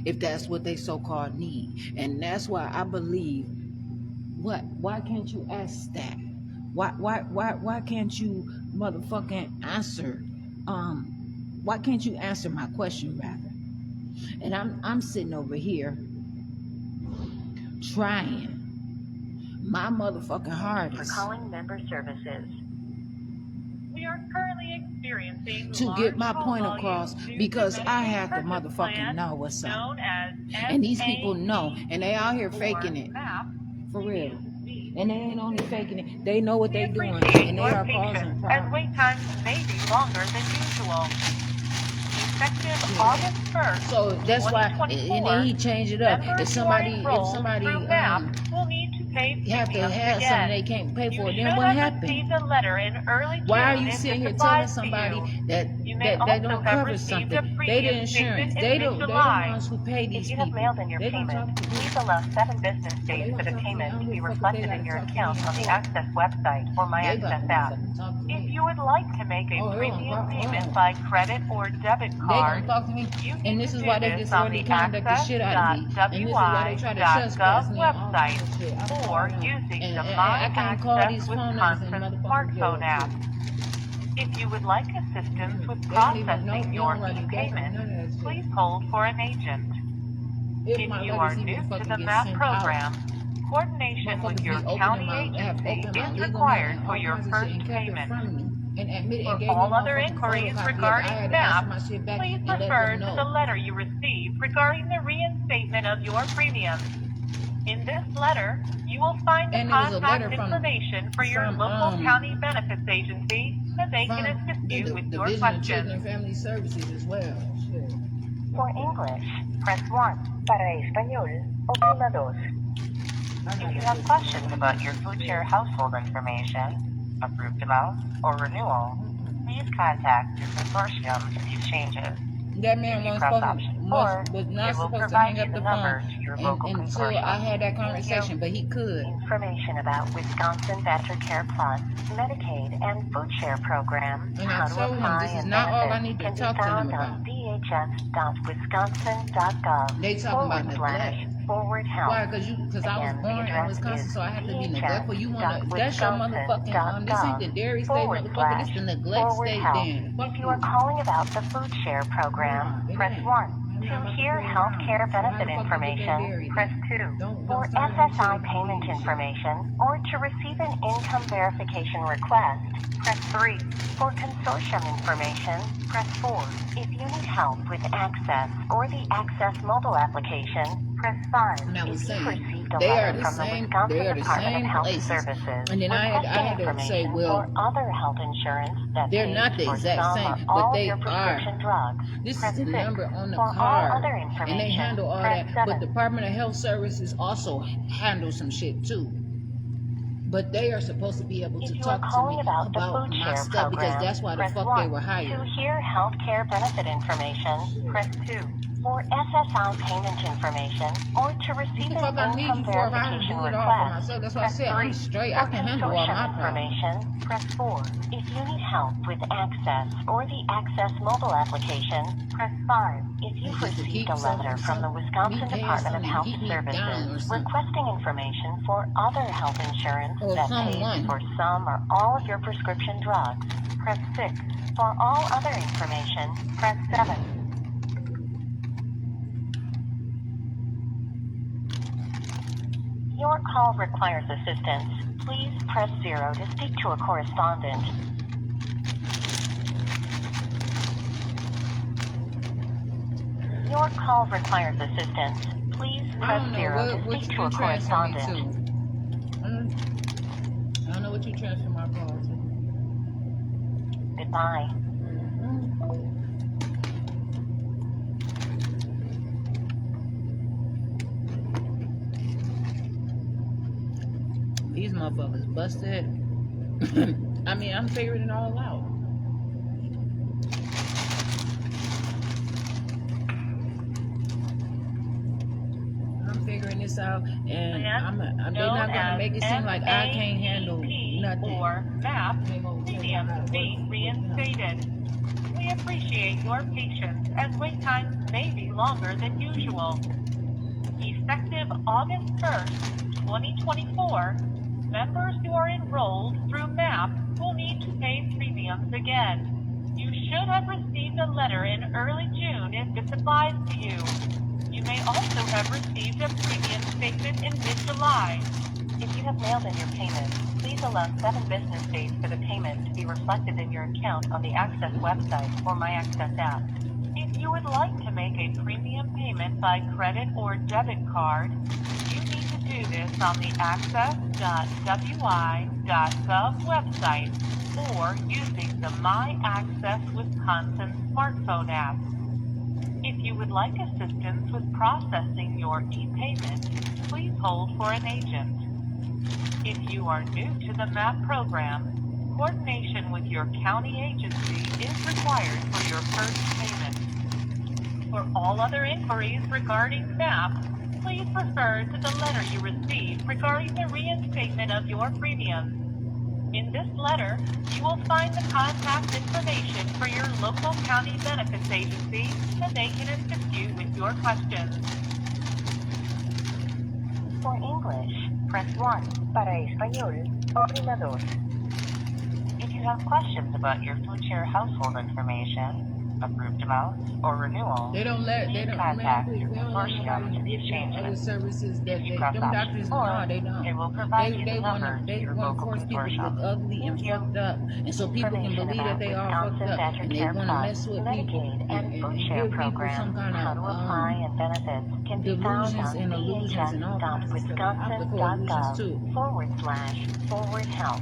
Speaker 1: If that's what they so-called need. And that's why I believe, why can't you ask that? Why can't you motherfucking answer why can't you answer my question rather? And I'm sitting over here trying my motherfucking hardest
Speaker 4: For calling member services.
Speaker 3: We are currently experiencing
Speaker 1: to get my point across, because I have to motherfucking know what's up. And these people know, and they out here faking it. For real. And they ain't only faking it, they know what they're doing, and they are causing
Speaker 3: as
Speaker 1: problems.
Speaker 3: wait times may be longer than usual. Effective August 1st,
Speaker 1: So that's why, and then he changed it up. If somebody
Speaker 3: will need to pay
Speaker 1: have to
Speaker 3: premiums
Speaker 1: have
Speaker 3: again.
Speaker 1: something they can't pay for,
Speaker 3: You
Speaker 1: then
Speaker 3: should
Speaker 1: what
Speaker 3: have
Speaker 1: happened?
Speaker 3: received a letter in early
Speaker 1: Why are
Speaker 3: June
Speaker 1: you sitting here
Speaker 3: indicates
Speaker 1: telling
Speaker 3: to
Speaker 1: somebody
Speaker 3: you.
Speaker 1: that
Speaker 3: You may
Speaker 1: they don't
Speaker 3: also have
Speaker 1: cover
Speaker 3: received
Speaker 1: something?
Speaker 3: a
Speaker 1: They the
Speaker 3: premium
Speaker 1: insurance.
Speaker 3: statement
Speaker 1: They
Speaker 3: in
Speaker 1: the
Speaker 3: mid-July.
Speaker 1: ones who pay these
Speaker 4: If you
Speaker 1: people.
Speaker 4: have mailed in your
Speaker 1: They don't
Speaker 4: payment,
Speaker 1: talk to me.
Speaker 4: please allow 7 business days for the payment to be reflected in your account on the Access website or My
Speaker 1: They got
Speaker 4: Access
Speaker 1: to
Speaker 4: app.
Speaker 1: talk to
Speaker 3: If
Speaker 1: me.
Speaker 3: you would like to make a
Speaker 1: Oh,
Speaker 3: premium
Speaker 1: oh,
Speaker 3: payment
Speaker 1: oh.
Speaker 3: by credit or debit
Speaker 1: They gonna
Speaker 3: card,
Speaker 1: talk to me,
Speaker 3: you
Speaker 1: and
Speaker 3: need
Speaker 1: this
Speaker 3: to
Speaker 1: is
Speaker 3: do
Speaker 1: why they
Speaker 3: this on
Speaker 1: disorderly
Speaker 3: the
Speaker 1: conduct the shit out of me, and this is why they try to trespass me and all
Speaker 3: access.wi.gov
Speaker 1: kinds of shit. I'm
Speaker 3: or
Speaker 1: sorry.
Speaker 3: using
Speaker 1: And
Speaker 3: the
Speaker 1: I
Speaker 3: My
Speaker 1: can't call these
Speaker 3: Access
Speaker 1: phone numbers in
Speaker 3: Wisconsin
Speaker 1: motherfucking jail
Speaker 3: smartphone app.
Speaker 1: too.
Speaker 3: If you would like assistance with
Speaker 1: They don't even know,
Speaker 3: processing
Speaker 1: they
Speaker 3: your
Speaker 1: don't write it down,
Speaker 3: e-payment,
Speaker 1: none of that shit.
Speaker 3: please hold for an agent. If
Speaker 1: My
Speaker 3: you are
Speaker 1: letters
Speaker 3: new
Speaker 1: even
Speaker 3: to
Speaker 1: fucking
Speaker 3: the
Speaker 1: get
Speaker 3: MAP
Speaker 1: sent
Speaker 3: program,
Speaker 1: out.
Speaker 3: coordination with
Speaker 1: Motherfuckers
Speaker 3: your
Speaker 1: be opening
Speaker 3: county
Speaker 1: have
Speaker 3: agency
Speaker 1: opened my
Speaker 3: is
Speaker 1: legal mail
Speaker 3: required
Speaker 1: and
Speaker 3: for
Speaker 1: all
Speaker 3: your
Speaker 1: kinds of
Speaker 3: first
Speaker 1: shit and kept it
Speaker 3: payment.
Speaker 1: from me. And admitted
Speaker 3: For
Speaker 1: and gave me
Speaker 3: all other
Speaker 1: motherfucking
Speaker 3: inquiries
Speaker 1: photocopy of it. I
Speaker 3: regarding
Speaker 1: had to ask
Speaker 3: MAP,
Speaker 1: for my shit back
Speaker 3: please
Speaker 1: and let
Speaker 3: refer
Speaker 1: them
Speaker 3: to
Speaker 1: know.
Speaker 3: the letter you received regarding the reinstatement of your premiums. In this letter, you will find the
Speaker 1: And it was a letter
Speaker 3: contact
Speaker 1: from-
Speaker 3: information for your
Speaker 1: from,
Speaker 3: local county benefits agency so they can
Speaker 1: From
Speaker 3: assist you
Speaker 1: the
Speaker 3: with your
Speaker 1: Division of Children
Speaker 3: questions.
Speaker 1: and Family Services as well. Shit.
Speaker 4: For English, press 1. Para español, oprima 2.
Speaker 3: If you have questions about your food share household information, approved amount, or renewal, please contact your consortium to view changes.
Speaker 1: That man
Speaker 3: You
Speaker 1: was
Speaker 3: press
Speaker 1: supposed
Speaker 3: option
Speaker 1: was
Speaker 3: 4,
Speaker 1: not
Speaker 3: it will
Speaker 1: supposed to
Speaker 3: provide
Speaker 1: hang
Speaker 3: you
Speaker 1: up
Speaker 3: the
Speaker 1: the
Speaker 3: number
Speaker 1: phone
Speaker 3: to your local
Speaker 1: until I
Speaker 3: consortium.
Speaker 1: had that conversation, but he could.
Speaker 4: Information about Wisconsin Better Care Plus, Medicaid, and Food Share Program,
Speaker 1: And I
Speaker 4: how to
Speaker 1: told him
Speaker 4: apply
Speaker 1: this is
Speaker 4: and
Speaker 1: not all I
Speaker 4: benefit,
Speaker 1: need to
Speaker 4: can be
Speaker 1: talk to him
Speaker 4: found
Speaker 1: about.
Speaker 4: on dhs.wisconsin.gov
Speaker 1: They talking about neglect.
Speaker 3: forward help.
Speaker 1: Why? Because I was
Speaker 3: Again, the
Speaker 1: born in
Speaker 3: address
Speaker 1: Wisconsin,
Speaker 3: is
Speaker 1: so I have to be neglectful. You wanna? That's your motherfucking. This ain't the dairy state, motherfucker. This the neglect state.
Speaker 3: /help.
Speaker 1: Then fuck
Speaker 3: If you are calling about the food share program, press 1. To hear health care benefit information, press 2. For SSI payment information or to receive an income verification request, press 3. For consortium information, press 4. If you need help with Access or the Access mobile application, press 5.
Speaker 1: And I was
Speaker 3: If you've
Speaker 1: saying,
Speaker 3: received a
Speaker 1: they are
Speaker 3: letter
Speaker 1: the
Speaker 3: from the
Speaker 1: same.
Speaker 3: Wisconsin
Speaker 1: They are the
Speaker 3: Department of
Speaker 1: same
Speaker 3: Health
Speaker 1: places.
Speaker 3: Services,
Speaker 1: And then I had to say,
Speaker 3: information
Speaker 1: well,
Speaker 3: for other health insurance that
Speaker 1: they're
Speaker 3: pays
Speaker 1: not the
Speaker 3: for
Speaker 1: exact
Speaker 3: some
Speaker 1: same,
Speaker 3: or
Speaker 1: but
Speaker 3: all
Speaker 1: they
Speaker 3: your prescription drugs.
Speaker 1: This
Speaker 3: Press
Speaker 1: is the
Speaker 3: 6.
Speaker 1: number on the
Speaker 3: For all
Speaker 1: card,
Speaker 3: other
Speaker 1: and they
Speaker 3: information,
Speaker 1: handle all
Speaker 3: press
Speaker 1: that.
Speaker 3: 7.
Speaker 1: But Department of Health Services also handle some shit too. But they are supposed to be able to
Speaker 3: If you are
Speaker 1: talk to
Speaker 3: calling
Speaker 1: me
Speaker 3: about the
Speaker 1: about
Speaker 3: food
Speaker 1: my
Speaker 3: share
Speaker 1: stuff because
Speaker 3: program,
Speaker 1: that's why the
Speaker 3: press
Speaker 1: fuck
Speaker 3: 1.
Speaker 1: they were
Speaker 3: To
Speaker 1: hired.
Speaker 3: hear health care benefit information, press 2. For SSI payment information or to receive
Speaker 1: What the fuck
Speaker 3: an
Speaker 1: I need
Speaker 3: income
Speaker 1: you for if I can
Speaker 3: verification
Speaker 1: do it all for
Speaker 3: request,
Speaker 1: myself? That's why I
Speaker 3: press
Speaker 1: said
Speaker 3: 3.
Speaker 1: I'm straight.
Speaker 3: For
Speaker 1: I can handle all
Speaker 3: consortium
Speaker 1: my problems.
Speaker 3: information, press 4. If you need help with Access or the Access mobile application, press 5. If you've
Speaker 1: Just to
Speaker 3: received
Speaker 1: keep
Speaker 3: a letter from the Wisconsin
Speaker 1: me paying
Speaker 3: Department of
Speaker 1: something to
Speaker 3: Health
Speaker 1: keep me down or
Speaker 3: Services
Speaker 1: something.
Speaker 3: requesting information for other health insurance
Speaker 1: Or
Speaker 3: that pays
Speaker 1: someone.
Speaker 3: for some or all of your prescription drugs, press 6. For all other information, press 7. Your call requires assistance. Please press 0 to speak to a correspondent. Your call requires assistance. Please
Speaker 1: I
Speaker 3: press
Speaker 1: don't
Speaker 3: 0
Speaker 1: know
Speaker 3: to
Speaker 1: what
Speaker 3: speak
Speaker 1: you
Speaker 3: to a
Speaker 1: can transfer me
Speaker 3: correspondent.
Speaker 1: to. I don't know what you transfer my call to.
Speaker 3: Goodbye.
Speaker 1: These motherfuckers busted. I mean, I'm figuring it all out. I'm figuring this out, and they're not gonna make it seem like I can't handle nothing.
Speaker 6: Or MAP premiums being reinstated. We appreciate your patience as wait times may be longer than usual. Effective August 1st, 2024, members who are enrolled through MAP will need to pay premiums again. You should have received a letter in early June if this applies to you. You may also have received a premium statement in mid-July.
Speaker 3: If you have mailed in your payment, please allow 7 business days for the payment to be reflected in your account on the Access website or My Access app.
Speaker 6: If you would like to make a premium payment by credit or debit card, you need to do this on the access.wi.gov website or using the My Access Wisconsin smartphone app. If you would like assistance with processing your e-payment, please hold for an agent. If you are new to the MAP program, coordination with your county agency is required for your first payment. For all other inquiries regarding MAP, please refer to the letter you received regarding the reinstatement of your premiums. In this letter, you will find the contact information for your local county benefits agency so they can assist you with your questions.
Speaker 3: For English, press 1. Para español, oprima 2. If you have questions about your food share household information, approved amounts, or renewal, please contact your consortium to be exchanged
Speaker 1: other
Speaker 3: with.
Speaker 1: services that
Speaker 3: If you
Speaker 1: they,
Speaker 3: press
Speaker 1: them
Speaker 3: option
Speaker 1: doctors,
Speaker 3: 4,
Speaker 1: no, they don't.
Speaker 3: it will provide you
Speaker 1: They
Speaker 3: the number to
Speaker 1: they
Speaker 3: your
Speaker 1: want to
Speaker 3: local
Speaker 1: force people to look
Speaker 3: consortium.
Speaker 1: ugly and
Speaker 3: Thank you.
Speaker 1: fucked up, and so people can
Speaker 3: Information
Speaker 1: believe that they
Speaker 3: about
Speaker 1: all fucked
Speaker 3: Wisconsin
Speaker 1: up,
Speaker 3: Badger
Speaker 1: and they
Speaker 3: Care
Speaker 1: want to
Speaker 3: Plus,
Speaker 1: mess with people
Speaker 3: Medicaid, and food share
Speaker 1: give people
Speaker 3: program,
Speaker 1: some kind
Speaker 3: how to apply
Speaker 1: of
Speaker 3: and benefits can be found
Speaker 1: delusions
Speaker 3: on
Speaker 1: and illusions and all kinds of stuff. Optical illusions too.
Speaker 3: dhs.wisconsin.gov/forward-help.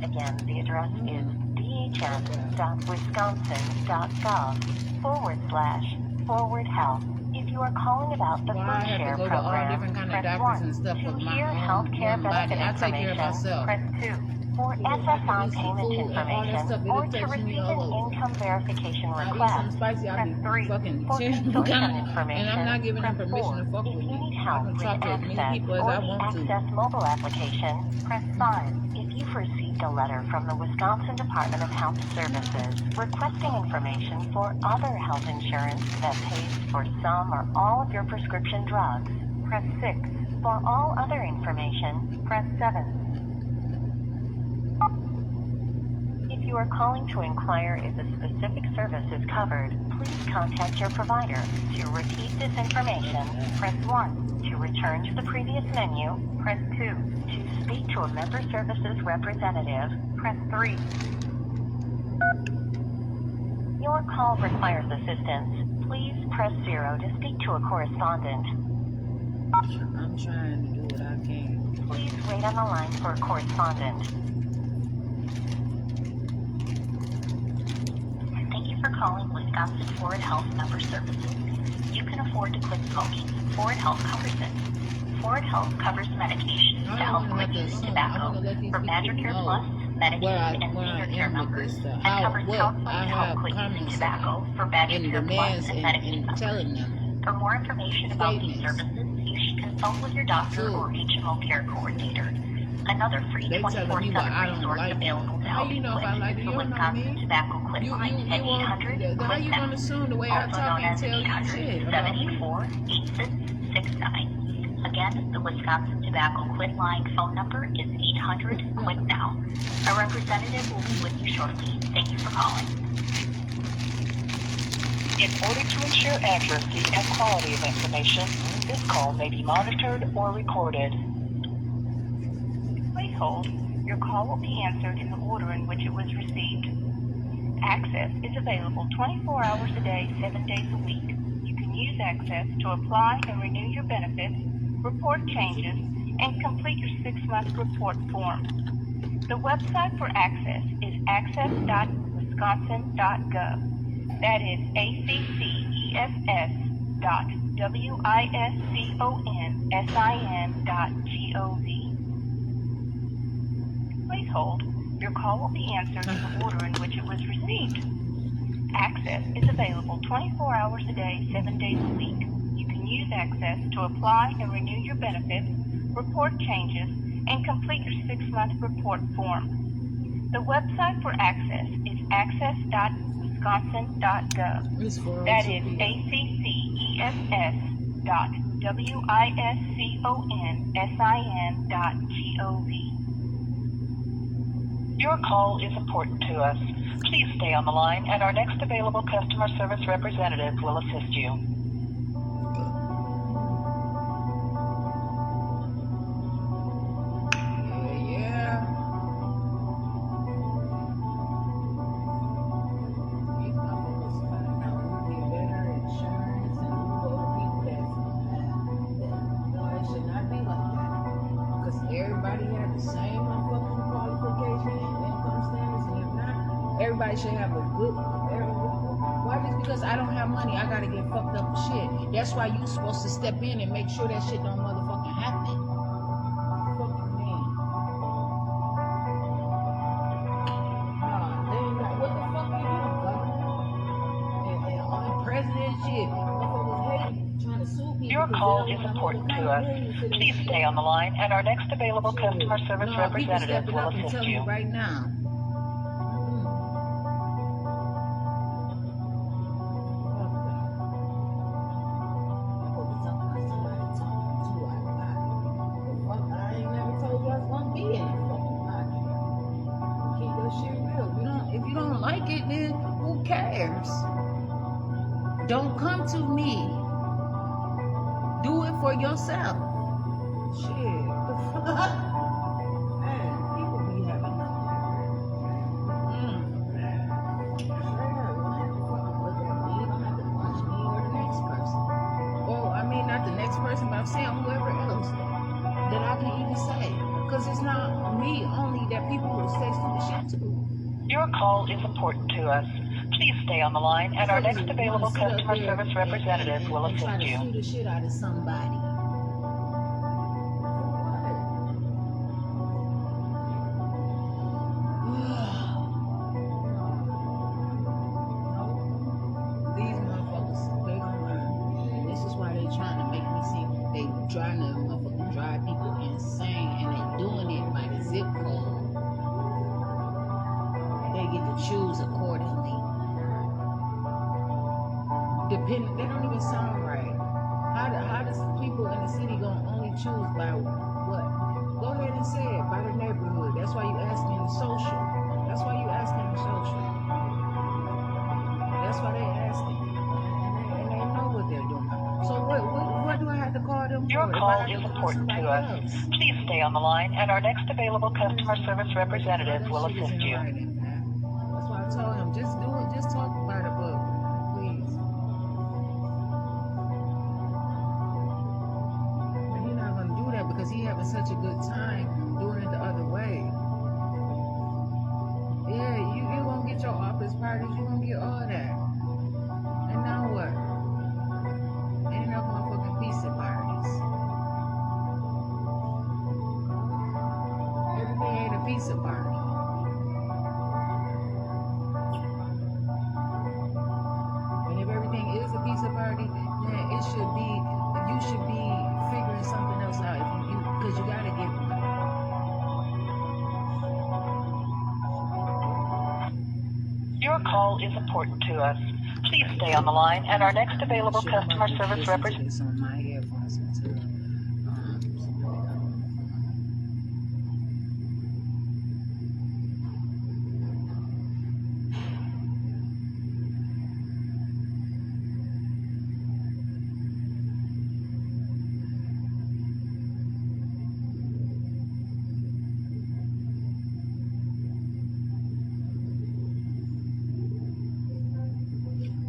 Speaker 3: Again, the address is dhs.wisconsin.gov/forward-help. If you are calling about the
Speaker 1: Why I
Speaker 3: food
Speaker 1: have
Speaker 3: share
Speaker 1: to go to all
Speaker 3: program,
Speaker 1: different kind of
Speaker 3: press
Speaker 1: doctors
Speaker 3: 1.
Speaker 1: and stuff
Speaker 3: To
Speaker 1: with my
Speaker 3: hear health care
Speaker 1: own body.
Speaker 3: benefit
Speaker 1: I take care of
Speaker 3: information,
Speaker 1: myself.
Speaker 3: press 2. For SSI payment
Speaker 1: food and all that
Speaker 3: information
Speaker 1: stuff,
Speaker 3: or
Speaker 1: it'll
Speaker 3: to
Speaker 1: text me
Speaker 3: receive
Speaker 1: all
Speaker 3: an
Speaker 1: over.
Speaker 3: income verification
Speaker 1: I eat
Speaker 3: request,
Speaker 1: something spicy, I'll
Speaker 3: press
Speaker 1: be
Speaker 3: 3.
Speaker 1: fucking
Speaker 3: For
Speaker 1: ten.
Speaker 3: consortium
Speaker 1: And
Speaker 3: information,
Speaker 1: I'm not giving them
Speaker 3: press
Speaker 1: permission
Speaker 3: 4.
Speaker 1: to fuck
Speaker 3: If
Speaker 1: with
Speaker 3: you
Speaker 1: me.
Speaker 3: need
Speaker 1: I
Speaker 3: help
Speaker 1: can
Speaker 3: with
Speaker 1: talk to as many
Speaker 3: Access
Speaker 1: people as
Speaker 3: or
Speaker 1: I
Speaker 3: the
Speaker 1: want to.
Speaker 3: Access mobile application, press 5. If you've received a letter from the Wisconsin Department of Health Services requesting information for other health insurance that pays for some or all of your prescription drugs, press 6. For all other information, press 7. If you are calling to inquire if a specific service is covered, please contact your provider. To repeat this information, press 1. To return to the previous menu, press 2. To speak to a member services representative, press 3. Your call requires assistance. Please press 0 to speak to a correspondent.
Speaker 1: I'm trying to do what I can.
Speaker 3: Please wait on the line for a correspondent.
Speaker 4: Thank you for calling Wisconsin Forward Health Member Services. You can afford to quit smoking. Forward Health covers it. Forward Health covers medications to help quit using tobacco for Medicare Plus, Medicaid, and senior care members, and covers counseling to help quit using tobacco for Medicare Plus and Medicaid
Speaker 1: telling
Speaker 4: members.
Speaker 1: them
Speaker 4: For more information about these services, you should consult with your doctor or HMO care coordinator. Another free 24/7 resource available to help you quit is the Wisconsin Tobacco Quit Line at 800
Speaker 1: how you gonna assume the way I
Speaker 4: also
Speaker 1: talk
Speaker 4: known
Speaker 1: and
Speaker 4: as
Speaker 1: tell you shit?
Speaker 4: 800-74-8669. Again, the Wisconsin Tobacco Quit Line phone number is 800-QUIT-NOW. A representative will be with you shortly. Thank you for calling.
Speaker 6: In order to ensure accuracy and quality of information, this call may be monitored or recorded. Please hold. Your call will be answered in the order in which it was received. Access is available 24 hours a day, 7 days a week. You can use Access to apply and renew your benefits, report changes, and complete your 6-month report form. The website for Access is access.wisconsin.gov. That is access.wisconsin.gov. Please hold. Your call will be answered in the order in which it was received. Access is available 24 hours a day, 7 days a week. You can use Access to apply and renew your benefits, report changes, and complete your 6-month report form. The website for Access is access.wisconsin.gov. That is access.wisconsin.gov. Your call is important to us. Please stay on the line, and our next available customer service representative will assist you.
Speaker 1: Yeah. These motherfuckers find out who get better insurance and who go to people that's no, it should not be like that. Because everybody has the same motherfucking qualification and income standards, and if not, everybody should have a good. Why just because I don't have money, I gotta get fucked up with shit? That's why you supposed to step in and make sure that shit don't motherfucking happen. Fuck you mean? They ain't got what the fuck you doing, governor? And on president shit, motherfuckers hate trying to sue people.
Speaker 6: Your call is important to us. Please stay on the line, and our next available customer service representative will assist you.
Speaker 1: Right now. If you don't like it, then who cares? Don't come to me. Do it for yourself. Shit. Man, people be having not the next person, but I'm saying whoever else that I can even say. Because it's not me only that people will say stupid shit to.
Speaker 6: Your call is important to us. Please stay on the line, and our next available customer service representative will assist you.
Speaker 1: Sue the shit out of somebody. These motherfuckers, they gonna learn. And this is why they trying to make me see they trying to motherfucking drive people insane, and they doing it by the zip code. They get to choose accordingly. Depending, they don't even sound right. How does people in the city gonna only choose by what? Go ahead and say it, by the neighborhood. That's why you asking the social. That's why you asking the social. That's why they asking. And they know what they're doing. So what do I have to call them
Speaker 6: Your
Speaker 1: for? If I
Speaker 6: call
Speaker 1: have
Speaker 6: is
Speaker 1: to call
Speaker 6: important to
Speaker 1: somebody
Speaker 6: us.
Speaker 1: else?
Speaker 6: Please stay on the line, and our next available customer service representative will
Speaker 1: That shit is
Speaker 6: assist
Speaker 1: in
Speaker 6: you.
Speaker 1: writing, man. That's why I told him, just do it, just talk about it, but please. And he's not gonna do that because he having such a good time doing it the other way. Yeah, you gonna get your office parties, you gonna get all that. And now what? Ain't no motherfucking pizza parties. Everything ain't a pizza party. And if everything is a pizza party, then it should be, you should be figuring something else out if you because you gotta get one.
Speaker 6: Your call is important to us. Please stay on the line, and our next available
Speaker 1: Shit, I'm
Speaker 6: customer
Speaker 1: about to
Speaker 6: service
Speaker 1: listen to
Speaker 6: representative.
Speaker 1: this on my headphones until somebody comes.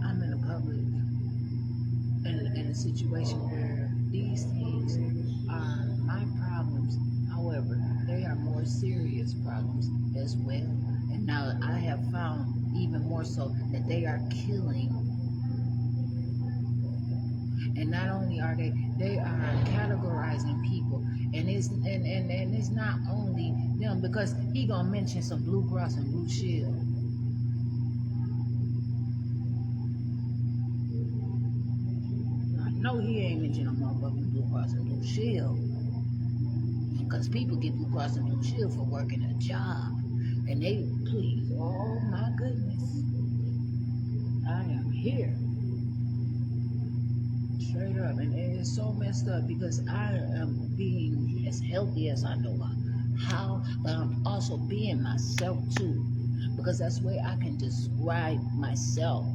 Speaker 1: I'm in a public in a situation where these things are my problems. However, they are more serious problems as well. And now I have found even more so that they are killing. And not only are they are categorizing people. And it's not only them because he gonna mention some Blue Cross and Blue Shield. No, he ain't mentioning no motherfucking Blue Cross and Blue Shield. Because people get Blue Cross and Blue Shield for working a job. And they, please, oh my goodness. I am here. Straight up. And it is so messed up because I am being as healthy as I know how, but I'm also being myself too. Because that's the way I can describe myself.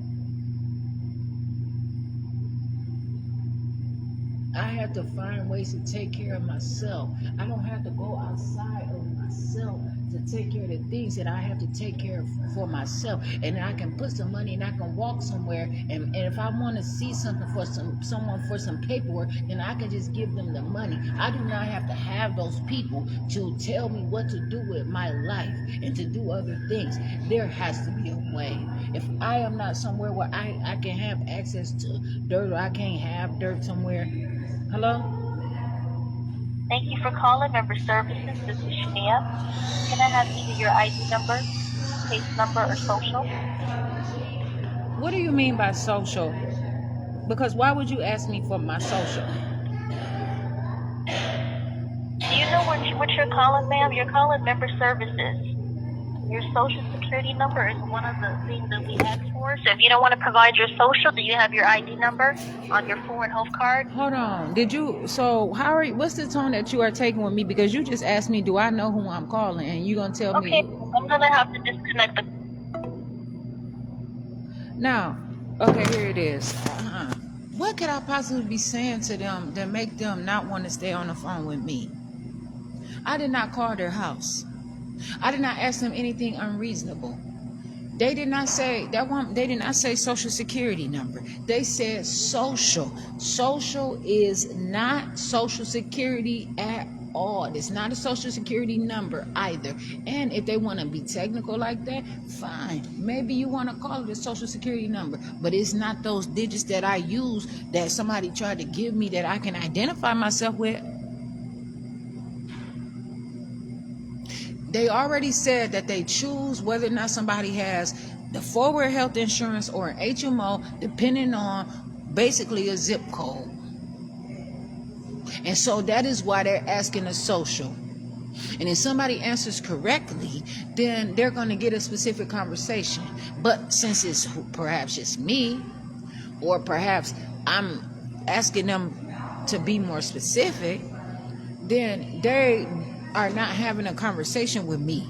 Speaker 1: I have to find ways to take care of myself. I don't have to go outside of myself to take care of the things that I have to take care of for myself. And I can put some money and I can walk somewhere. And if I want to see something for someone for some paperwork, then I can just give them the money. I do not have to have those people to tell me what to do with my life and to do other things. There has to be a way. If I am not somewhere where I can have access to dirt or I can't have dirt somewhere. Hello?
Speaker 4: Thank you for calling Member Services. This is Shania. Can I have either your ID number, case number, or social?
Speaker 1: What do you mean by social? Because why would you ask me for my social?
Speaker 4: Do you know what you're calling, ma'am? You're calling Member Services. Your social security number is one of the things that we ask for. So if you don't want to provide your social, do you have your ID number on your foreign health card?
Speaker 1: Hold on. What's the tone that you are taking with me? Because you just asked me, do I know who I'm calling? And you going to tell
Speaker 4: Okay,
Speaker 1: me.
Speaker 4: I'm going to have to disconnect the...
Speaker 1: Now, okay, here it is. What could I possibly be saying to them that make them not want to stay on the phone with me? I did not call their house. I did not ask them anything unreasonable. They did not say they did not say social security number. They said social. Social is not social security at all. It's not a social security number either. And if they want to be technical like that, fine. Maybe you want to call it a social security number, but it's not those digits that I use that somebody tried to give me that I can identify myself with. They already said that they choose whether or not somebody has the forward health insurance or an HMO, depending on basically a zip code. And so that is why they're asking a social. And if somebody answers correctly, then they're going to get a specific conversation. But since it's perhaps just me, or perhaps I'm asking them to be more specific, then they are not having a conversation with me.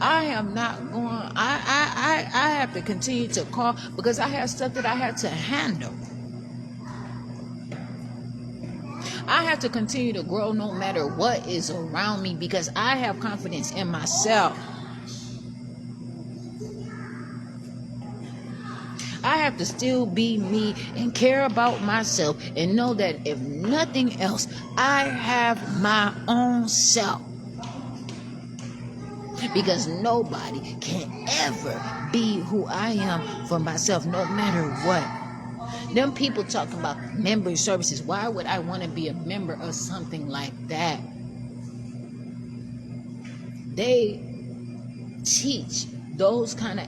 Speaker 1: I am not going. I have to continue to call because I have stuff that I have to handle. I have to continue to grow no matter what is around me because I have confidence in myself. I have to still be me and care about myself and know that if nothing else, I have my own self. Because nobody can ever be who I am for myself, no matter what. Them people talking about member services. Why would I want to be a member of something like that? They teach those kind of